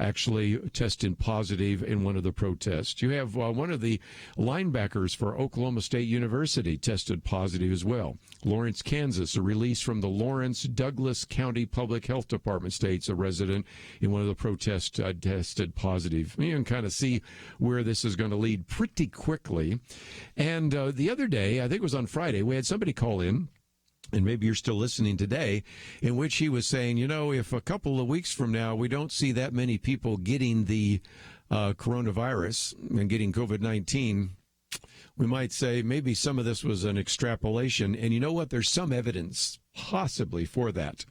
actually tested positive in one of the protests. You have one of the linebackers for Oklahoma State University tested positive as well. Lawrence, Kansas, a release from the Lawrence Douglas County Public Health Department states a resident in one of the protests tested positive. You can kind of see where this is going to lead pretty quickly. And the other day, I think it was on Friday, we had somebody call in and maybe you're still listening today, in which he was saying, if a couple of weeks from now we don't see that many people getting the coronavirus and getting COVID-19, we might say maybe some of this was an extrapolation. And you know what? There's some evidence possibly for that.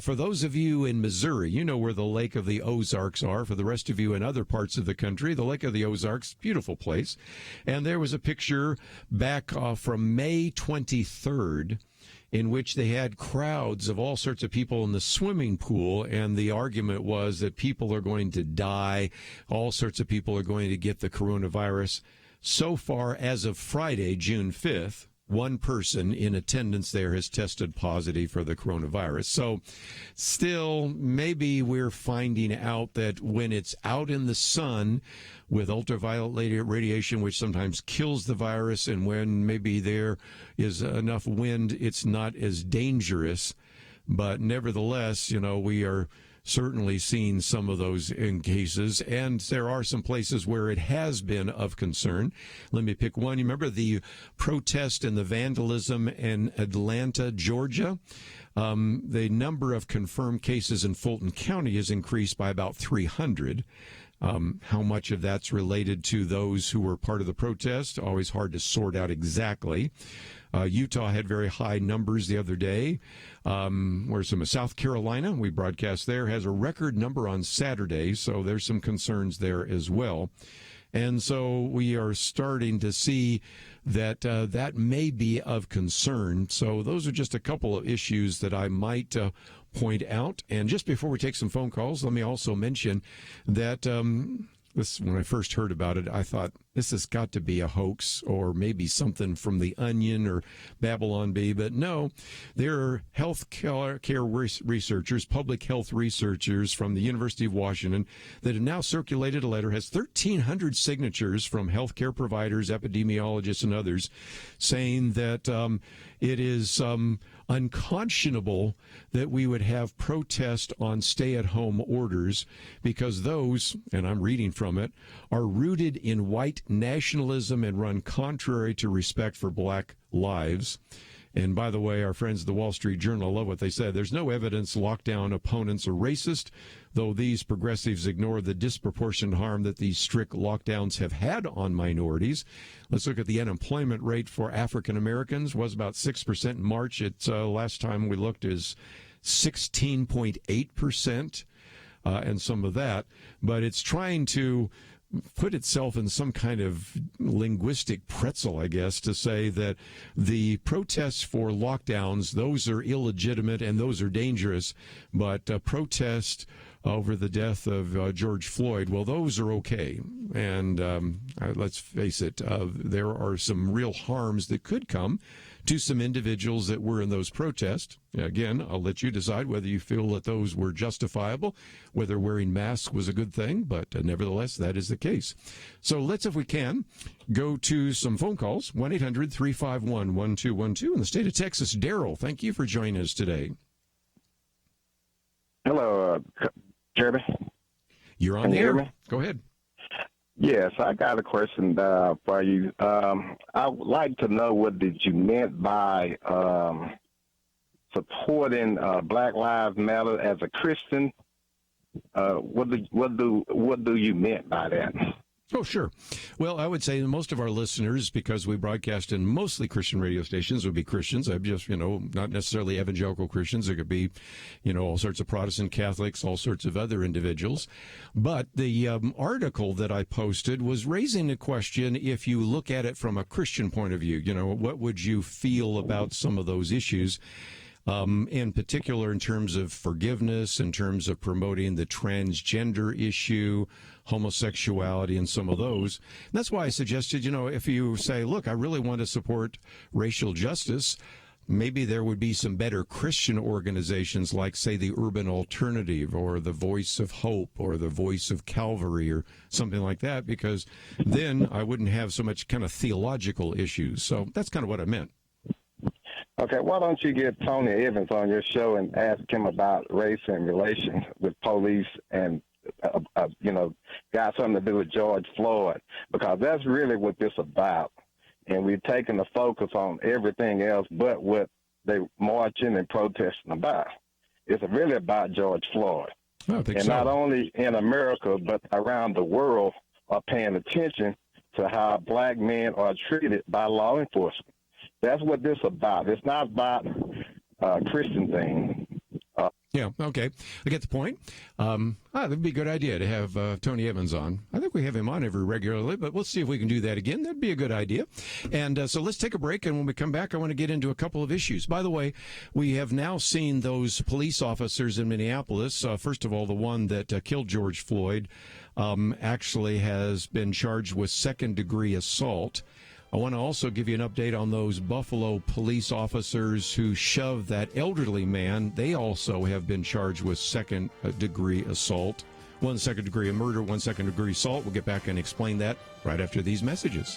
For those of you in Missouri, you know where the Lake of the Ozarks are. For the rest of you in other parts of the country, the Lake of the Ozarks, beautiful place. And there was a picture back from May 23rd in which they had crowds of all sorts of people in the swimming pool, and the argument was that people are going to die, all sorts of people are going to get the coronavirus. So far, as of Friday, June 5th, one person in attendance there has tested positive for the coronavirus. So still, maybe we're finding out that when it's out in the sun with ultraviolet radiation, which sometimes kills the virus, and when maybe there is enough wind, it's not as dangerous. But nevertheless, we are certainly seen some of those in cases, and there are some places where it has been of concern. Let me pick one. You remember the protest and the vandalism in Atlanta, Georgia? The number of confirmed cases in Fulton County has increased by about 300. How much of that's related to those who were part of the protest? Always hard to sort out exactly. Utah had very high numbers the other day. Where's some of South Carolina? We broadcast there, has a record number on Saturday, so there's some concerns there as well. And so we are starting to see that that may be of concern. So those are just a couple of issues that I might point out. And just before we take some phone calls, let me also mention that when I first heard about it, I thought this has got to be a hoax or maybe something from The Onion or Babylon Bee. But no, there are health care researchers, public health researchers from the University of Washington that have now circulated a letter, has 1,300 signatures from healthcare providers, epidemiologists, and others, saying that it is unconscionable that we would have protest on stay-at-home orders because those, and I'm reading from it, are rooted in white nationalism and run contrary to respect for black lives. And by the way, our friends at the Wall Street Journal, I love what they said. There's no evidence lockdown opponents are racist, though these progressives ignore the disproportionate harm that these strict lockdowns have had on minorities. Let's look at the unemployment rate for African Americans. Was about 6% in March. It's last time we looked is 16.8%, and some of that. But it's trying to put itself in some kind of linguistic pretzel, I guess, to say that the protests for lockdowns, those are illegitimate and those are dangerous, but protest over the death of George Floyd, well, those are okay. And let's face it, there are some real harms that could come to some individuals that were in those protests. Again, I'll let you decide whether you feel that those were justifiable, whether wearing masks was a good thing, but nevertheless, that is the case. So let's, if we can, go to some phone calls. 1-800-351-1212 in the state of Texas. Daryl, thank you for joining us today. Hello, Kerby. You're on the air. Go ahead. Yes, I got a question for you. I would like to know what did you meant by supporting Black Lives Matter as a Christian. What do you meant by that? Oh, sure. Well, I would say most of our listeners, because we broadcast in mostly Christian radio stations, would be Christians. I'm just, not necessarily evangelical Christians. It could be, all sorts of Protestant Catholics, all sorts of other individuals. But the article that I posted was raising a question, if you look at it from a Christian point of view, what would you feel about some of those issues? In particular, in terms of forgiveness, in terms of promoting the transgender issue, homosexuality, and some of those. And that's why I suggested, if you say, look, I really want to support racial justice, maybe there would be some better Christian organizations like, say, the Urban Alternative or the Voice of Hope or the Voice of Calvary or something like that, because then I wouldn't have so much kind of theological issues. So that's kind of what I meant. Okay, why don't you get Tony Evans on your show and ask him about race and relations with police and, got something to do with George Floyd, because that's really what this is about. And we're taking the focus on everything else but what they marching and protesting about. It's really about George Floyd. I think and so. Not only in America, but around the world are paying attention to how black men are treated by law enforcement. That's what this is about. It's not about a Christian thing. Yeah, okay. I get the point. That'd be a good idea to have Tony Evans on. I think we have him on every regularly, but we'll see if we can do that again. That'd be a good idea. And so let's take a break, and when we come back, I want to get into a couple of issues. By the way, we have now seen those police officers in Minneapolis. First of all, the one that killed George Floyd actually has been charged with second-degree assault. I want to also give you an update on those Buffalo police officers who shoved that elderly man. They also have been charged with second-degree assault. One second-degree murder, one second-degree assault. We'll get back and explain that right after these messages.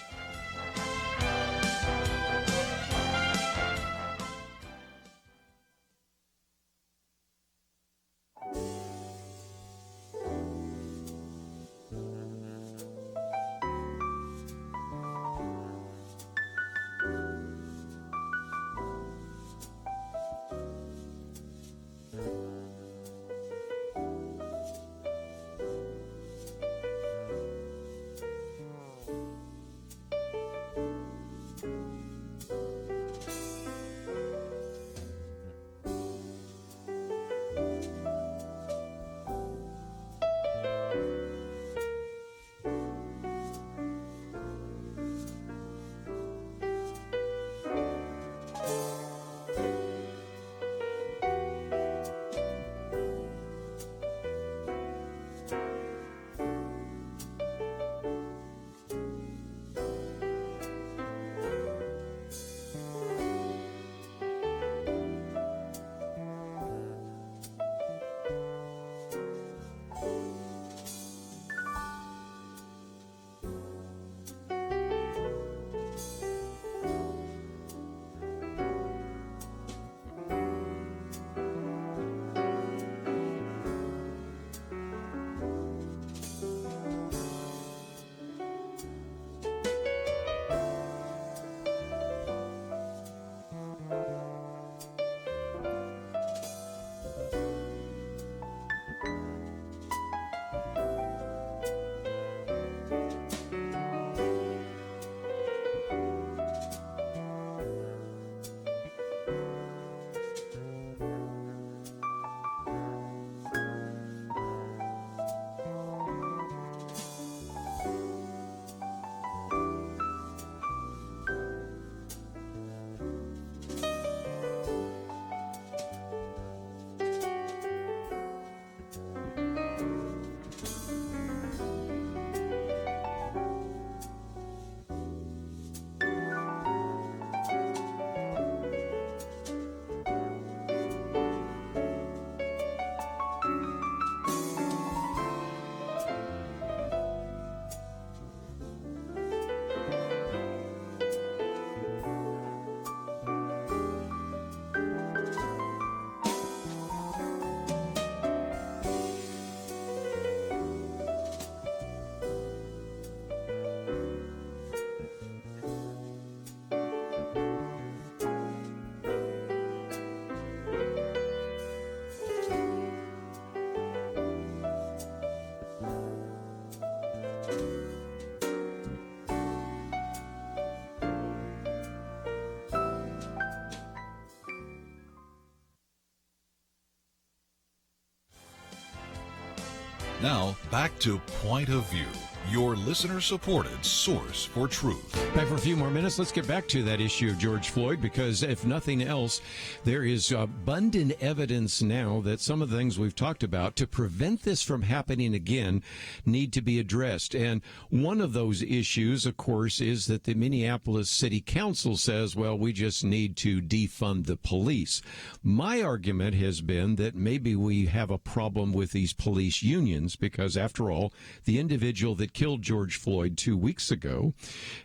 Now, back to Point of View, your listener-supported source for truth. Back for a few more minutes. Let's get back to that issue of George Floyd, because if nothing else, there is abundant evidence now that some of the things we've talked about to prevent this from happening again need to be addressed. And one of those issues, of course, is that the Minneapolis City Council says, well, we just need to defund the police. My argument has been that maybe we have a problem with these police unions because, after all, the individual that killed George Floyd 2 weeks ago,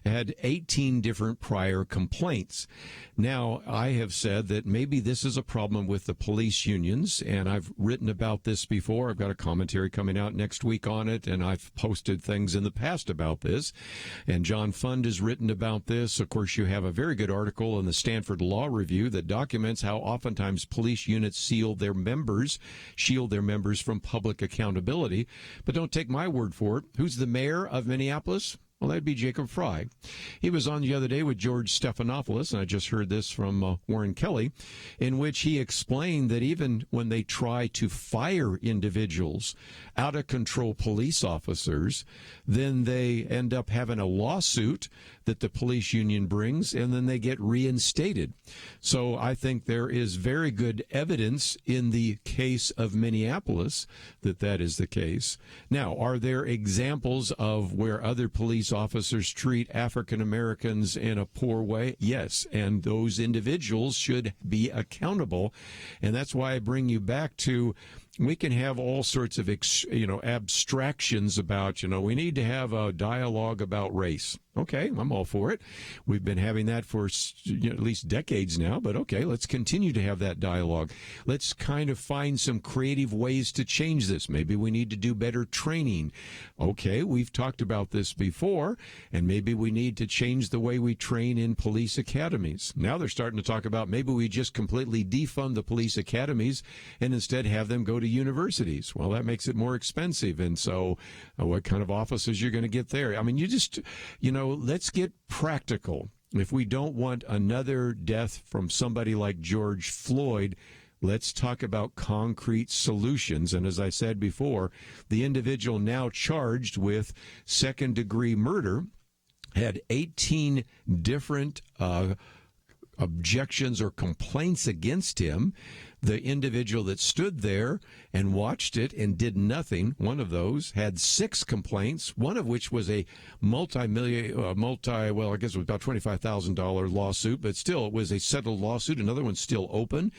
had 18 different prior complaints. Now, I have said that maybe this is a problem with the police unions, and I've written about this before. I've got a commentary coming out next week on it, and I've posted things in the past about this. And John Fund has written about this. Of course, you have a very good article in the Stanford Law Review that documents how oftentimes police units shield their members from public accountability. But don't take my word for it. Who's the mayor of Minneapolis? Well, that'd be Jacob Fry. He was on the other day with George Stephanopoulos, and I just heard this from Warren Kelly, in which he explained that even when they try to fire individuals, out-of-control police officers, then they end up having a lawsuit that the police union brings, and then they get reinstated. So I think there is very good evidence in the case of Minneapolis that that is the case. Now, are there examples of where other police officers treat African Americans in a poor way? Yes, and those individuals should be accountable. And that's why I bring you back to, we can have all sorts of, abstractions about, we need to have a dialogue about race. Okay, I'm all for it. We've been having that for at least decades now, but okay, let's continue to have that dialogue. Let's kind of find some creative ways to change this. Maybe we need to do better training. Okay, we've talked about this before, and maybe we need to change the way we train in police academies. Now they're starting to talk about maybe we just completely defund the police academies and instead have them go to universities. Well, that makes it more expensive, and so what kind of officers you're going to get there? I mean, let's get practical. If we don't want another death from somebody like George Floyd, let's talk about concrete solutions. And as I said before, the individual now charged with second-degree murder had 18 different objections or complaints against him. The individual that stood there and watched it and did nothing, one of those, had 6 complaints, one of which was a I guess it was about $25,000 lawsuit, but still it was a settled lawsuit. Another one's still open.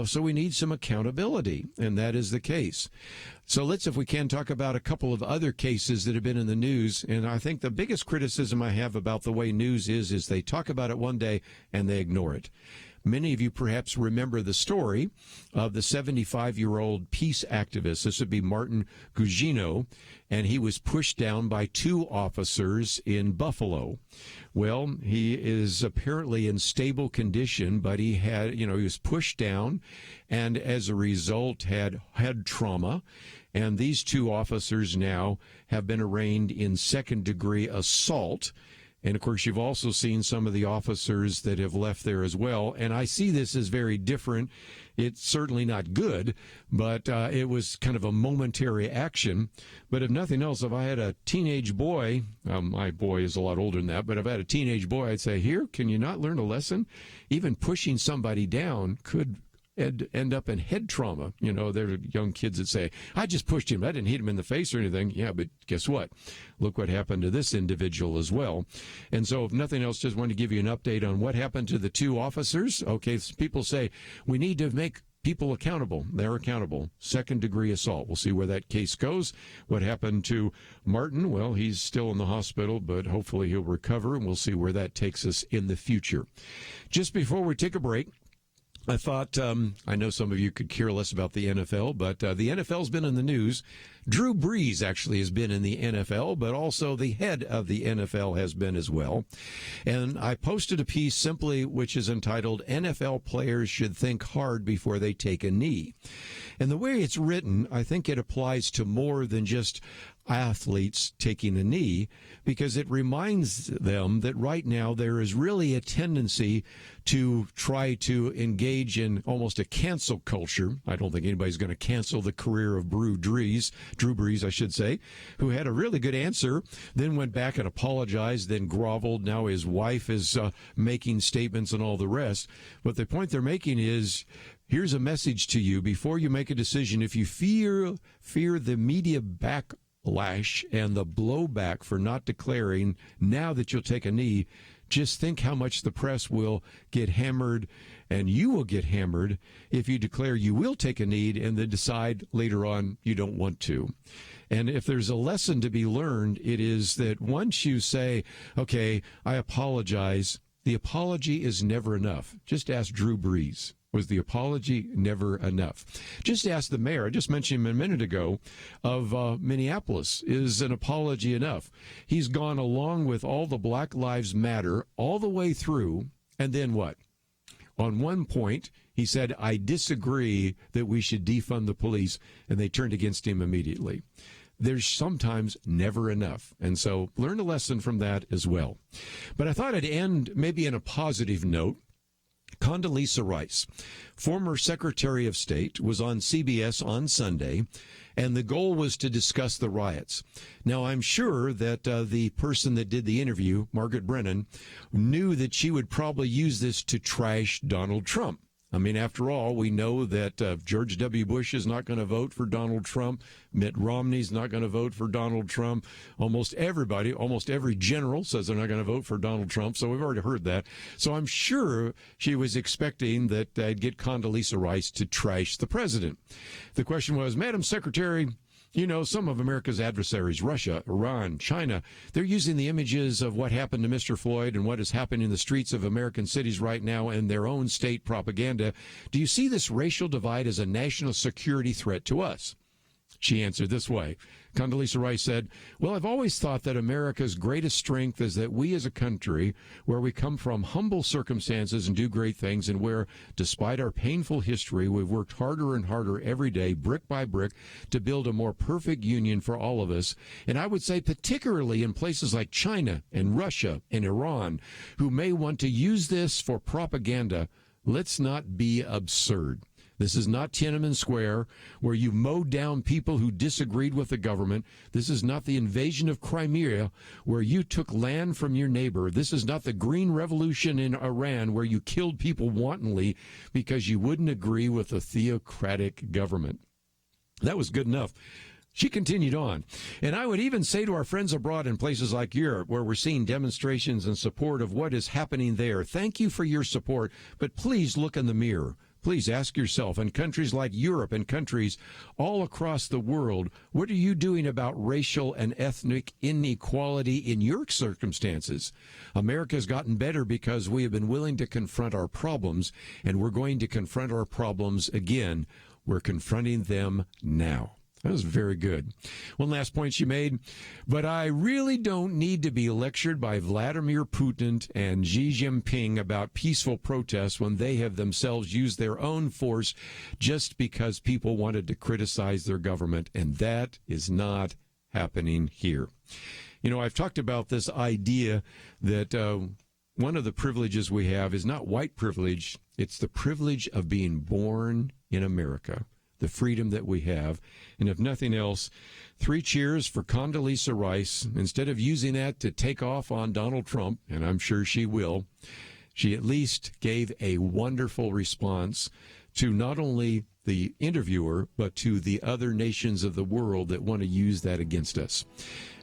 So we need some accountability, and that is the case. So let's, if we can, talk about a couple of other cases that have been in the news. And I think the biggest criticism I have about the way news is they talk about it one day and they ignore it. Many of you perhaps remember the story of the 75-year-old peace activist. This would be Martin Gugino, and he was pushed down by 2 officers in Buffalo. Well, he is apparently in stable condition, but he was pushed down, and as a result had head trauma. And these 2 officers now have been arraigned in second-degree assault. And, of course, you've also seen some of the officers that have left there as well. And I see this as very different. It's certainly not good, but it was kind of a momentary action. But if nothing else, if I had a teenage boy, my boy is a lot older than that, but if I had a teenage boy, I'd say, here, can you not learn a lesson? Even pushing somebody down could end up in head trauma. There are young kids that say, I just pushed him. I didn't hit him in the face or anything. Yeah, but guess what? Look what happened to this individual as well. And so if nothing else, just wanted to give you an update on what happened to the 2 officers. Okay, people say we need to make people accountable. They're accountable. Second-degree assault. We'll see where that case goes. What happened to Martin? Well, he's still in the hospital, but hopefully he'll recover, and we'll see where that takes us in the future. Just before we take a break, I thought, I know some of you could care less about the NFL, but the NFL's been in the news. Drew Brees actually has been in the NFL, but also the head of the NFL has been as well. And I posted a piece simply which is entitled, NFL Players Should Think Hard Before They Take a Knee. And the way it's written, I think it applies to more than just athletes taking a knee, because it reminds them that right now there is really a tendency to try to engage in almost a cancel culture. I don't think anybody's going to cancel the career of Drew Brees, who had a really good answer, then went back and apologized, then groveled. Now his wife is making statements and all the rest. But the point they're making is, here's a message to you before you make a decision. If you fear the media backlash and the blowback for not declaring now that you'll take a knee, just think how much the press will get hammered And you will get hammered if you declare you will take a knee and then decide later on you don't want to. And if there's a lesson to be learned, it is that once you say, okay, I apologize, the apology is never enough. Just ask Drew Brees. Was the apology never enough? Just ask the mayor, I just mentioned him a minute ago, of Minneapolis. Is an apology enough? He's gone along with all the Black Lives Matter all the way through, and then what? On one point, he said, I disagree that we should defund the police, and they turned against him immediately. There's sometimes never enough. And so learn a lesson from that as well. But I thought I'd end maybe in a positive note. Condoleezza Rice, former Secretary of State, was on CBS on Sunday, and the goal was to discuss the riots. Now, I'm sure that the person that did the interview, Margaret Brennan, knew that she would probably use this to trash Donald Trump. I mean, after all, we know that George W. Bush is not going to vote for Donald Trump. Mitt Romney's not going to vote for Donald Trump. Almost everybody, almost every general says they're not going to vote for Donald Trump. So we've already heard that. So I'm sure she was expecting that I'd get Condoleezza Rice to trash the president. The question was, Madam Secretary, you know, some of America's adversaries, Russia, Iran, China, they're using the images of what happened to Mr. Floyd and what is happening in the streets of American cities right now in their own state propaganda. Do you see this racial divide as a national security threat to us? She answered this way. Condoleezza Rice said, well, I've always thought that America's greatest strength is that we as a country, where we come from humble circumstances and do great things, and where, despite our painful history, we've worked harder and harder every day, brick by brick, to build a more perfect union for all of us. And I would say particularly in places like China and Russia and Iran, who may want to use this for propaganda, let's not be absurd. This is not Tiananmen Square, where you mowed down people who disagreed with the government. This is not the invasion of Crimea, where you took land from your neighbor. This is not the Green Revolution in Iran, where you killed people wantonly because you wouldn't agree with a theocratic government. That was good enough. She continued on. And I would even say to our friends abroad in places like Europe, where we're seeing demonstrations in support of what is happening there, thank you for your support, but please look in the mirror. Please ask yourself, in countries like Europe and countries all across the world, what are you doing about racial and ethnic inequality in your circumstances? America's gotten better because we have been willing to confront our problems, and we're going to confront our problems again. We're confronting them now. That was very good. One last point she made, but I really don't need to be lectured by Vladimir Putin and Xi Jinping about peaceful protests when they have themselves used their own force just because people wanted to criticize their government, and that is not happening here. You know, I've talked about this idea that one of the privileges we have is not white privilege, it's the privilege of being born in America. The freedom that we have. And if nothing else, 3 cheers for Condoleezza Rice. Instead of using that to take off on Donald Trump, and I'm sure she will, she at least gave a wonderful response to not only the interviewer, but to the other nations of the world that want to use that against us.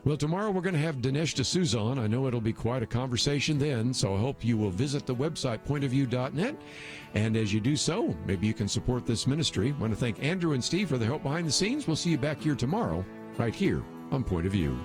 Well, tomorrow we're going to have Dinesh D'Souza on. I know it'll be quite a conversation then, so I hope you will visit the website, pointofview.net. And as you do so, maybe you can support this ministry. I want to thank Andrew and Steve for their help behind the scenes. We'll see you back here tomorrow, right here on Point of View.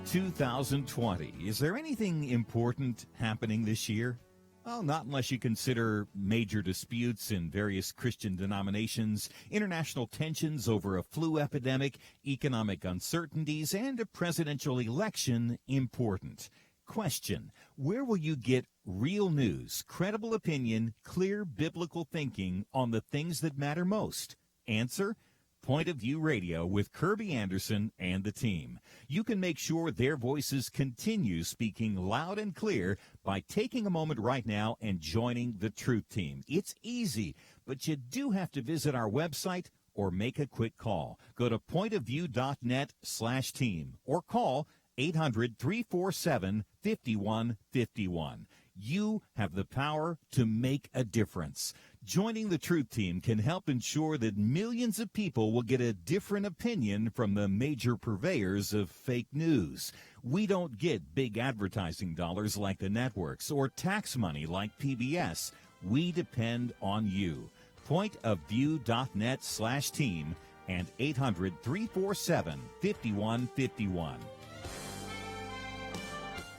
2020. Is there anything important happening this year? Well, not unless you consider major disputes in various Christian denominations, international tensions over a flu epidemic, economic uncertainties, and a presidential election important. Question: where will you get real news, credible opinion, clear biblical thinking on the things that matter most? Answer: Point of View Radio with Kerby Anderson and the team. You can make sure their voices continue speaking loud and clear by taking a moment right now and joining the Truth Team. It's easy, but you do have to visit our website or make a quick call. Go to pointofview.net/team or call 800-347-5151. You have the power to make a difference. Joining the Truth Team can help ensure that millions of people will get a different opinion from the major purveyors of fake news. We don't get big advertising dollars like the networks or tax money like PBS. We depend on you. pointofview.net/team and 800-347-5151.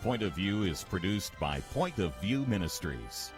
Point of View is produced by Point of View Ministries.